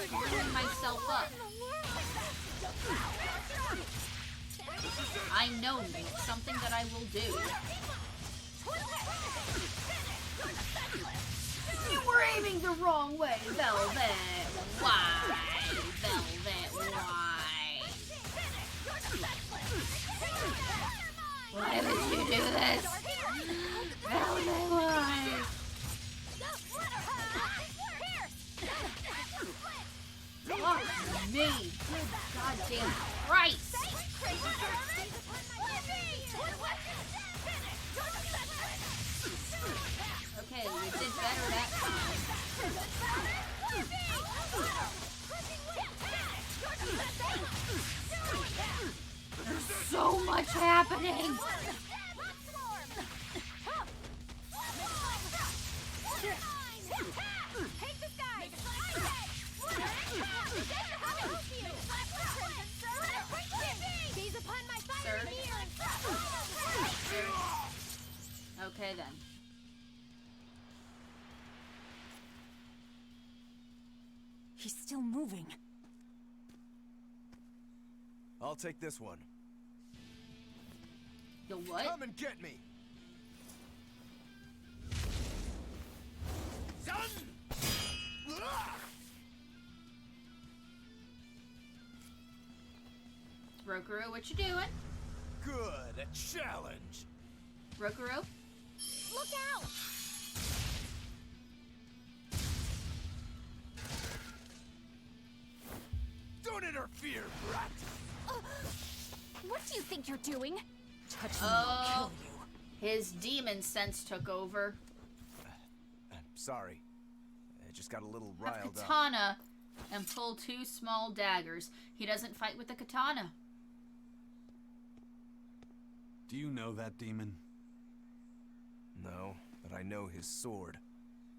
screwing myself up. I know me. It's something that I will do. You were aiming the wrong way, Velvet. Why? Velvet, why? Why would you do this? Velvet, why? Fuck me. Good goddamn Christ. Okay, we did better that time. There's so much happening. Take this guy! Seize upon my fire Sir? here! Okay then. He's still moving. I'll take this one. The what? Come and get me! Rokuro, what you doing? Good, a challenge! Rokuro? Look out! Don't interfere, brat! What do you think you're doing? Touch me, I'll Oh, kill you. his demon sense took over. Sorry. I just got a little Have riled up. katana and pull 2 small daggers. He doesn't fight with the katana. Do you know that demon? No, but I know his sword.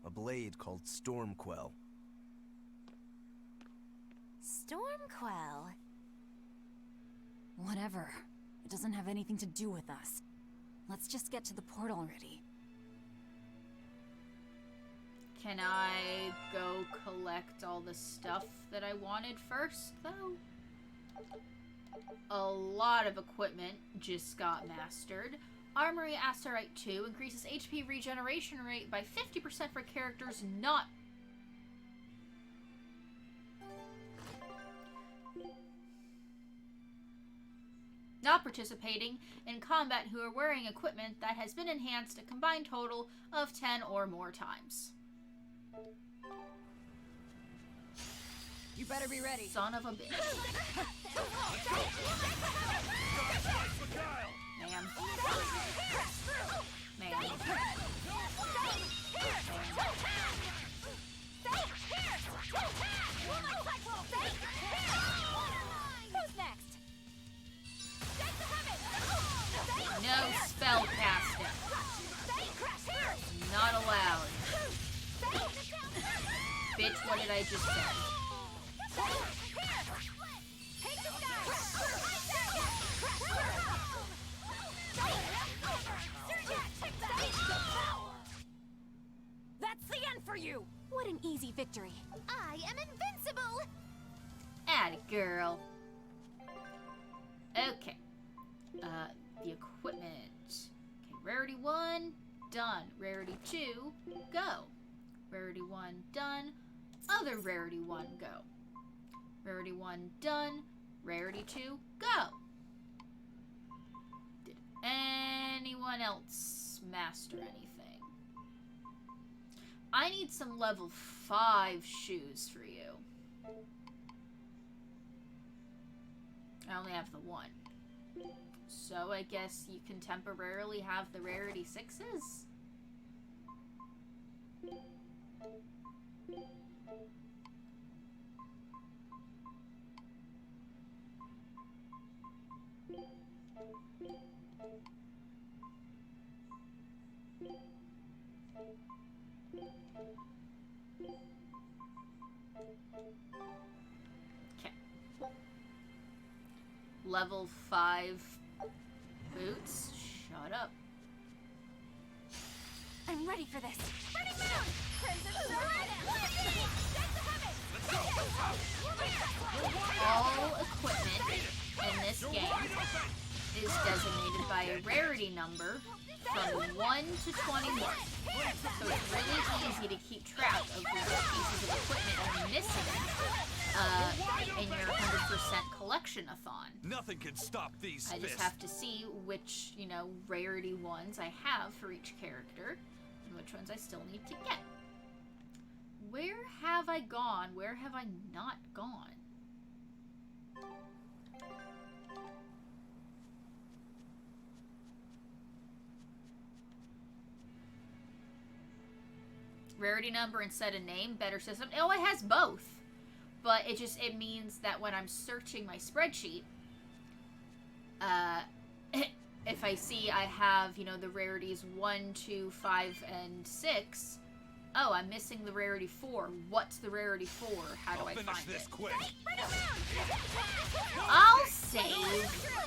A blade called Stormquell. Stormquell. Whatever. It doesn't have anything to do with us. Let's just get to the port already. Can I go collect all the stuff that I wanted first, though? A lot of equipment just got mastered. Armory Asterite 2 increases HP regeneration rate by 50% for characters not participating in combat who are wearing equipment that has been enhanced a combined total of 10 or more times. You better be ready. Son of a bitch. Man. Man. Who's next? No spell casting. Not allowed. Bitch, what did I just say? That's the end for you! What an easy victory. I am invincible! Atta girl. Okay. The equipment. Okay, rarity 1, done. Rarity 2, go. Rarity 1, done. Other rarity 1, go. Rarity 1, done. Rarity 2, go. Did anyone else master anything? I need some level 5 shoes for you. I only have the 1. So I guess you can temporarily have the rarity 6s? Okay. Level 5 boots. Shut up. I'm ready for this. All equipment in this game is designated by a rarity number from 1 to 21. So it's really easy to keep track of which pieces of equipment are missing in your 100% collection-a-thon. Nothing can stop these I just have to see which, rarity ones I have for each character and which ones I still need to get. Where have I gone? Where have I not gone? Rarity number instead of name, better system. Oh, it has both. But it means that when I'm searching my spreadsheet, if I see I have, the rarities 1, 2, 5, and 6, oh, I'm missing the rarity 4. What's the rarity 4? How do I find this it? Quick. I'll save.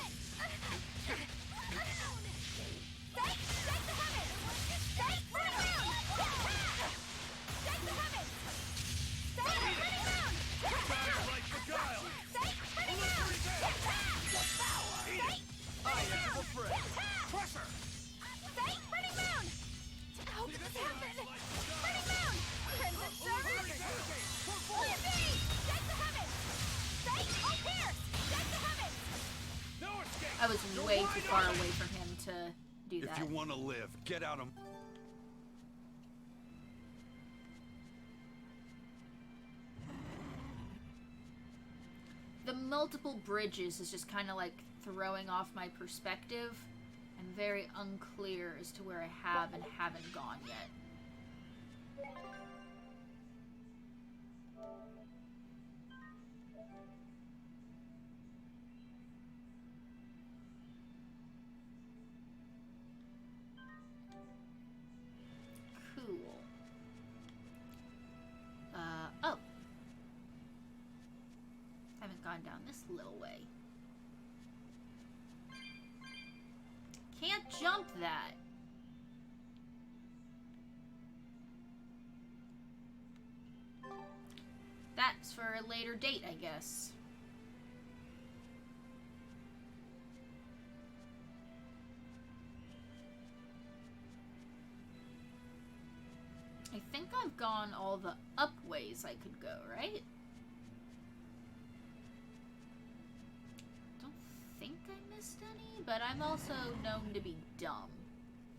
I was way too far away from him to do that. If you want to live, get out of... The multiple bridges is just kind of like throwing off my perspective. I'm very unclear as to where I have and haven't gone yet. Cool. Oh. Haven't gone down this little way. Can't jump that. That's for a later date, I guess. gone all the up ways I could go, right? Don't think I missed any, but I'm also known to be dumb.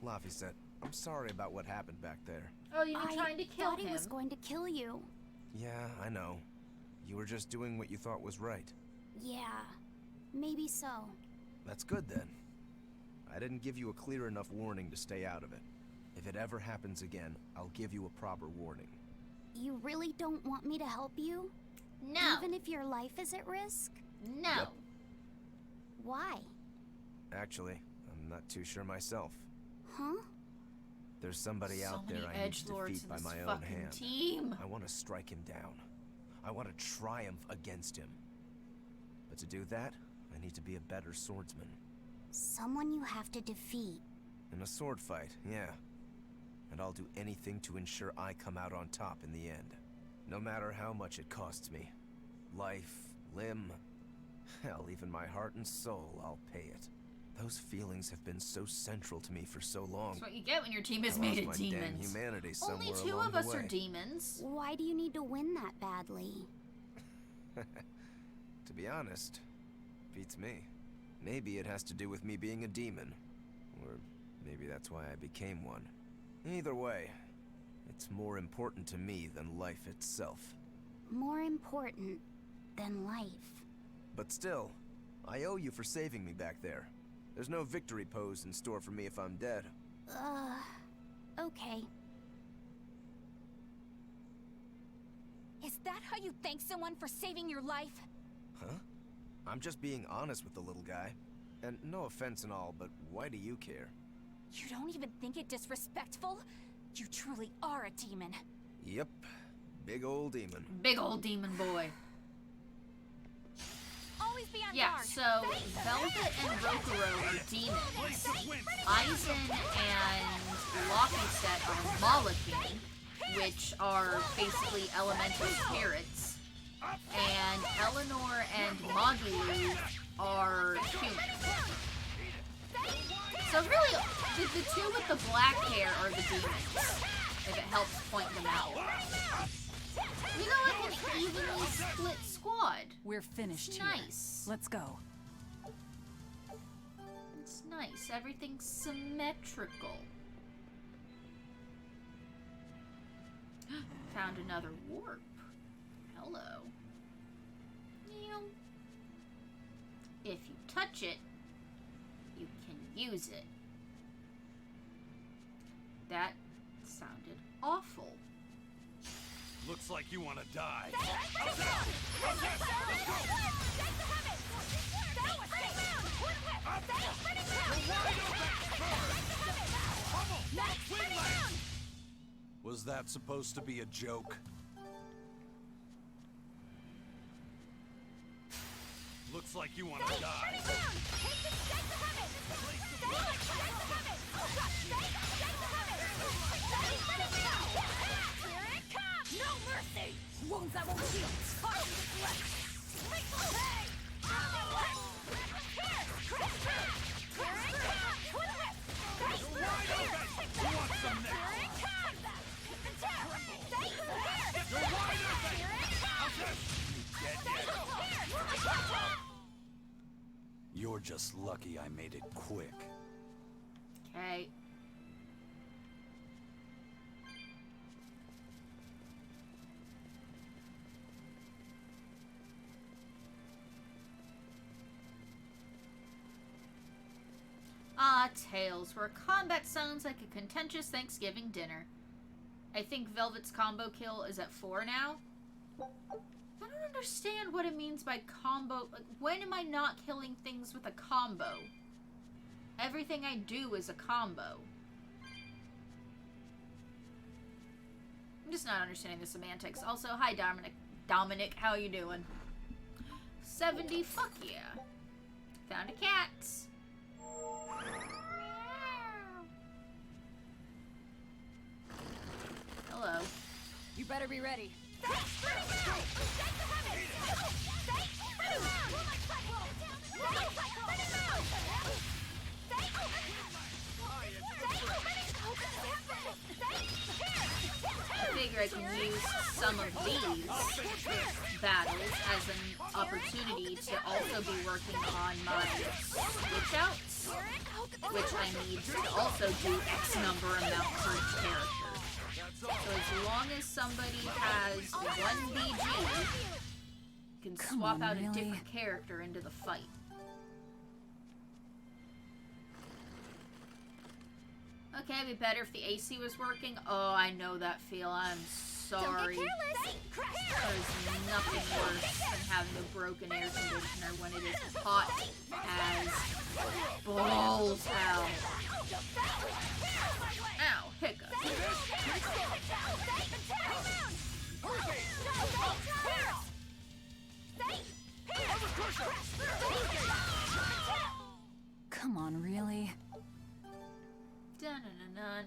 Laphicet, I'm sorry about what happened back there. Oh, you were trying to kill I thought him. he was going to kill you. Yeah, I know. You were just doing what you thought was right. Yeah, maybe so. That's good then. I didn't give you a clear enough warning to stay out of it. If it ever happens again, I'll give you a proper warning. You really don't want me to help you? No. Even if your life is at risk? No. Yep. Why? Actually, I'm not too sure myself. Huh? There's somebody So out there many I need to edgelords defeat in by this my own fucking hand. team. I want to strike him down. I want to triumph against him. But to do that, I need to be a better swordsman. Someone you have to defeat. In a sword fight, yeah. And I'll do anything to ensure I come out on top in the end. No matter how much it costs me. Life, limb, hell, even my heart and soul, I'll pay it. Those feelings have been so central to me for so long. That's what you get when your team is I made lost of my damn demons. humanity somewhere Only two along of the us are way. demons. Why do you need to win that badly? To be honest, beats me. Maybe it has to do with me being a demon. Or maybe that's why I became one. Either way, it's more important to me than life itself. More important than life. But still, I owe you for saving me back there. There's no victory pose in store for me if I'm dead. Okay. Is that how you thank someone for saving your life? Huh? I'm just being honest with the little guy. And no offense and all, but why do you care? You don't even think it disrespectful? You truly are a demon. Yep. Big old demon. Big old demon boy. Always be on Yeah, guard. so Velvet and Rokuro are demons. Aizen and Laphicet are Molekine, which are basically elemental spirits. And Eleanor and Magilu are humans. So really, the two with the black hair are the demons, if it helps point them out. We got like an evenly split squad. We're finished It's here. nice. Let's go. It's nice. Everything's symmetrical. Found another warp. Hello. If you touch it, you can use it. That sounded awful. Looks like you want to die. Was that supposed to be a joke? Looks like you want to die. No mercy! Wounds that won't heal. Caution deflect. You're just lucky I made it quick. Okay. Ah, Tails, where combat sounds like a contentious Thanksgiving dinner. I think Velvet's combo kill is at 4 now. I don't understand what it means by combo. Like, when am I not killing things with a combo? Everything I do is a combo. I'm just not understanding the semantics. Also, hi Dominic. Dominic, how you doing? 70, fuck yeah. Found a cat. Hello. You better be ready. I figure I can use some of these battles as an opportunity to also be working on my switch outs, which I need to also do X number amount for each character. So as long as somebody has one BG, you can swap out a different character into the fight. Okay, it'd be better if the AC was working. Oh, I know that feel. I'm sorry. There's nothing worse than having a broken air conditioner when it is hot as balls out. Ow, hiccup. Come on, really? Dun-dun-dun-dun.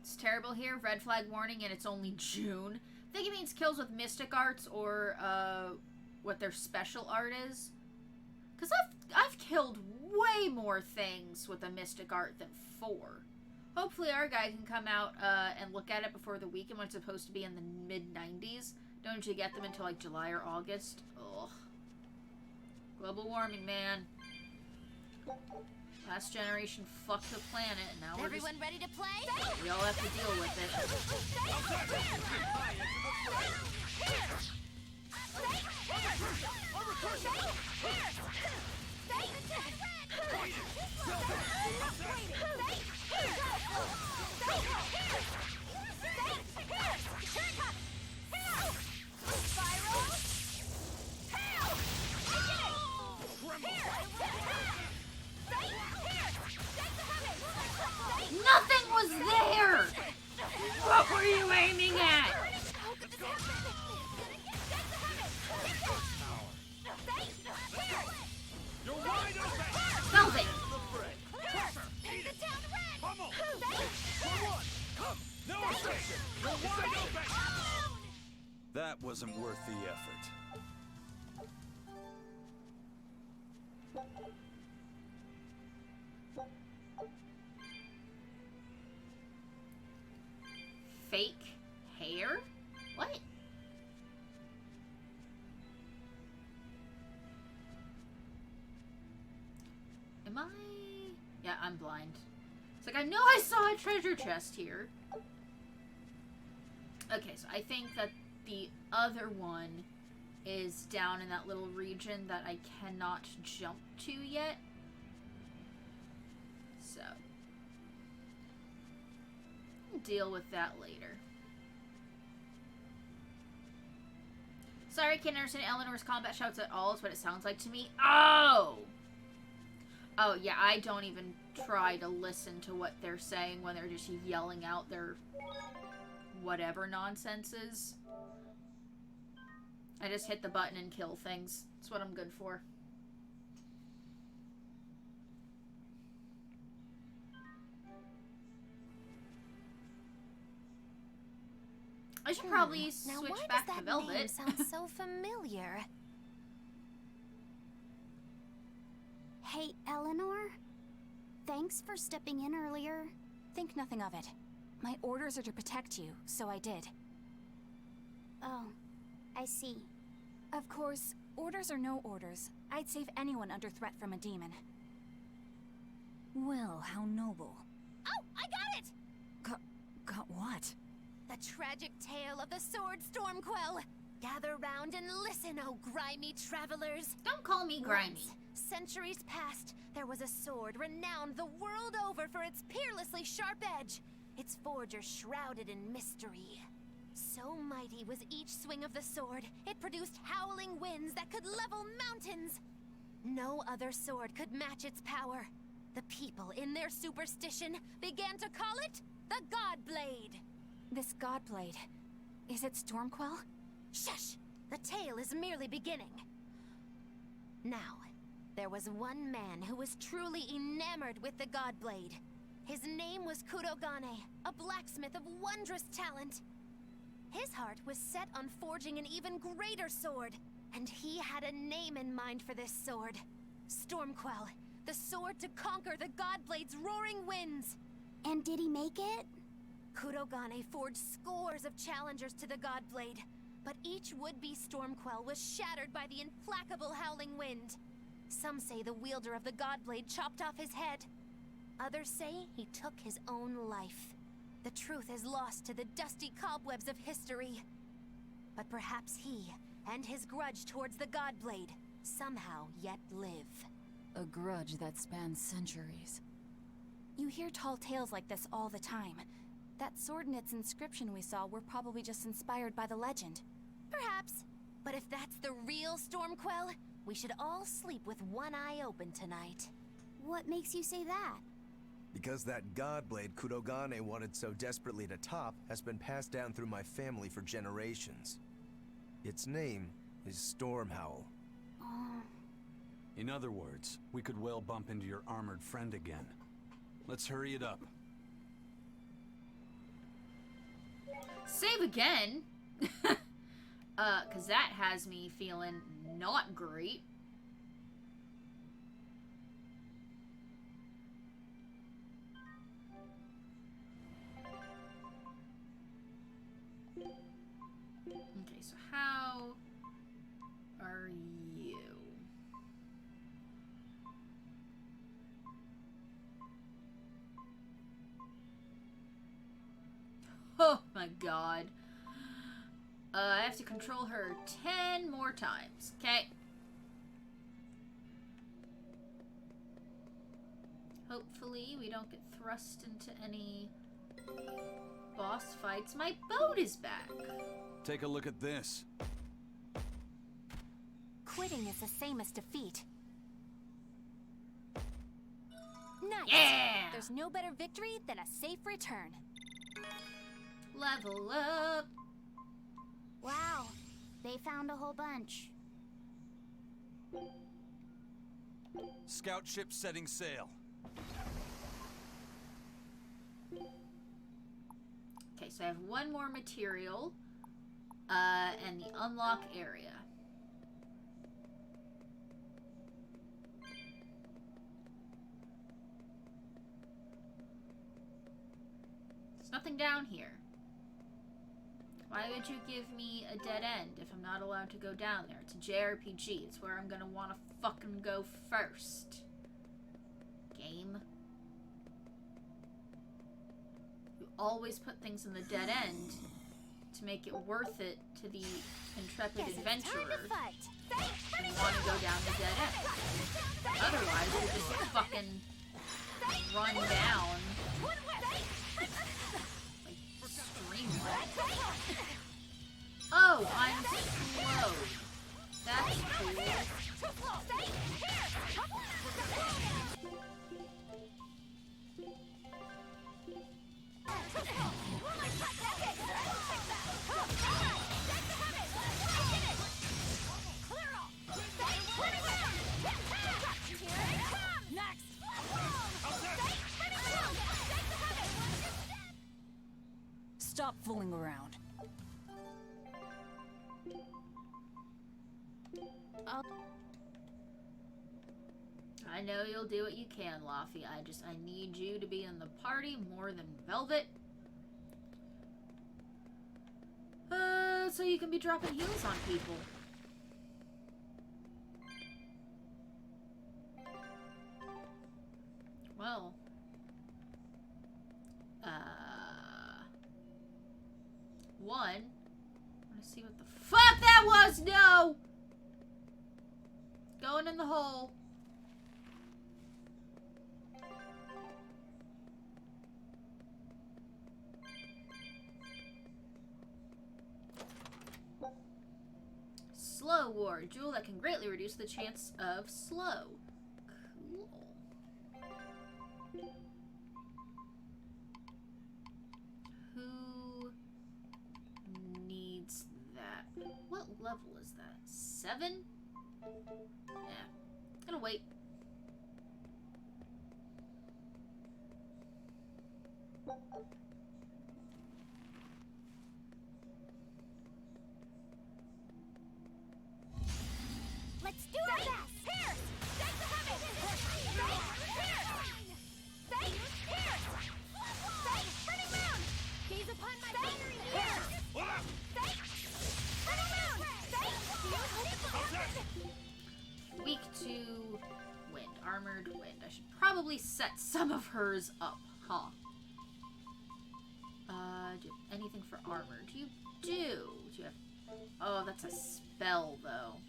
It's terrible here. Red flag warning, and it's only June. I think it means kills with mystic arts or what their special art is. Because I've killed way more things with a mystic art than 4. Hopefully our guy can come out and look at it before the weekend when it's supposed to be in the mid-90s. Don't usually get them until like July or August. Ugh. Global warming, man. Last generation fucked the planet, and now we're Everyone ready to play? we all have to deal with it. Nothing was there! What were you aiming at? Velvet! That wasn't worth the effort. Fake hair? What? Am I? Yeah, I'm blind. It's like, I know I saw a treasure chest here. Okay, so I think that the other one is down in that little region that I cannot jump to yet. So, I'll deal with that later. Sorry, I can't understand Eleanor's combat shouts at all. It's what it sounds like to me. Oh! Oh, yeah, I don't even try to listen to what they're saying when they're just yelling out their whatever nonsenses. I just hit the button and kill things. That's what I'm good for. I should probably switch back to Velvet. Name sounds so familiar. Hey, Eleanor? Thanks for stepping in earlier. Think nothing of it. My orders are to protect you, so I did. Oh, I see. Of course, orders or no orders, I'd save anyone under threat from a demon. Well, how noble. Oh, I got it! Got what? The tragic tale of the sword Stormquell. Gather round and listen, oh grimy travelers. Don't call me grimy. Once, centuries past, there was a sword renowned the world over for its peerlessly sharp edge. Its forger shrouded in mystery. So mighty was each swing of the sword, it produced howling winds that could level mountains. No other sword could match its power. The people, in their superstition, began to call it the Godblade. This Godblade, is it Stormquell? Shush! The tale is merely beginning. Now, there was one man who was truly enamored with the Godblade. His name was Kurogane, a blacksmith of wondrous talent. His heart was set on forging an even greater sword, and he had a name in mind for this sword. Stormquell, The sword to conquer the Godblade's roaring winds! And did he make it? Kurogane forged scores of challengers to the Godblade, but each would-be Stormquell was shattered by the implacable howling wind. Some say the wielder of the Godblade chopped off his head. Others say he took his own life. The truth is lost to the dusty cobwebs of history. But perhaps he, and his grudge towards the Godblade, somehow yet live. A grudge that spans centuries. You hear tall tales like this all the time. That sword and its inscription we saw were probably just inspired by the legend. Perhaps. But if that's the real Stormquell, we should all sleep with one eye open tonight. What makes you say that? Because that Godblade Kurogane wanted so desperately to top has been passed down through my family for generations. Its name is Stormhowl. In other words, we could well bump into your armored friend again. Let's hurry it up. Save again? Cause that has me feeling not great. Okay, so how are you? Oh my god. I have to control her 10 more times. Okay. Hopefully we don't get thrust into any boss fights. My boat is back. Take a look at this. Quitting is the same as defeat. Nice! Yeah! There's no better victory than a safe return. Level up. Wow, they found a whole bunch. Scout ship setting sail. Okay, so I have one more material, and the unlock area. There's nothing down here. Why would you give me a dead end if I'm not allowed to go down there? It's a JRPG. It's where I'm gonna want to fucking go first. Game. You always put things in the dead end to make it worth it to the intrepid adventurer who want to go down the dead end. Otherwise, you just fucking run down. Oh, I'm slow. That's cool. Stop fooling around. I know you'll do what you can, Laffy. I need you to be in the party more than Velvet. So you can be dropping heals on people. Well. One. I want to see what the fuck that was! No! Going in the hole. Slow Ward. Jewel that can greatly reduce the chance of slow. Cool. Who needs that? What level is that? 7? Yeah. Gonna wait. Let's do our best! Here! Take the habit! set some of hers up, huh? Do you have anything for armor? Do you do? Do you have... Oh, that's a spell, though.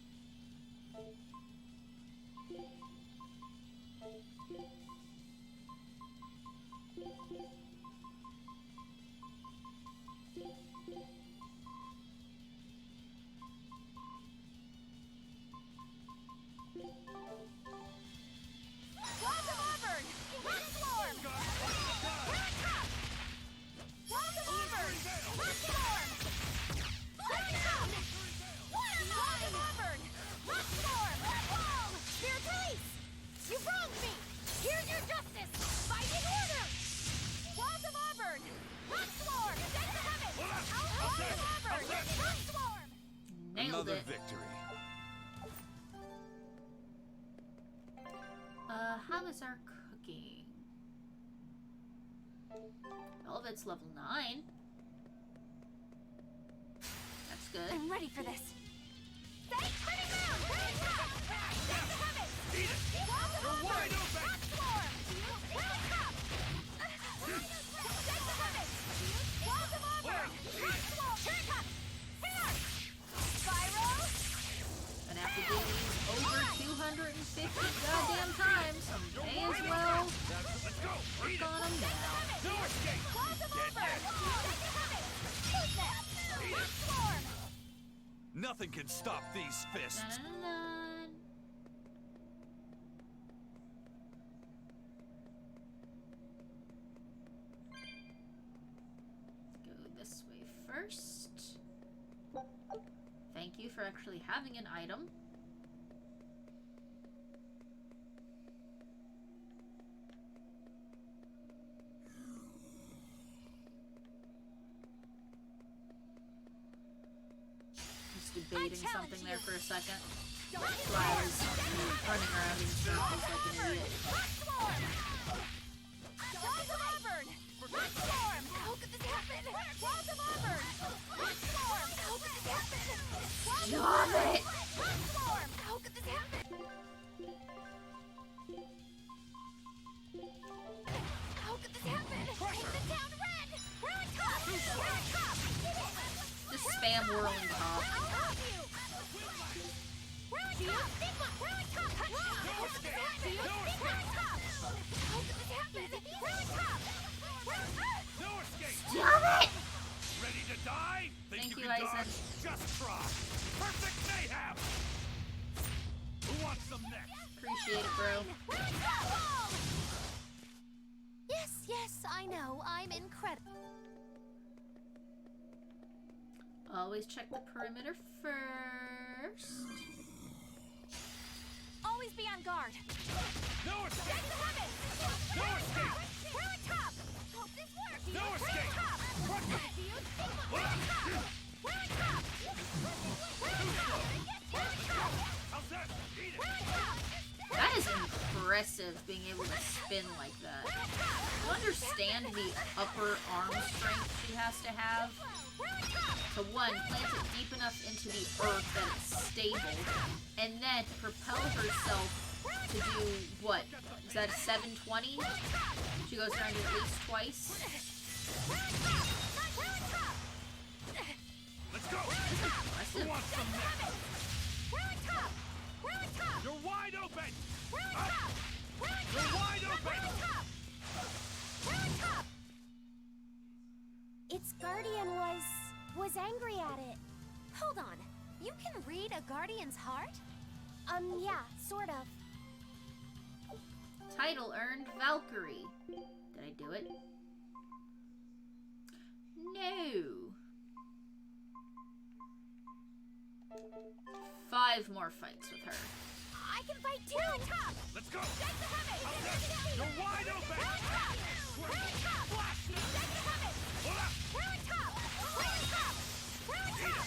Another victory. How is our cooking? Velvet's level 9. That's good. I'm ready for this. Eat it! You're wide open! And after doing these over 250 goddamn times, I may as well Let's go! Eat work on them now. No escape! Nothing can stop these fists. Dun-dun-dun. Go this way first. Thank you for actually having an item. Debating something there for a second. That's why I was running around in circles like an idiot. How could this happen? Walls of Auburn! How could this happen? Stop it! How could this happen? How could this happen? Take the town red! We're on top! We're on top! Just spam whirling top. Stop it! Ready to die? Think Thank you, can Eisen. dodge? Just try. Perfect mayhem. Who wants some next? Appreciate it, bro. Yes, I know. I'm incredible. Always check the perimeter first. Always be on guard. No escape. No escape. We're on top. Hope this works. No escape. We're on top. We're on top. How's that? Eat it. That is impressive, being able to spin like that. I understand the upper arm strength she has to have. To one, plant it deep enough into the earth that it's stable, and then to propel herself to do what? Is that a 720? She goes around at least twice. Let's go. That's Who wants some next? We're on top. We're on top. You're wide open. We're on top. We're on top. You're wide open. We're on top. We're on top. Its guardian was angry at it. Hold on. You can read a guardian's heart? Yeah, sort of. Title earned Valkyrie. Did I do it? No. 5 more fights with her. I can fight too. Top. Let's go. We're You're wide open. on top. We're on top. Blast it. Hold up. We're on top. We're on top. We're on top.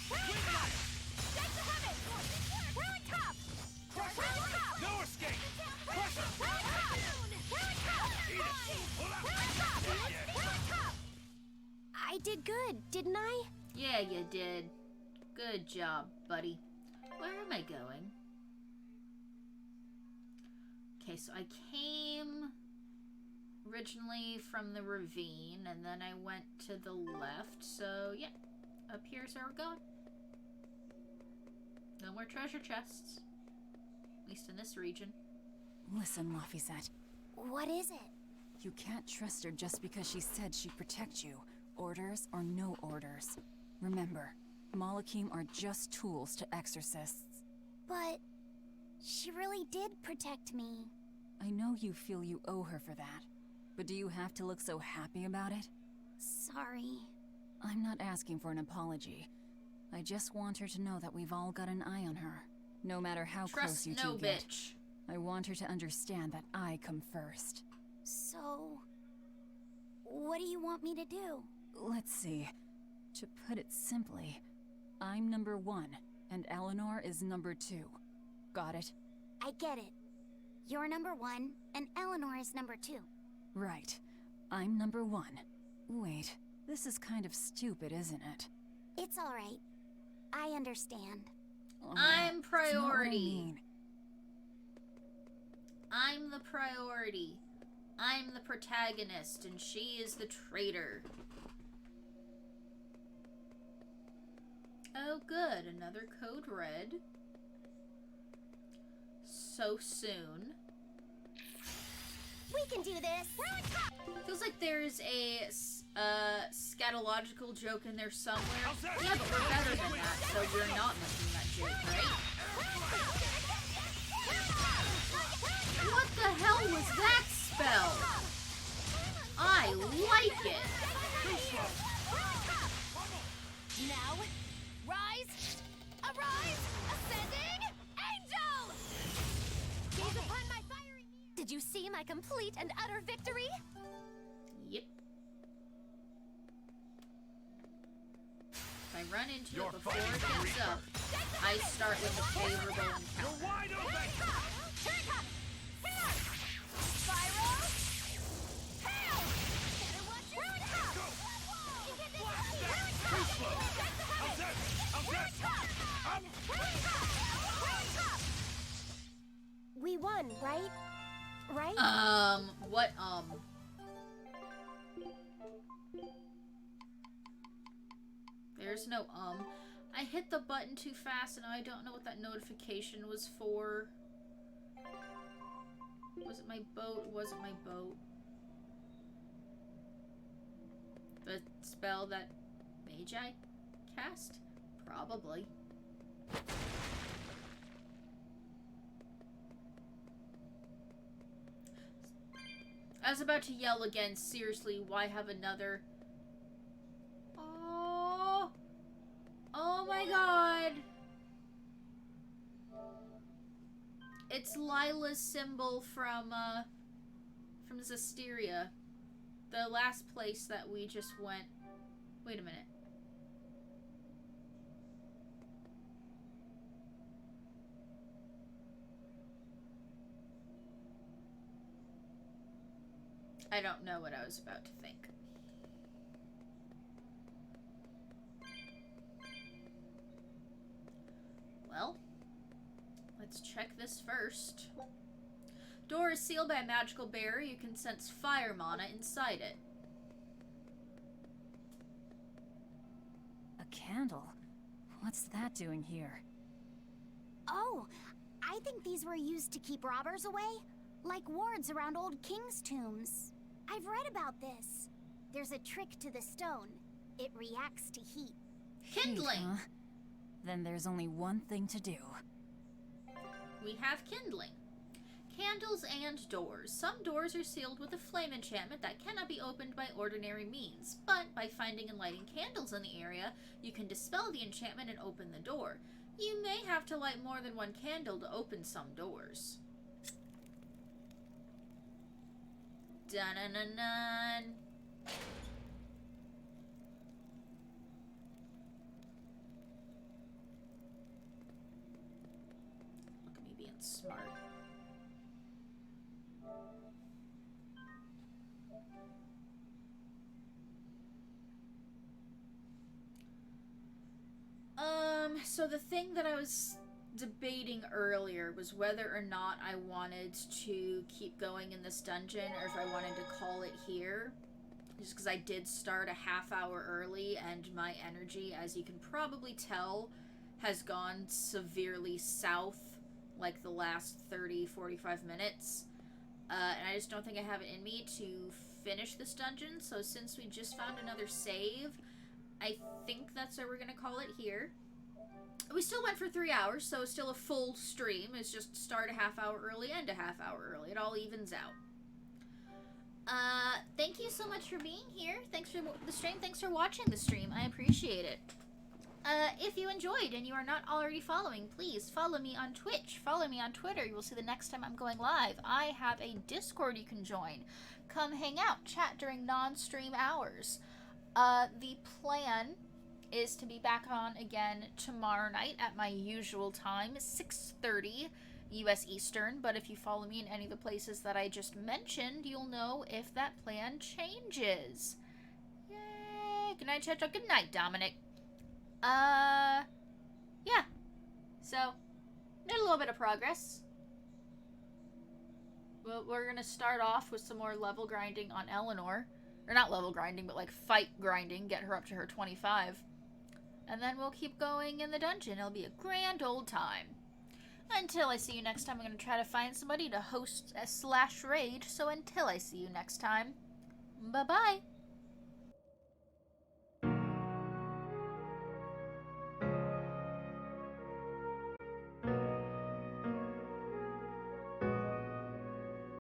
We're on top. We're on top. We're on top. No escape. Pressure. We're on top. We're on top. Eat it. Hold up. We're on top. Yeah. We're on top. I did good, didn't I? Yeah, you did. Good job, buddy. Where am I going? Okay, so I came originally from the ravine, and then I went to the left, so yeah, up here's where we're going. No more treasure chests. At least in this region. Listen, Laphicet. What is it? You can't trust her just because she said she'd protect you. Orders or no orders. Remember, Malakim are just tools to exorcists. But she really did protect me. I know you feel you owe her for that. But do you have to look so happy about it? Sorry. I'm not asking for an apology. I just want her to know that we've all got an eye on her. No matter how close you two get. Bitch. I want her to understand that I come first. So, what do you want me to do? Let's see. To put it simply, I'm number 1, and Eleanor is number 2. Got it? I get it. You're number 1, and Eleanor is number 2. Right. I'm number 1. Wait, this is kind of stupid, isn't it? It's alright. I understand. I'm It's not what I priority. mean. I'm the priority. I'm the protagonist, and she is the traitor. Oh, good. Another code red. So soon. We can do this! We're on top! Feels like there's a scatological joke in there somewhere. Yeah, but we're better than that, so we're not making that joke, right? What the hell was that spell? I like it. Now, rise, arise, ascending angel! Gaze upon my fiery mirror. Did you see my complete and utter victory? Yep. If I run into it before it gets up, I start with a favorable encounter. Wide open! Spiral! Hail! Better watch your step! We won, right? Right? What, There's no, I hit the button too fast and I don't know what that notification was for. Was it my boat? It wasn't my boat. The spell that Magi cast? Probably. I was about to yell again, seriously, why have another? Oh! Oh my god! It's Lila's symbol from Zestiria. The last place that we just went. Wait a minute. I don't know what I was about to think. Well, let's check this first. Door is sealed by a magical barrier. You can sense fire mana inside it. A candle? What's that doing here? Oh, I think these were used to keep robbers away. Like wards around old king's tombs. I've read about this. There's a trick to the stone. It reacts to heat. Kindling! Heat, huh? Then there's only one thing to do. We have kindling. Candles and doors. Some doors are sealed with a flame enchantment that cannot be opened by ordinary means, but by finding and lighting candles in the area, you can dispel the enchantment and open the door. You may have to light more than one candle to open some doors. Dun-dun-dun-dun. Look at me being smart. So the thing that I was debating earlier was whether or not I wanted to keep going in this dungeon or if I wanted to call it here. Just because I did start a half hour early and my energy, as you can probably tell, has gone severely south like the last 30-45 minutes. And I just don't think I have it in me to finish this dungeon. So since we just found another save, I think that's where we're going to call it here. We still went for 3 hours, so it's still a full stream. It's just start a half hour early, end a half hour early. It all evens out. Thank you so much for being here. Thanks for the stream. Thanks for watching the stream. I appreciate it. If you enjoyed and you are not already following, please follow me on Twitch. Follow me on Twitter. You will see the next time I'm going live. I have a Discord you can join. Come hang out, chat during non-stream hours. The plan is to be back on again tomorrow night at my usual time, 6:30 U.S. Eastern, but if you follow me in any of the places that I just mentioned, you'll know if that plan changes. Yay! Good night, Chet. Good night, Dominic. Yeah. So, made a little bit of progress. Well, we're gonna start off with some more level grinding on Eleanor. Or not level grinding, but like fight grinding, get her up to her 25. And then we'll keep going in the dungeon. It'll be a grand old time. Until I see you next time, I'm going to try to find somebody to host a /raid. So until I see you next time, bye-bye.